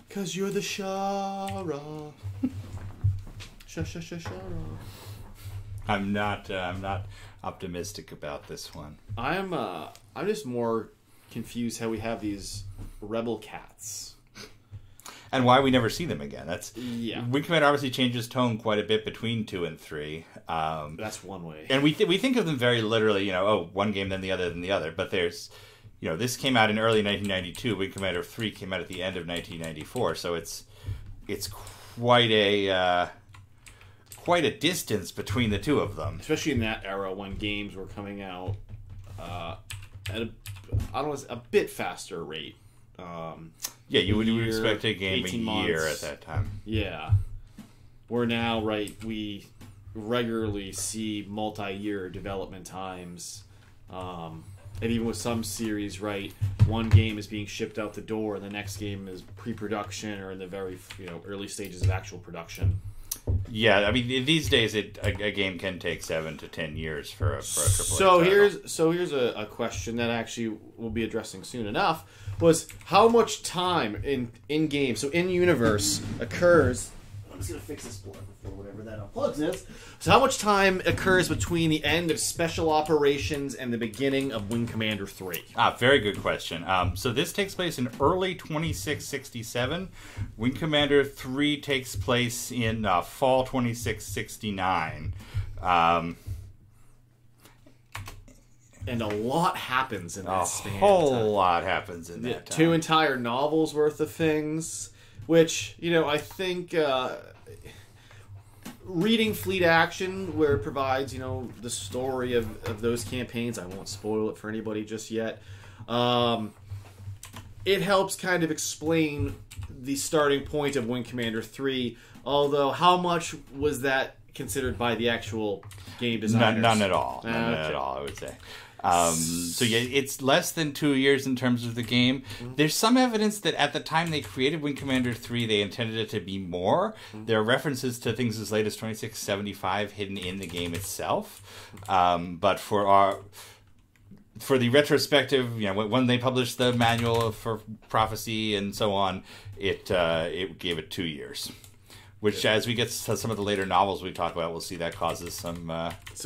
Because you're the Shara. Shara. I'm not optimistic about this one. I'm just more confused how we have these rebel cats. And why we never see them again. Yeah. Wing Commander obviously changes tone quite a bit between 2 and 3. That's one way. And we think of them very literally, one game then the other. But there's, this came out in early 1992. Wing Commander 3 came out at the end of 1994. So it's quite a distance between the two of them. Especially in that era when games were coming out at a bit faster rate. You would expect a game a year at that time. Yeah. Where now, we regularly see multi-year development times. And even with some series, one game is being shipped out the door and the next game is pre-production or in the very early stages of actual production. Yeah, I mean, these days a game can take 7 to 10 years for a AAA So here's a question that actually we'll be addressing soon enough, was how much time in game, so in universe, occurs... I'm just going to fix this plug before whatever that unplugs is. So how much time occurs between the end of Special Operations and the beginning of Wing Commander 3? Very good question. So this takes place in early 2667. Wing Commander 3 takes place in fall 2669. And a lot happens in that span. A whole lot happens in that time. 2 entire novels worth of things, which, I think reading Fleet Action, where it provides, the story of those campaigns, I won't spoil it for anybody just yet, it helps kind of explain the starting point of Wing Commander 3, although how much was that considered by the actual game designers? None at all. None at all, I would say. So yeah, it's less than 2 years in terms of the game. There's some evidence that at the time they created Wing Commander 3, they intended it to be more. There are references to things as late as 2675 hidden in the game itself. But for the retrospective, when they published the manual for Prophecy and so on, it gave it 2 years. Which, as we get to some of the later novels we talk about, we'll see that causes some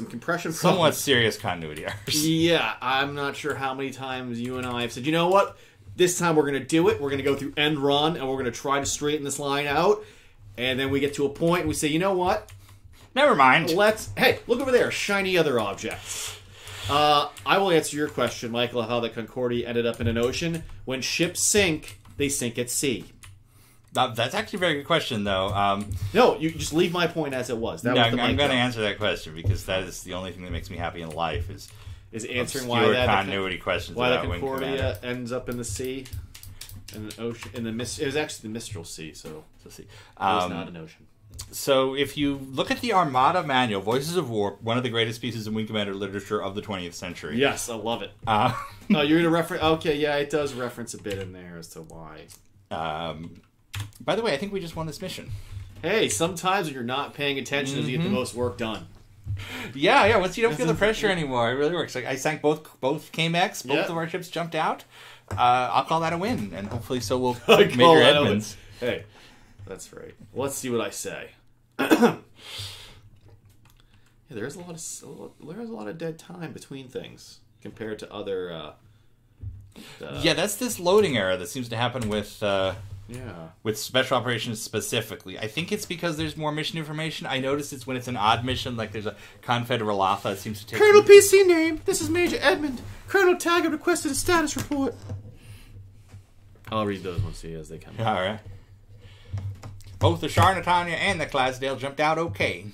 compression problems. Somewhat serious continuity errors. Yeah, I'm not sure how many times you and I have said, you know what? This time we're going to do it. We're going to go through end run, and we're going to try to straighten this line out. And then we get to a point, and we say, you know what? Never mind. Hey, look over there. Shiny other objects. I will answer your question, Michael, how the Concordia ended up in an ocean. When ships sink, they sink at sea. That's actually a very good question, though. No, you just leave my point as it was. I'm going to answer that question because that is the only thing that makes me happy in life is answering why that continuity questions. Why the Concordia ends up in the sea, in the ocean, it was actually the Mistral Sea, so it's a sea. It was not an ocean. So if you look at the Armada Manual, Voices of War, one of the greatest pieces of Wing Commander literature of the 20th century. Yes, I love it. Oh, you're going to reference... Okay, yeah, it does reference a bit in there as to why. By the way, I think we just won this mission. Hey, sometimes when you're not paying attention, you get the most work done. Yeah. Once you don't feel the pressure anymore, it really works. Like I sank both K-Mex, both of our ships jumped out. I'll call that a win, and hopefully so will Major Edmonds. Hey, that's right. Well, let's see what I say. There's a lot of dead time between things compared to other. That's this loading error that seems to happen with. With special operations specifically. I think it's because there's more mission information. I noticed it's when it's an odd mission, like there's a Confederalata, it seems to take... Colonel PC name, this is Major Edmund. Colonel Taggart requested a status report. I'll read those once as they come. Alright. Both the Charnatanya and the Clydesdale jumped out okay.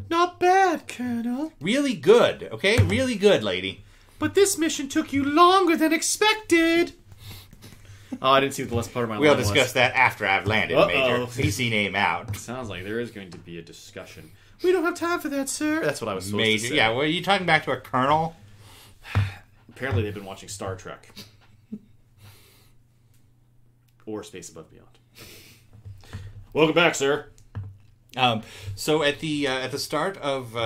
Not bad, Colonel. Really good, okay? Really good, lady. But this mission took you longer than expected. Oh, I didn't see what the last part of my line was. We'll discuss that after I've landed, Major. PC name out. Sounds like there is going to be a discussion. We don't have time for that, sir. That's what I was supposed to say. Yeah, well, are you talking back to a colonel? Apparently they've been watching Star Trek. Or Space Above Beyond. Welcome back, sir. So at the start of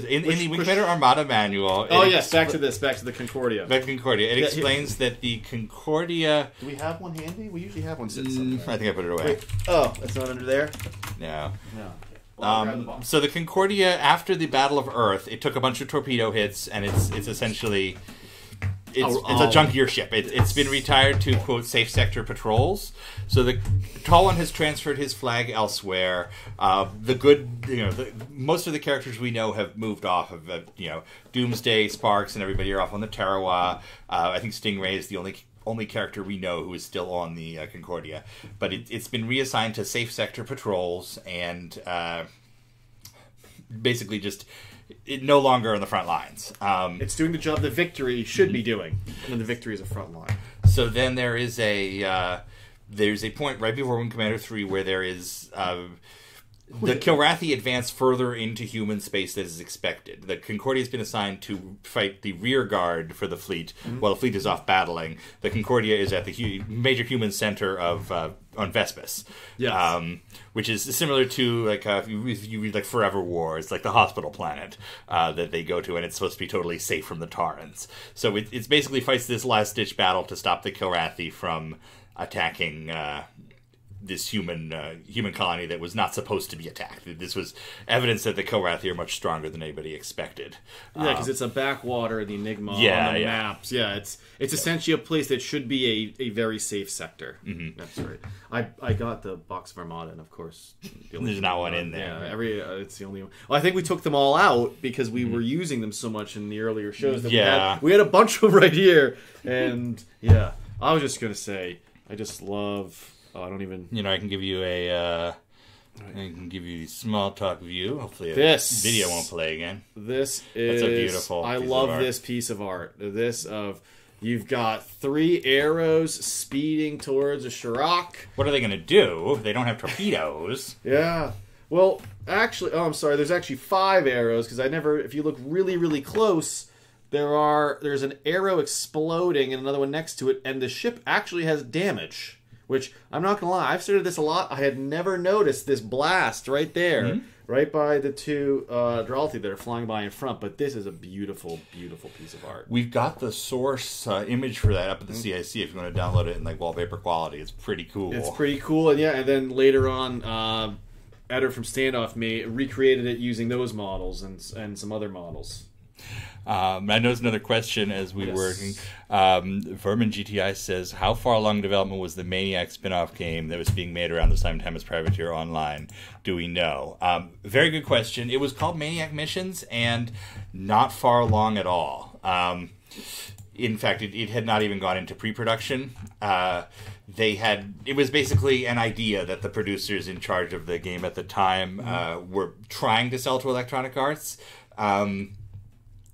in the Wing Commander Armada Manual. Oh yes, back to the Concordia. Back to Concordia. It explains that the Concordia. Do we have one handy? We usually have one sitting somewhere. I think I put it away. Wait. Oh, it's not under there. No. Well, so the Concordia, after the Battle of Earth, it took a bunch of torpedo hits, and it's essentially. It's a junkier ship. It's been retired to, quote, safe sector patrols. So the Tall One has transferred his flag elsewhere. Most of the characters we know have moved off of, Doomsday, Sparks, and everybody are off on the Tarawa. I think Stingray is the only character we know who is still on the Concordia. But it's been reassigned to safe sector patrols and basically just... no longer on the front lines. It's doing the job the Victory should be doing, and the Victory is a front line. So then there is a point right before Wing Commander 3 where there is the Kilrathi advance further into human space than is expected. The Concordia has been assigned to fight the rear guard for the fleet while the fleet is off battling. The Concordia is at the major human center of on Vespus, which is similar to if you read Forever War. It's like the hospital planet that they go to, and it's supposed to be totally safe from the Taurans. So it's basically fights this last ditch battle to stop the Kilrathi from attacking this human colony that was not supposed to be attacked. This was evidence that the Kilrathi are much stronger than anybody expected. Yeah, because it's a backwater, the Enigma on the maps. Yeah, it's essentially a place that should be a very safe sector. Mm-hmm. That's right. I got the box of Armada, and of course, there's not one in there. Yeah, it's the only one. Well, I think we took them all out because we were using them so much in the earlier shows that we had a bunch of them right here, and yeah, I was just gonna say, I just love. Oh, I don't even. I can give you I can give you the small talk view. Hopefully, this video won't play again. That's a beautiful. I love this piece of art. You've got 3 arrows speeding towards a Shirok. What are they going to do? They don't have torpedoes. Yeah. Well, actually, I'm sorry. There's actually 5 arrows because if you look really, really close, there's an arrow exploding and another one next to it, and the ship actually has damage. Which, I'm not going to lie, I've studied this a lot. I had never noticed this blast right there, right by the 2 Kilrathi that are flying by in front. But this is a beautiful, beautiful piece of art. We've got the source image for that up at the CIC if you want to download it in wallpaper quality. It's pretty cool. It's pretty cool. And then later on, Eder from Standoff recreated it using those models and some other models. I know there's another question as we were working. Vermin GTI says, how far along development was the Maniac spin-off game that was being made around the same time as Privateer Online? Do we know? Very good question. It was called Maniac Missions and not far along at all. In fact, it had not even gone into pre-production. It was basically an idea that the producers in charge of the game at the time were trying to sell to Electronic Arts.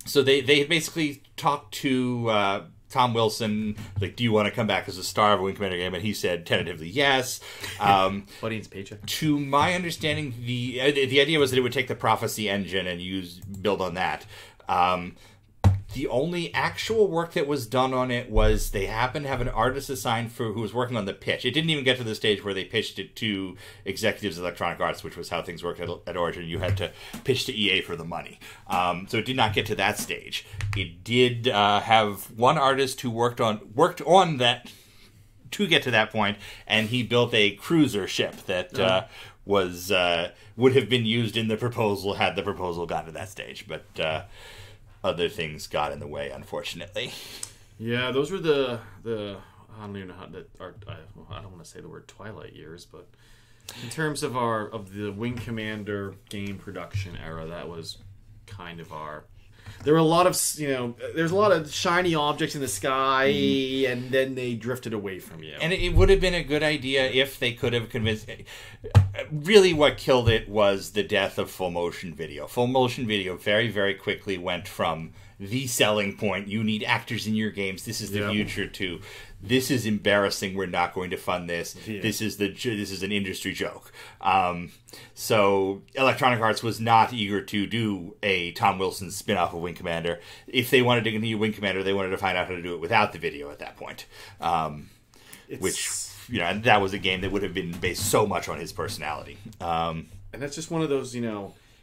So they basically talked to Tom Wilson, do you want to come back as a star of a Wing Commander game? And he said tentatively yes. What needs paycheck? To my understanding, the idea was that it would take the Prophecy engine and build on that. The only actual work that was done on it was they happened to have an artist assigned who was working on the pitch. It didn't even get to the stage where they pitched it to executives of Electronic Arts, which was how things worked at Origin. You had to pitch to EA for the money. So it did not get to that stage. It did have one artist who worked on that to get to that point, and he built a cruiser ship that would have been used in the proposal had the proposal gotten to that stage. But other things got in the way, unfortunately. Yeah, those were the I don't even know how that. I don't want to say the word Twilight years, but in terms of the Wing Commander game production era, that was kind of our. There were a lot of there's a lot of shiny objects in the sky, and then they drifted away from you. And it would have been a good idea if they could have convinced. Really, what killed it was the death of full motion video. Full motion video very, very quickly went from the selling point, you need actors in your games, this is the future, to this is embarrassing, we're not going to fund this, this is an industry joke. So Electronic Arts was not eager to do a Tom Wilson spin-off of Wing Commander. If they wanted to continue Wing Commander, they wanted to find out how to do it without the video at that point. Which, that was a game that would have been based so much on his personality. And that's just one of those,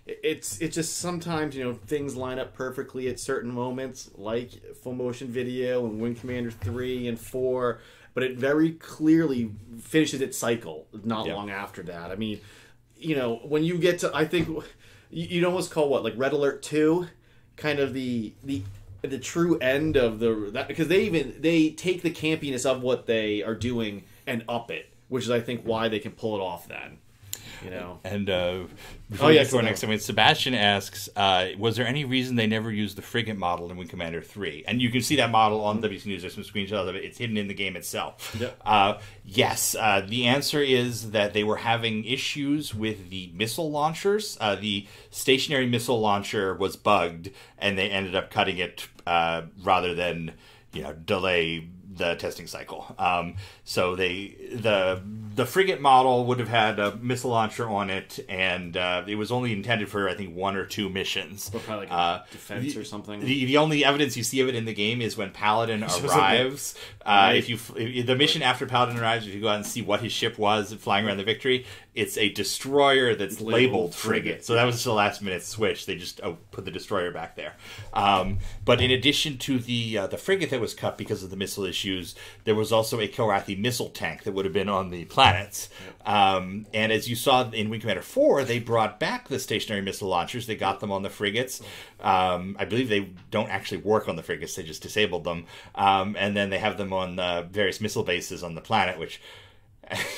it's just sometimes, things line up perfectly at certain moments, like full motion video and Wing Commander 3 and 4, but it very clearly finishes its cycle not long after that. I mean, when you get to, I think, you'd almost call like Red Alert 2 kind of the true end of that, because they take the campiness of what they are doing and up it, which is, I think, why they can pull it off then. And before we get to our next segment, Sebastian asks, was there any reason they never used the frigate model in Wing Commander 3? And you can see that model on WC News. There's some screenshots of it. It's hidden in the game itself. Yes. The answer is that they were having issues with the missile launchers. The stationary missile launcher was bugged, and they ended up cutting it rather than delay the testing cycle. So the frigate model would have had a missile launcher on it, and it was only intended for, I think, 1 or 2 missions. Or probably like defense or something. The only evidence you see of it in the game is when Paladin arrives. If the mission after Paladin arrives, if you go out and see what his ship was flying around the Victory, it's a destroyer that's labeled frigate. So that was just a last minute switch. They just put the destroyer back there. But in addition to the frigate that was cut because of the missile issues, there was also a Kilrathi missile tank that would have been on the planet planets. And as you saw in Wing Commander 4, they brought back the stationary missile launchers. They got them on the frigates. I believe they don't actually work on the frigates. They just disabled them. And then they have them on various missile bases on the planet, which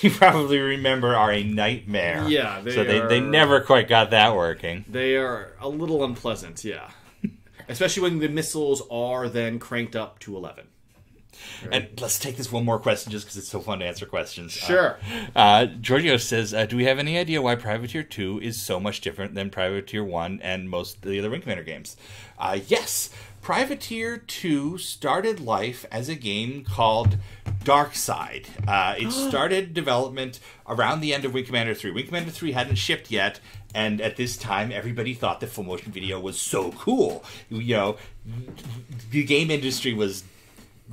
you probably remember are a nightmare. Yeah. They never quite got that working. They are a little unpleasant, yeah. Especially when the missiles are then cranked up to 11. And let's take this one more question just because it's so fun to answer questions. Sure. Giorgio says, do we have any idea why Privateer 2 is so much different than Privateer 1 and most of the other Wing Commander games? Yes. Privateer 2 started life as a game called Darkside. It started development around the end of Wing Commander 3. Wing Commander 3 hadn't shipped yet, and at this time, everybody thought that full motion video was so cool. You know, the game industry was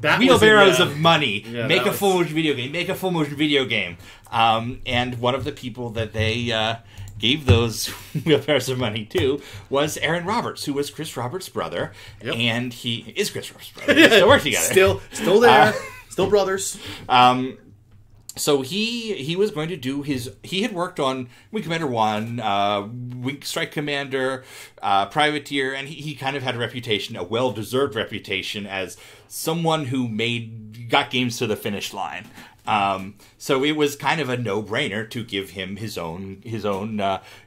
wheelbarrows of money. Yeah, make a full motion video game. Make a full motion video game. And one of the people that they gave those wheelbarrows of money to was Aaron Roberts, who was Chris Roberts' brother. Yep. And he is Chris Roberts' brother. They still work together. Still there. Still brothers. So he was going to do he had worked on Wing Commander 1, Wing Strike Commander, Privateer, and he kind of had a well-deserved reputation as someone who got games to the finish line. So it was kind of a no-brainer to give him his own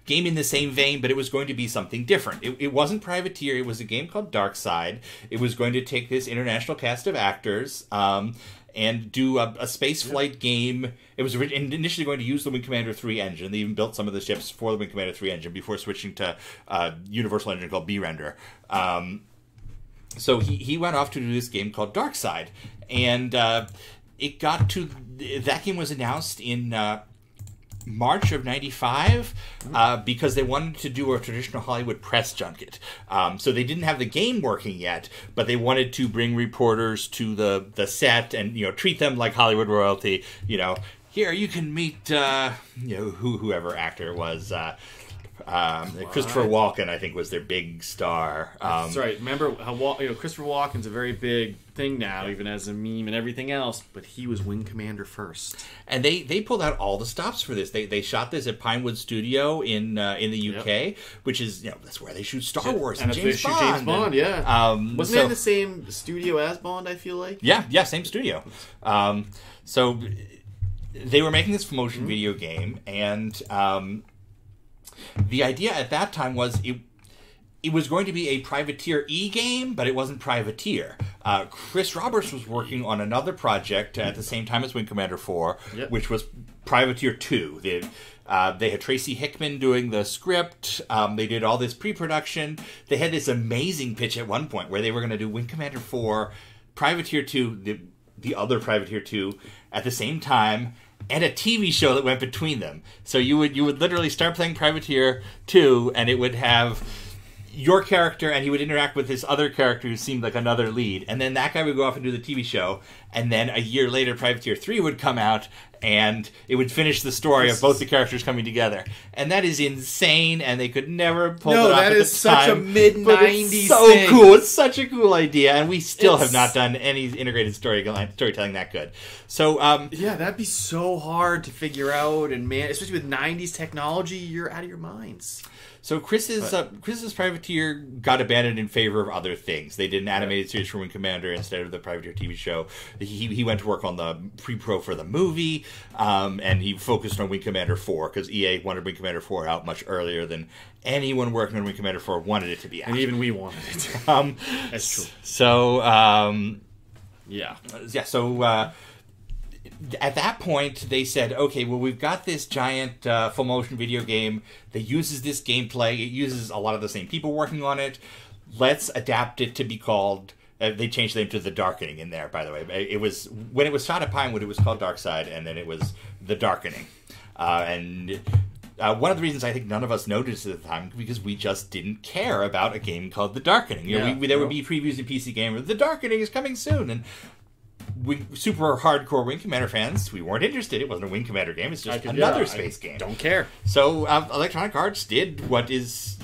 game in the same vein, but it was going to be something different. It wasn't Privateer. It was a game called Darkside. It was going to take this international cast of actors and do a space flight game. It was initially going to use the Wing Commander 3 engine. They even built some of the ships for the Wing Commander 3 engine before switching to a universal engine called B-Render. So he went off to do this game called Darkside. And that game was announced in March of 95 because they wanted to do a traditional Hollywood press junket. So they didn't have the game working yet, but they wanted to bring reporters to the set and treat them like Hollywood royalty. Here you can meet whoever actor it was. Christopher Walken, I think, was their big star. That's right. Remember how Christopher Walken's a very big thing now, even as a meme and everything else. But he was Wing Commander first, and they pulled out all the stops for this. They shot this at Pinewood Studio in the UK, which is that's where they shoot Star Wars and James Bond. James Bond, wasn't it in the same studio as Bond? I feel like same studio. So they were making this motion video game, and the idea at that time was it was going to be a Privateer E game, but it wasn't Privateer. Chris Roberts was working on another project at the same time as Wing Commander 4, which was Privateer 2. They had Tracy Hickman doing the script. They did all this pre-production. They had this amazing pitch at one point where they were going to do Wing Commander 4, Privateer 2, the other Privateer 2, at the same time, and a TV show that went between them. So you would literally start playing Privateer 2, and it would have your character, and he would interact with this other character who seemed like another lead. And then that guy would go off and do the TV show, and then a year later, Privateer 3 would come out, and it would finish the story of both the characters coming together. And that is insane, and they could never pull it off at the time. No, that is such a mid-90s thing. So cool. It's such a cool idea, and we still have not done any integrated storytelling that good. So, that'd be so hard to figure out, and man, especially with 90s technology, you're out of your minds. So Chris's Privateer got abandoned in favor of other things. They did an animated series for Wing Commander instead of the Privateer TV show. He went to work on the pre-pro for the movie, and he focused on Wing Commander 4 because EA wanted Wing Commander 4 out much earlier than anyone working on Wing Commander 4 wanted it to be out. And even we wanted it. That's true. So, so at that point, they said, okay, well, we've got this giant full motion video game that uses this gameplay. It uses a lot of the same people working on it. Let's adapt it to be called... they changed the name to The Darkening in there, by the way. When it was shot at Pinewood, it was called Darkside, and then it was The Darkening. And one of the reasons I think none of us noticed at the time because we just didn't care about a game called The Darkening. There would be previews in PC Gamer. The Darkening is coming soon, and we super hardcore Wing Commander fans, we weren't interested. It wasn't a Wing Commander game. It's just another space game. Don't care. So Electronic Arts did what is,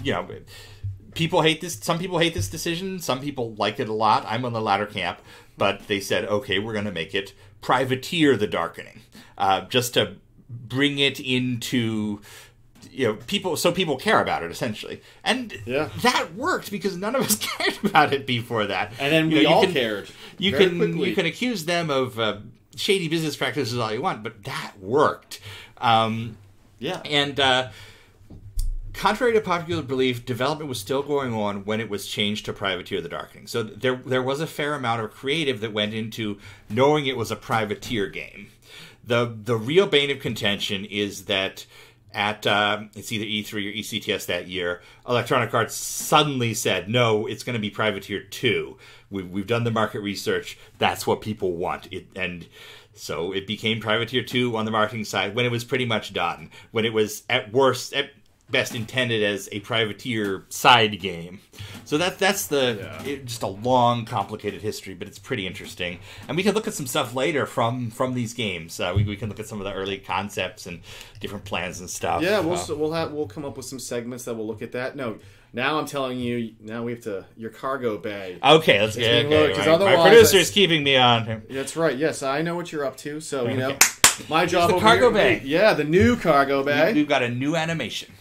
people hate this. Some people hate this decision. Some people like it a lot. I'm on the latter camp. But they said, okay, we're going to make it Privateer The Darkening. Just to bring it into, people care about it, essentially. And that worked because none of us cared about it before that. And then we all cared. You can accuse them of shady business practices all you want, but that worked. And contrary to popular belief, development was still going on when it was changed to Privateer the Darkening. So there was a fair amount of creative that went into knowing it was a Privateer game. The real bane of contention is that at it's either E3 or ECTS that year, Electronic Arts suddenly said, no, it's going to be Privateer 2. We've done the market research. That's what people want. And so it became Privateer 2 on the marketing side when it was pretty much done. When it was at best intended as a Privateer side game. So that's just a long, complicated history, but it's pretty interesting. And we can look at some stuff later from these games. We can look at some of the early concepts and different plans and stuff. Yeah, we'll come up with some segments that will look at that. No, now I'm telling you, now we have to your cargo bay. Okay, let's get it. My producer is keeping me on him. That's right. Yes, I know what you're up to. So my job. The cargo bay. Yeah, the new cargo bay. We've got a new animation.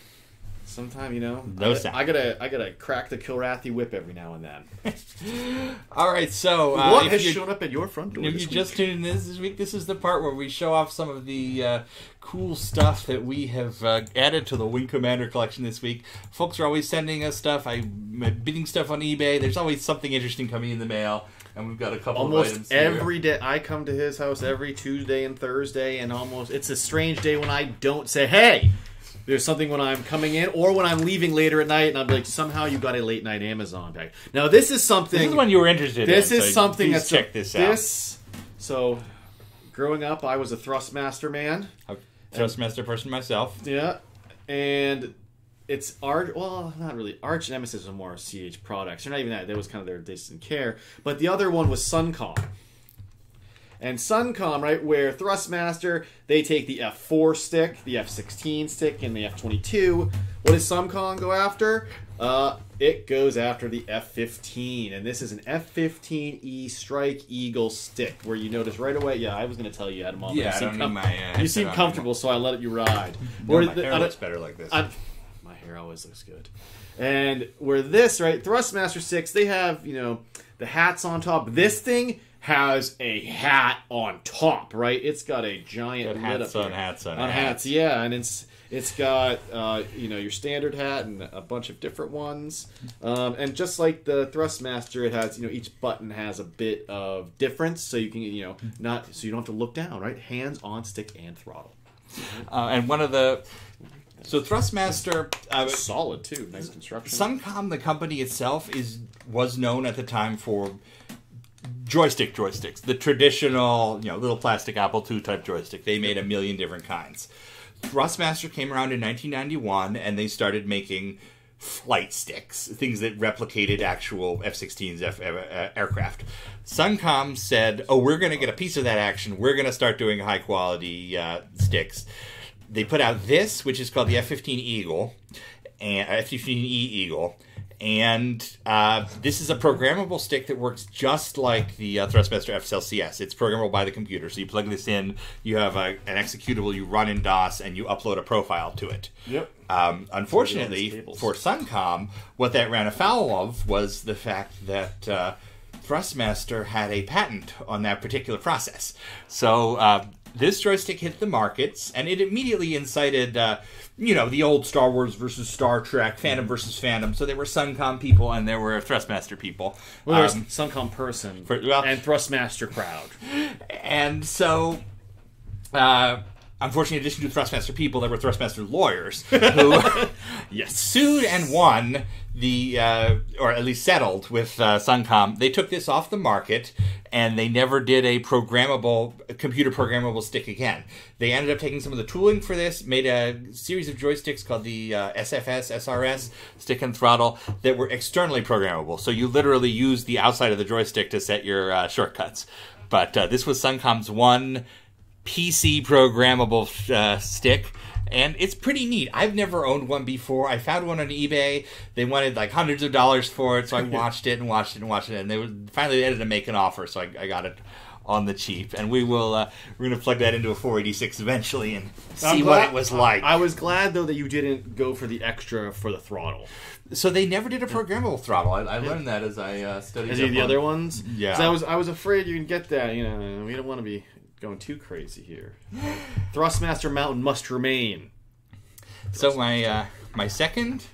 Sometime, no sound. I gotta crack the Kilrathi whip every now and then. All right, so what has shown up at your front door? If you just tuned in this week, this is the part where we show off some of the cool stuff that we have added to the Wing Commander collection this week. Folks are always sending us stuff. I'm bidding stuff on eBay. There's always something interesting coming in the mail. And we've got a couple of items here. Almost every day. I come to his house every Tuesday and Thursday, and it's a strange day when I don't say, hey, there's something when I'm coming in or when I'm leaving later at night, and I'm like, somehow you got a late night Amazon bag. Now, this is something... This is one you were interested in. This is something that's... check this out. So, growing up, I was a Thrustmaster man. A Thrustmaster person myself. Yeah. And it's not really. Arch Nemesis was more CH products. They're not even that. That was kind of their distant care. But the other one was Suncom. And Suncom, right, where Thrustmaster, they take the F4 stick, the F16 stick, and the F22. What does Suncom go after? It goes after the F15. And this is an F15E Strike Eagle stick, where you notice right away, I was going to tell you how to model. Yeah, I don't need my... you seem comfortable, so I let you ride. No, my hair looks better like this. My hair always looks good. And where this, right, Thrustmaster 6, they have, the hats on top. This thing has a hat on top, right? It's got a giant lid up on hats. Yeah, and it's got your standard hat and a bunch of different ones. And just like the Thrustmaster, it has each button has a bit of difference, so you can you don't have to look down, right? Hands on stick and throttle. And one of the Thrustmaster solid too, nice construction. Suncom, the company itself, was known at the time for joysticks, the traditional, little plastic Apple II type joystick. They made a million different kinds. Thrustmaster came around in 1991, and they started making flight sticks, things that replicated actual F-16s aircraft. Suncom said, we're going to get a piece of that action. We're going to start doing high-quality sticks. They put out this, which is called the F-15 Eagle, and F-15E Eagle. And this is a programmable stick that works just like the Thrustmaster FCLCS. It's programmable by the computer. So you plug this in, you have an executable, you run in DOS, and you upload a profile to it. Yep. Unfortunately, for Suncom, what that ran afoul of was the fact that Thrustmaster had a patent on that particular process. So this joystick hit the markets, and it immediately incited... the old Star Wars versus Star Trek, Phantom versus Phantom. So there were Suncom people and there were Thrustmaster people. Well, there was Suncom person and Thrustmaster crowd. And so, unfortunately, in addition to Thrustmaster people, there were Thrustmaster lawyers who sued and won or at least settled with Suncom. They took this off the market, and they never did a computer programmable stick again. They ended up taking some of the tooling for this, made a series of joysticks called the SRS, stick and throttle, that were externally programmable. So you literally use the outside of the joystick to set your shortcuts. But this was Suncom's one PC programmable stick. And it's pretty neat. I've never owned one before. I found one on eBay. They wanted like hundreds of dollars for it, so I watched it, and they finally ended up making an offer, so I got it on the cheap, and we're going to plug that into a 486 eventually and see what it was like. I was glad though that you didn't go for the extra for the throttle. So they never did a programmable throttle. I learned that as I studied. Is it the other ones? Yeah. I was afraid you'd get that. We don't want to be going too crazy here. Thrustmaster Mountain must remain. So my second.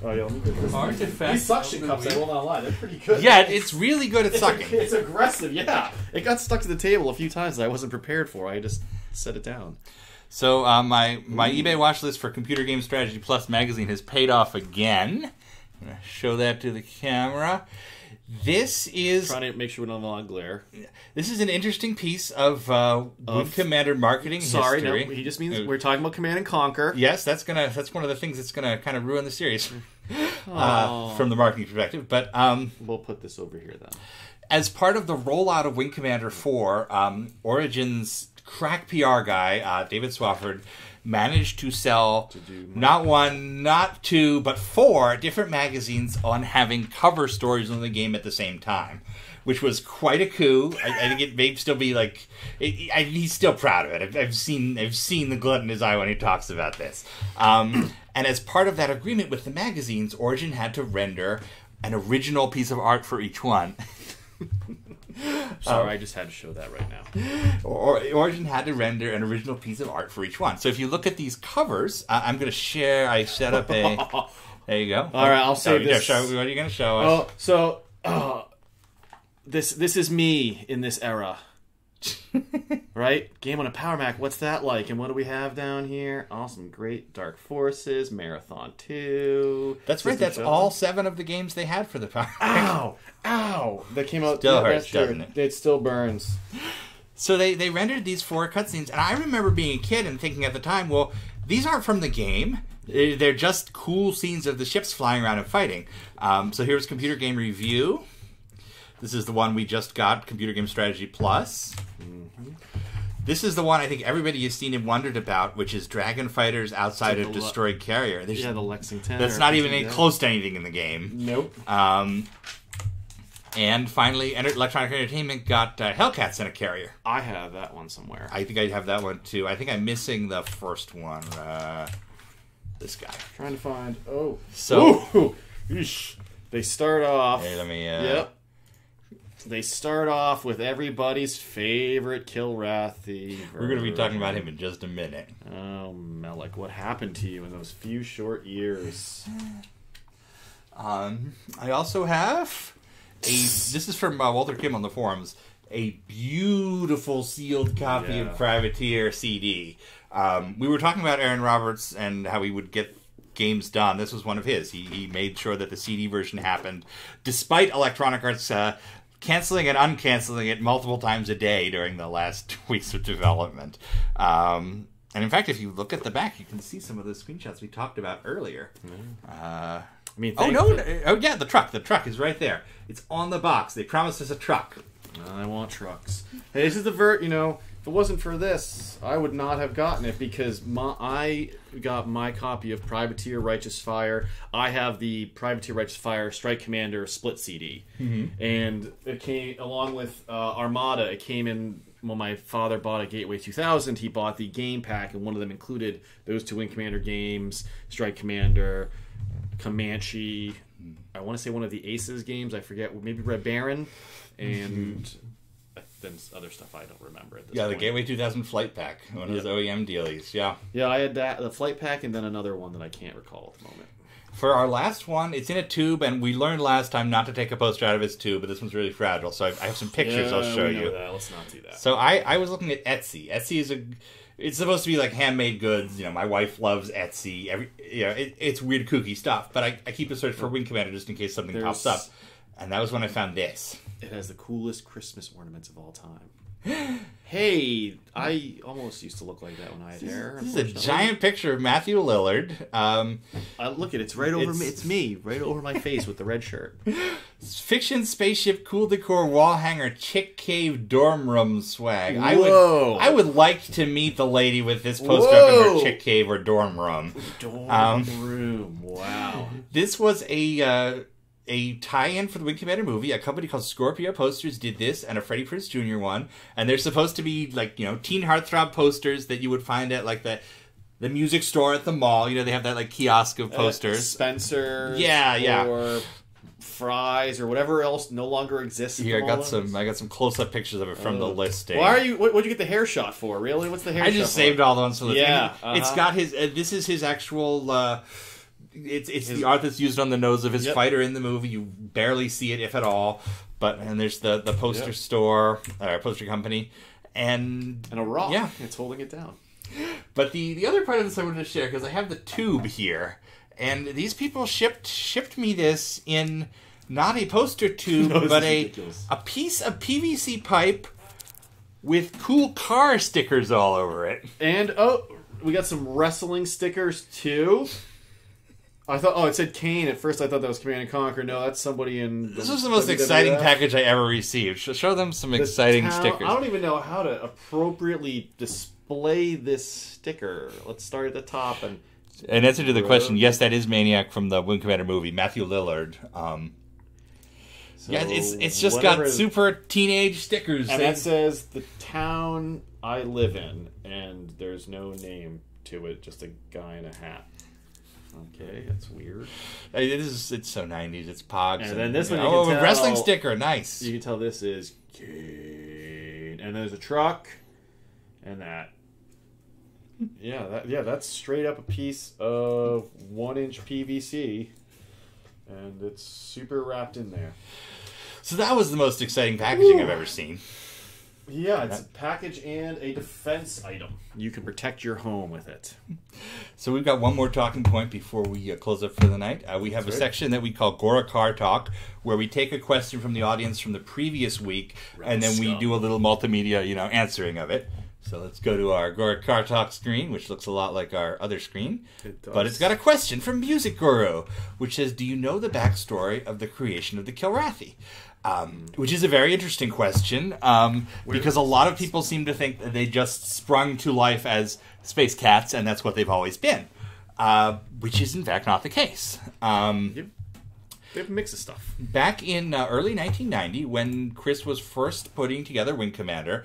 Oh yeah, let me get this. Artifact. These suction cups, I will not lie, they're pretty good. Yeah, it's really good at sucking. It's aggressive, yeah. It got stuck to the table a few times that I wasn't prepared for. I just set it down. So my eBay watch list for Computer Game Strategy Plus magazine has paid off again. I'm going to show that to the camera. This is... Trying to make sure we don't have a lot of glare. This is an interesting piece of Wing Commander marketing history. No, he just means we're talking about Command and Conquer. Yes, that's one of the things that's gonna kind of ruin the series from the marketing perspective. But we'll put this over here then. As part of the rollout of Wing Commander 4, Origin's crack PR guy, David Swafford, managed to sell not one, not two, but 4 different magazines on having cover stories on the game at the same time, which was quite a coup. I think it may still be like he's still proud of it. I've seen the glint in his eye when he talks about this. And as part of that agreement with the magazines, Origin had to render an original piece of art for each one. Sorry, I just had to show that right now. Origin had to render an original piece of art for each one. So if you look at these covers, I'm going to share. I set up a. There you go. All right, I'll save this. What are you going to show us? This is me in this era. Right? Game on a Power Mac. What's that like? And what do we have down here? Awesome, great. Dark Forces, Marathon 2. That's right. That's all 7 of the games they had for the Power Mac. Ow! That came out. Still hurts, doesn't it? It still burns. So they rendered these 4 cutscenes, and I remember being a kid and thinking at the time, well, these aren't from the game. They're just cool scenes of the ships flying around and fighting. So here's Computer Game Review. This is the one we just got, Computer Game Strategy Plus. Mm-hmm. This is the one I think everybody has seen and wondered about, which is Dragon Fighters Outside of Destroyed Carrier. The Lexington. That's not even close to anything in the game. Nope. And finally, Electronic Entertainment got Hellcats in a Carrier. I have that one somewhere. I think I have that one too. I think I'm missing the first one. This guy. Trying to find. They start off. Hey, let me. Yep. They start off with everybody's favorite Kilrathi. We're going to be talking about him in just a minute. Oh, Melik, what happened to you in those few short years? I also have this is from Walter Kim on the forums, a beautiful sealed copy of Privateer CD. We were talking about Aaron Roberts and how he would get games done. This was one of his. He made sure that the CD version happened, despite Electronic Arts canceling and uncanceling it multiple times a day during the last weeks of development. And in fact, if you look at the back, you can see some of the screenshots we talked about earlier. The truck. The truck is right there. It's on the box. They promised us a truck. I want trucks. Hey, this is the if it wasn't for this, I would not have gotten it because I got my copy of Privateer Righteous Fire. I have the Privateer Righteous Fire Strike Commander split CD. Mm-hmm. And it came along with Armada. It came in when my father bought a Gateway 2000. He bought the game pack, and one of them included those 2 Wing Commander games, Strike Commander, Comanche. I want to say one of the Aces games. I forget. Maybe Red Baron. And then other stuff I don't remember at this point. The Gateway 2000 Flight Pack. One of those OEM dealies. Yeah. Yeah, I had that, the Flight Pack, and then another one that I can't recall at the moment. For our last one, it's in a tube, and we learned last time not to take a poster out of its tube, but this one's really fragile, so I have some pictures I'll show you. Let's not do that. So I was looking at Etsy. Etsy is it's supposed to be like handmade goods. My wife loves Etsy. It's weird, kooky stuff, but I keep a search for Wing Commander just in case something pops up. And that was when I found this. It has the coolest Christmas ornaments of all time. Hey, I almost used to look like that when I had hair. This is a giant picture of Matthew Lillard. Look at it. It's right over me. It's me, right over my face with the red shirt. Fiction spaceship, cool decor, wall hanger, chick cave, dorm room swag. Whoa. I would like to meet the lady with this poster up in her chick cave or dorm room. Dorm room. Wow. This was a tie-in for the Wing Commander movie. A company called Scorpio Posters did this, and a Freddie Prinze Jr. one. And they're supposed to be like, you know, teen heartthrob posters that you would find at like the music store at the mall. You know, they have that like kiosk of posters. Spencer's. Yeah. Or Fry's or whatever else no longer exists. Here, I got some close-up pictures of it from the listing. What'd you get the hair shot for? Really? What's the hair shot I just saved all the ones for the thing. It's got his... this is his actual... It's the art that's used on the nose of his fighter in the movie. You barely see it, if at all. And there's the poster store, poster company, and a rock. Yeah, it's holding it down. But the other part of this I wanted to share, because I have the tube here, and these people shipped me this in not a poster tube, but a piece of PVC pipe with cool car stickers all over it. And we got some wrestling stickers too. I thought, it said Kane. At first I thought that was Command & Conquer. No, that's somebody in... This was the most exciting package I ever received. Show them some exciting stickers. I don't even know how to appropriately display this sticker. Let's start at the top. And in answer to the question, yes, that is Maniac from the Wing Commander movie. Matthew Lillard. It's just got super teenage stickers. And that says, the town I live in. And there's no name to it. Just a guy in a hat. Okay, that's weird. It's so 90s. It's Pogs. And then this one, a wrestling sticker. Nice. You can tell this is Kane. And there's a truck. And that. That's straight up a piece of 1-inch PVC. And it's super wrapped in there. So that was the most exciting packaging I've ever seen. Yeah, it's a package and a defense item. You can protect your home with it. So we've got one more talking point before we close up for the night. We have a section that we call Gora Car Talk, where we take a question from the audience from the previous week, and then we do a little multimedia, answering of it. So let's go to our Gora Car Talk screen, which looks a lot like our other screen. It does. But it's got a question from Music Guru, which says, do you know the backstory of the creation of the Kilrathi? Which is a very interesting question, because a lot of people seem to think that they just sprung to life as space cats, and that's what they've always been, which is in fact not the case. They have a mix of stuff. Back in early 1990, when Chris was first putting together Wing Commander,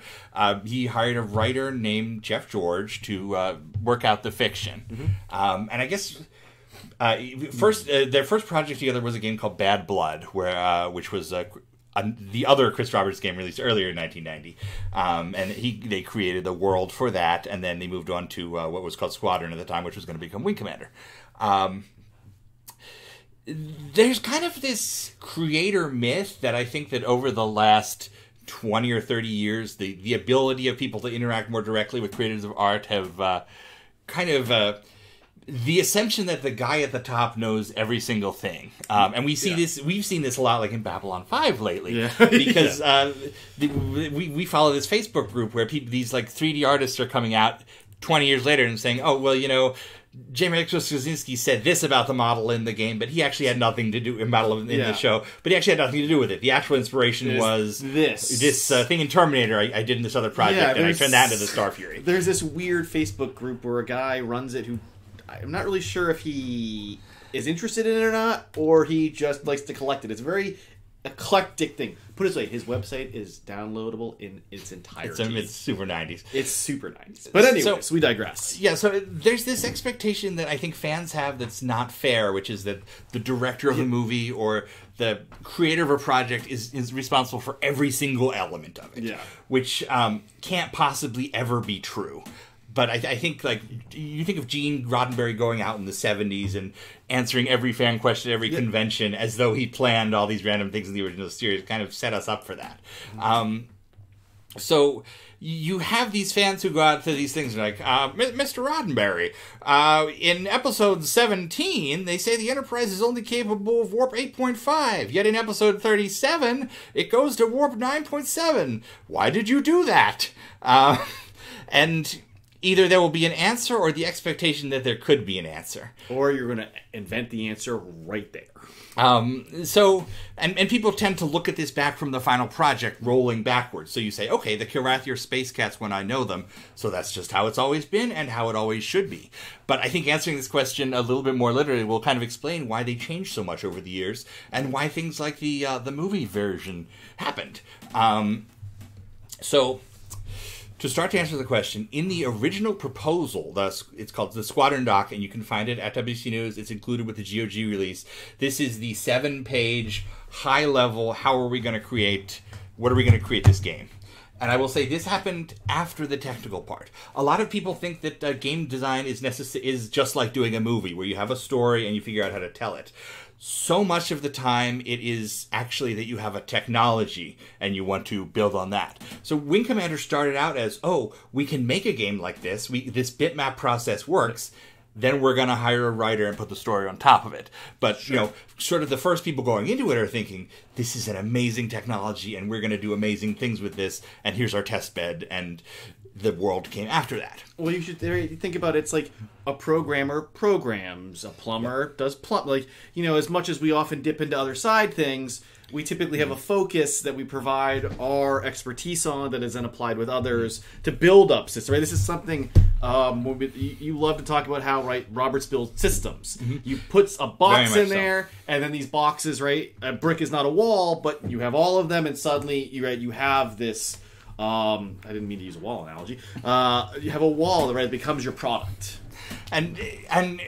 he hired a writer named Jeff George to work out the fiction. Mm-hmm. And I guess... their first project together was a game called Bad Blood, which was the other Chris Roberts game released earlier in 1990. And they created the world for that, and then they moved on to what was called Squadron at the time, which was going to become Wing Commander. There's kind of this creator myth that I think that over the last 20 or 30 years, the ability of people to interact more directly with creators of art have the assumption that the guy at the top knows every single thing. And we see this, we've seen this a lot like in Babylon 5 lately. Yeah. Because we follow this Facebook group where these like 3D artists are coming out 20 years later and saying, J.M.X. Kosinski said this about the model in the game, but he actually had nothing to do in the show. But he actually had nothing to do with it. The actual inspiration was this thing in Terminator I did in this other project, and I turned that into the Star Fury. There's this weird Facebook group where a guy runs it who I'm not really sure if he is interested in it or not, or he just likes to collect it. It's a very eclectic thing. Put it this way, his website is downloadable in its entirety. It's super 90s. It's super 90s. But anyways, we digress. Yeah, so there's this expectation that I think fans have that's not fair, which is that the director of a movie or the creator of a project is responsible for every single element of it, which can't possibly ever be true. But I think, like, you think of Gene Roddenberry going out in the 70s and answering every fan question, every convention, as though he planned all these random things in the original series, kind of set us up for that. So you have these fans who go out to these things and like, Mr. Roddenberry, in episode 17, they say the Enterprise is only capable of warp 8.5, yet in episode 37, it goes to warp 9.7. Why did you do that? And either there will be an answer or the expectation that there could be an answer. Or you're going to invent the answer right there. And people tend to look at this back from the final project, rolling backwards. So you say, okay, the Kilrathi are space cats when I know them, so that's just how it's always been and how it always should be. But I think answering this question a little bit more literally will kind of explain why they changed so much over the years and why things like the movie version happened. So, to start to answer the question, in the original proposal, it's called the Squadron Doc, and you can find it at WC News. It's included with the GOG release. This is the 7-page, high-level, what are we going to create this game? And I will say this happened after the technical part. A lot of people think that game design is just like doing a movie, where you have a story and you figure out how to tell it. So much of the time, it is actually that you have a technology and you want to build on that. So Wing Commander started out as, we can make a game like this. This bitmap process works. Then we're going to hire a writer and put the story on top of it. But, sort of the first people going into it are thinking, this is an amazing technology and we're going to do amazing things with this. And here's our test bed. And the world came after that. Well, you should think about it. It's like a programmer programs, a plumber does as much as we often dip into other side things, we typically have a focus that we provide our expertise on that is then applied with others to build up systems. Right? This is something you love to talk about how Roberts builds systems. Mm-hmm. You put a box in there, and then these boxes, a brick is not a wall, but you have all of them, and suddenly you have this. I didn't mean to use a wall analogy. You have a wall that becomes your product. And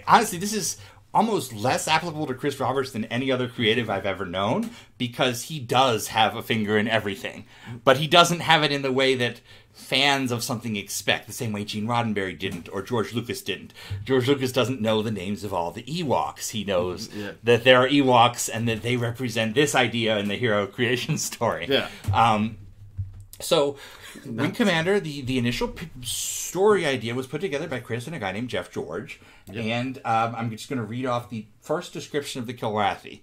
honestly, this is almost less applicable to Chris Roberts than any other creative I've ever known, because he does have a finger in everything. But he doesn't have it in the way that fans of something expect, the same way Gene Roddenberry didn't, or George Lucas didn't. George Lucas doesn't know the names of all the Ewoks. He knows that there are Ewoks and that they represent this idea in the hero creation story. Yeah. So, Wing Commander, the initial story idea was put together by Chris and a guy named Jeff George. Yep. And I'm just going to read off the first description of the Kilrathi,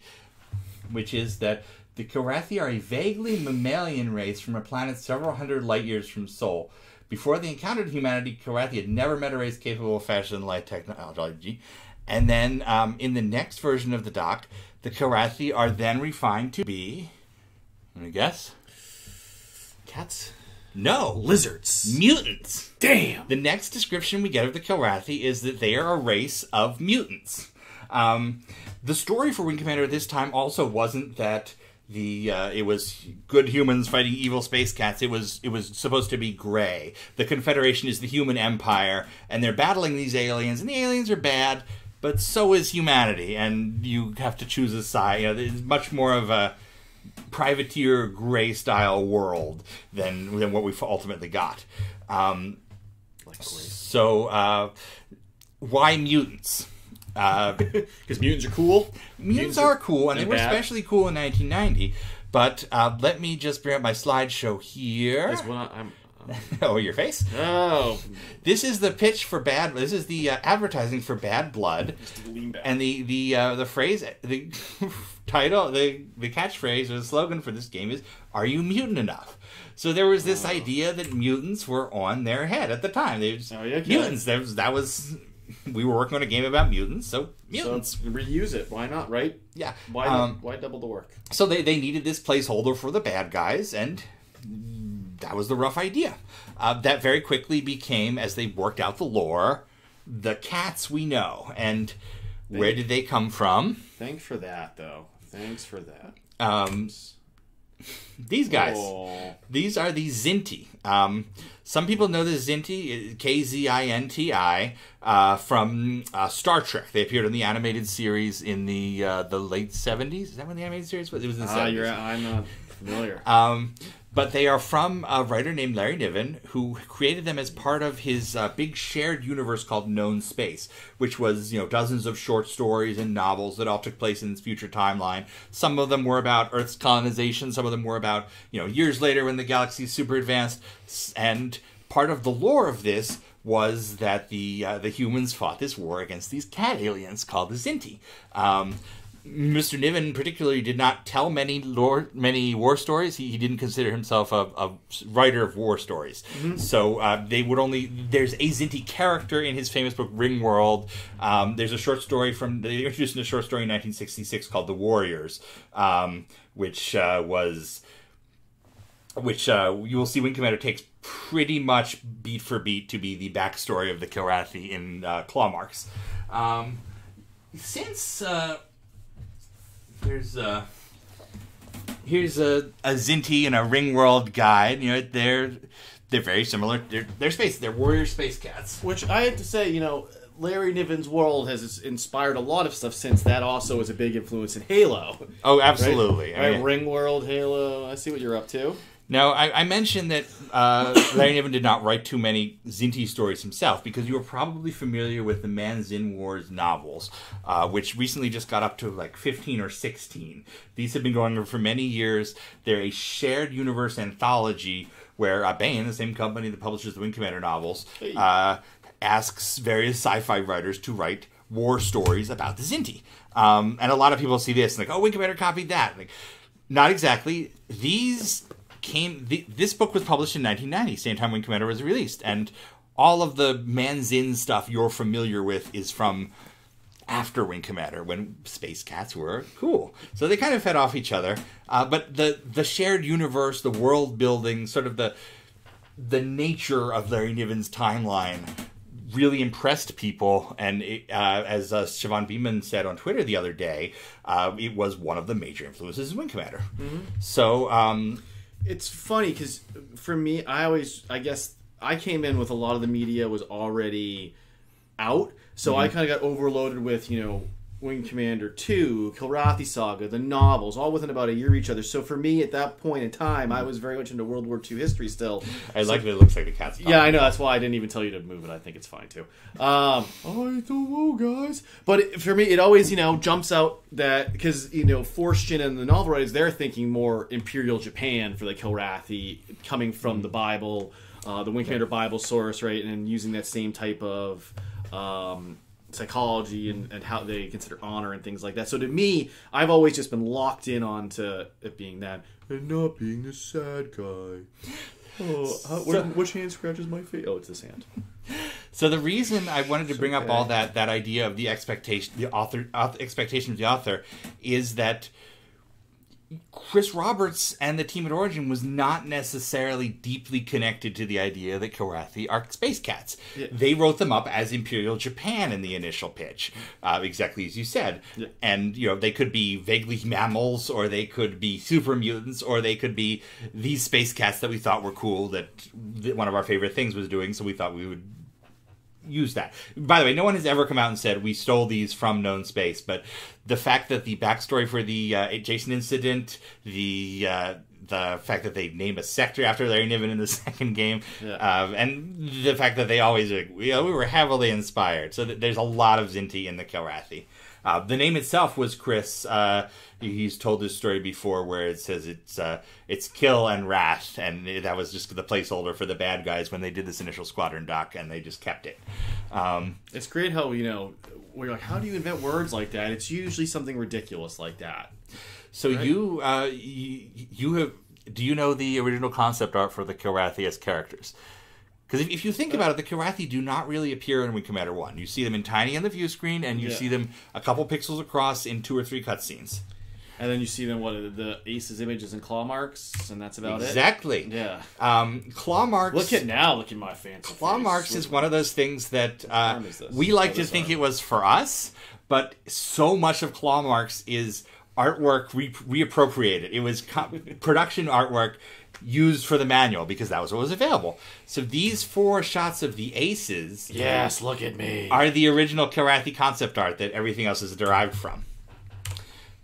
which is that the Kilrathi are a vaguely mammalian race from a planet several hundred light years from Sol. Before they encountered humanity, Kilrathi had never met a race capable of fashioning light technology. And then, in the next version of the doc, the Kilrathi are then refined to be, let me guess? Cats? No. Lizards. Mutants. Damn. The next description we get of the Kilrathi is that they are a race of mutants. The story for Wing Commander this time also wasn't that it was good humans fighting evil space cats. It was supposed to be gray. The Confederation is the human empire, and they're battling these aliens, and the aliens are bad, but so is humanity, and you have to choose a side. It's much more of a privateer gray style world than what we ultimately got. So why mutants? Because mutants are cool. Mutants are cool, and they were especially cool in 1990. But let me just bring up my slideshow here. Oh, your face? Oh. This is the pitch for Bad... This is the advertising for Bad Blood. And the phrase... The title... The catchphrase or the slogan for this game is, "Are you mutant enough?" So there was this idea that mutants were on their head at the time. Mutants. That was... We were working on a game about mutants, so mutants. So reuse it. Why not, right? Yeah. Why double the work? So they needed this placeholder for the bad guys, and... that was the rough idea. That very quickly became, as they worked out the lore, the cats we know. And where did they come from? Thanks for that, though. Thanks for that. These guys. Oh. These are the Zinti. Some people know the Zinti, Kzinti, from Star Trek. They appeared in the animated series in the late 70s. Is that when the animated series was? It was in the 70s. I'm not familiar. But they are from a writer named Larry Niven, who created them as part of his big shared universe called Known Space, which was, dozens of short stories and novels that all took place in this future timeline. Some of them were about Earth's colonization. Some of them were about, years later when the galaxy is super advanced. And part of the lore of this was that the humans fought this war against these cat aliens called the Zinti. Mr. Niven particularly did not tell many war stories. He didn't consider himself a writer of war stories. Mm-hmm. So there's a Zinti character in his famous book Ringworld. There's a short story they introduced in a short story in 1966 called The Warriors, which you will see Wing Commander takes pretty much beat for beat to be the backstory of the Kilrathi in Claw Marks. Here's a Zinti and a Ringworld guide. You know, they're very similar. They're warrior space cats. Which I have to say, Larry Niven's world has inspired a lot of stuff since that also is a big influence in Halo. Oh, absolutely. Right? Ringworld, Halo. I see what you're up to. Now, I mentioned that Larry Niven did not write too many Zinti stories himself because you are probably familiar with the Man Zin Wars novels, which recently just got up to like 15 or 16. These have been going on for many years. They're a shared universe anthology where Bain, the same company that publishes the Wing Commander novels, asks various sci-fi writers to write war stories about the Zinti. And a lot of people see this and like, oh, Wing Commander copied that. Like, not exactly. This book was published in 1990, same time Wing Commander was released, and all of the Man Zin stuff you're familiar with is from after Wing Commander, when space cats were cool. So they kind of fed off each other. But the shared universe, the world building, sort of the nature of Larry Niven's timeline really impressed people, and as Siobhan Beeman said on Twitter the other day, it was one of the major influences in Wing Commander. Mm-hmm. So it's funny because for me, I guess I came in with a lot of the media was already out, so I kind of got overloaded with Wing Commander 2, Kilrathi Saga, the novels, all within about a year of each other. So for me, at that point in time, I was very much into World War II history still. Like that it looks like the cat's talking. Yeah, I know. That's why I didn't even tell you to move it. I think it's fine, too. I don't know, guys. But for me, it always, jumps out that, because, Forstchen and the novel writers, they're thinking more Imperial Japan for the Kilrathi, coming from the Bible, the Wing Commander Bible source, right, and using that same type of psychology and how they consider honor and things like that. So to me, I've always just been locked in onto it being that and not being the sad guy. Which hand scratches my face? Oh, it's this hand. So the reason I wanted to bring up all that idea of the expectation of the author is that Chris Roberts and the team at Origin was not necessarily deeply connected to the idea that Kilrathi are space cats. Yeah. They wrote them up as Imperial Japan in the initial pitch, exactly as you said. Yeah. And, they could be vaguely mammals, or they could be super mutants, or they could be these space cats that we thought were cool, that one of our favorite things was doing, so we thought we would use that. By the way, no one has ever come out and said we stole these from known space, but the fact that the backstory for the Jason incident, the fact that they named a sector after Larry Niven in the second game, and the fact that they always we were heavily inspired. So there's a lot of Zinti in the Kilrathi. The name itself was Chris. He's told this story before where it says it's Kill and Wrath, and that was just the placeholder for the bad guys when they did this initial squadron doc, and they just kept it. It's great how, we're like, how do you invent words like that? It's usually something ridiculous like that. So right? you have, do you know the original concept art for the Kilrathi as characters? Because if you think about it, the Kilrathi do not really appear in Wing Commander 1. You see them in tiny on the view screen, and you see them a couple pixels across in 2 or 3 cutscenes. And then you see them, the Ace's images and claw marks, and that's about exactly. it? Exactly. Yeah. Claw marks... Look at my fancy Claw face. Marks is one of those things that we like to think it was for us, but so much of Claw Marks is artwork reappropriated. It was production artwork used for the manual because that was what was available. So these 4 shots of the Aces... Yes, look at me. ...are the original Kilrathi concept art that everything else is derived from.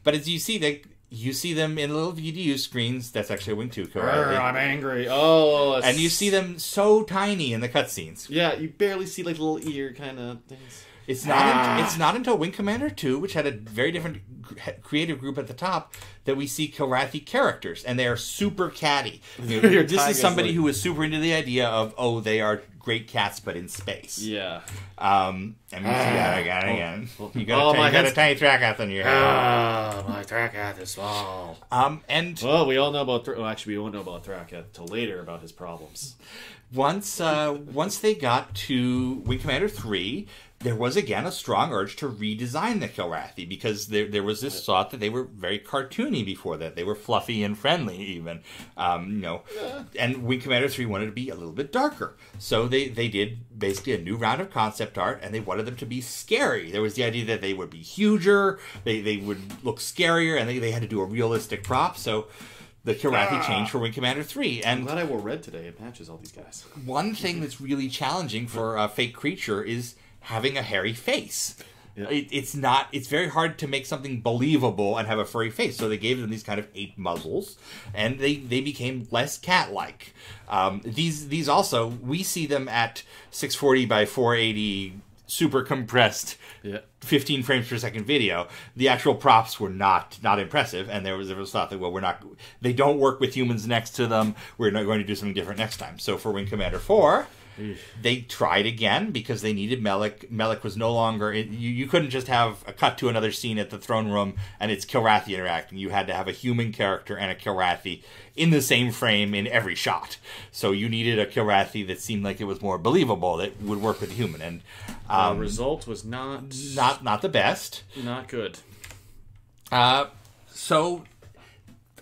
But as you see them in little VDU screens. That's actually a Wing 2 Kilrathi. I'm angry. Oh, and you see them so tiny in the cutscenes. Yeah, you barely see little ear kind of things. It's not until Wing Commander 2, which had a very different creative group at the top, that we see Kilrathi characters, and they are super catty. This is somebody who is super into the idea of, they are great cats, but in space. Yeah. And we see that again. You got a tiny Trakath on your head. My Trakath is small. Well, we all know about... actually, we won't know about Trakath until later about his problems. Once they got to Wing Commander 3, there was again a strong urge to redesign the Kilrathi, because there was this thought that they were very cartoony before that. They were fluffy and friendly even. And Wing Commander 3 wanted to be a little bit darker. So they did basically a new round of concept art, and they wanted them to be scary. There was the idea that they would be huger, they would look scarier, and they had to do a realistic prop. So the Kilrathi changed for Wing Commander 3. And I'm glad I wore red today. It matches all these guys. One thing that's really challenging for a fake creature is having a hairy face. Yeah. It's very hard to make something believable and have a furry face. So they gave them these kind of ape muzzles, and they became less cat-like. These also, we see them at 640 by 480 super compressed 15 frames per second video. The actual props were not impressive, and there was thought that, they don't work with humans next to them. We're not going to do something different next time. So for Wing Commander 4, they tried again because they needed Melek. Melek was no longer... You couldn't just have a cut to another scene at the throne room and it's Kilrathi interacting. You had to have a human character and a Kilrathi in the same frame in every shot. So you needed a Kilrathi that seemed like it was more believable, that would work with a human. And the result was not the best. Not good. So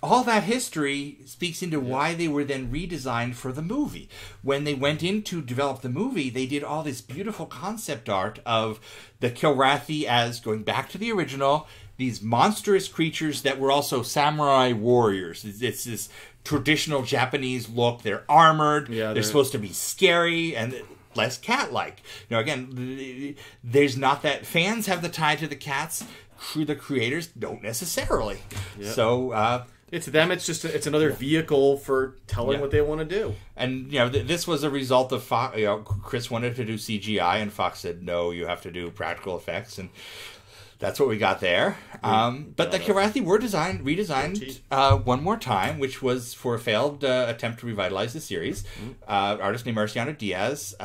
all that history speaks into why they were then redesigned for the movie. When they went in to develop the movie, they did all this beautiful concept art of the Kilrathi as, going back to the original, these monstrous creatures that were also samurai warriors. It's this traditional Japanese look. They're armored. Yeah, they're supposed to be scary and less cat-like. Again, there's not that... Fans have the tie to the cats. The creators don't necessarily. Yep. So... it's them. It's just it's another vehicle for telling what they want to do. And this was a result of Fox. Chris wanted to do CGI, and Fox said no. You have to do practical effects, and that's what we got there. But the Kilrathi were redesigned one more time, which was for a failed attempt to revitalize the series. Artist named Marciano Diaz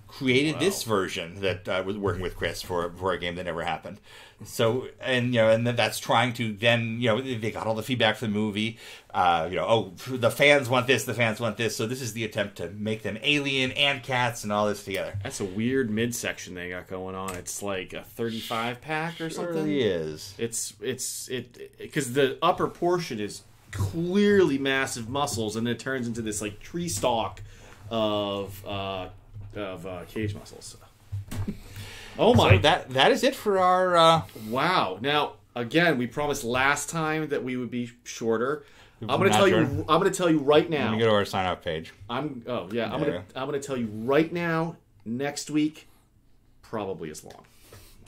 created this version that was working with Chris for a game that never happened. So, and that's trying to then, they got all the feedback from the movie. The fans want this, the fans want this. So this is the attempt to make them alien and cats and all this together. That's a weird midsection they got going on. It's like a 35 pack or something. It really is. It's because the upper portion is clearly massive muscles, and then it turns into this like tree stalk of cage muscles. Oh my! So that is it for our. Wow! Now again, we promised last time that we would be shorter. I'm going to tell you right now. Let me go to our sign up page. I'm going to tell you right now. Next week, probably as long,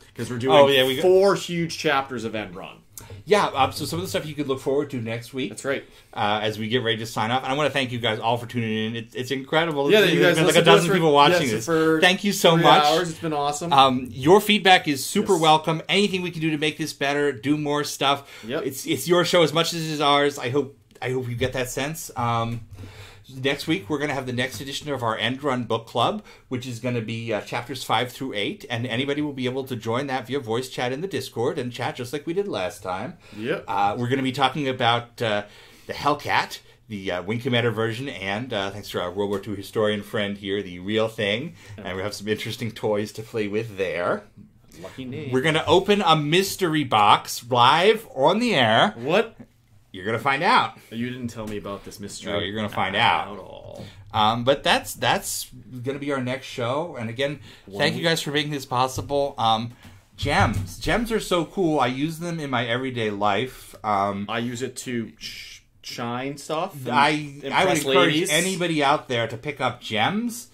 because we're doing 4 huge chapters of End Run. Yeah, so some of the stuff you could look forward to next week. That's right. As we get ready to sign off. And I want to thank you guys all for tuning in. It's incredible. Yeah, you guys been like a dozen people watching this. Thank you so much. Hours. It's been awesome. Your feedback is super welcome. Anything we can do to make this better, do more stuff. Yep. It's your show as much as it is ours. I hope you get that sense. Next week, we're going to have the next edition of our End Run Book Club, which is going to be chapters 5 through 8, and anybody will be able to join that via voice chat in the Discord and chat just like we did last time. Yep. We're going to be talking about the Hellcat, the Wing Commander version, and thanks to our World War II historian friend here, the Real Thing, and we have some interesting toys to play with there. Lucky name. We're going to open a mystery box live on the air. What? You're going to find out. You didn't tell me about this mystery. No, you're going to find out. But that's going to be our next show. And again, thank you guys for making this possible. Gems. Gems are so cool. I use them in my everyday life. I use it to shine stuff. I would encourage anybody out there to pick up gems.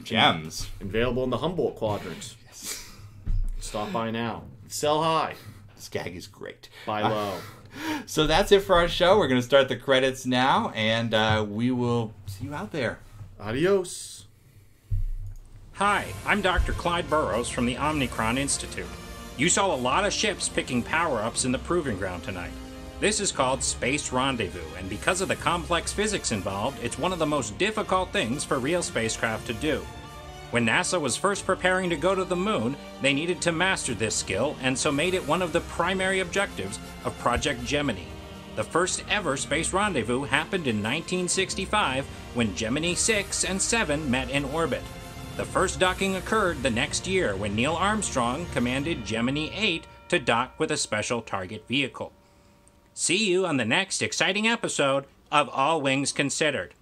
Gems. Available in the Humboldt quadrant. Yes. Stop by now. Sell high. This gag is great. Buy low. So that's it for our show. We're going to start the credits now, and we will see you out there. Adios. Hi, I'm Dr. Clyde Burrows from the Omnicron Institute. You saw a lot of ships picking power-ups in the Proving Ground tonight. This is called Space Rendezvous, and because of the complex physics involved, it's one of the most difficult things for real spacecraft to do. When NASA was first preparing to go to the moon, they needed to master this skill, and so made it one of the primary objectives of Project Gemini. The first ever space rendezvous happened in 1965 when Gemini 6 and 7 met in orbit. The first docking occurred the next year when Neil Armstrong commanded Gemini 8 to dock with a special target vehicle. See you on the next exciting episode of All Wings Considered.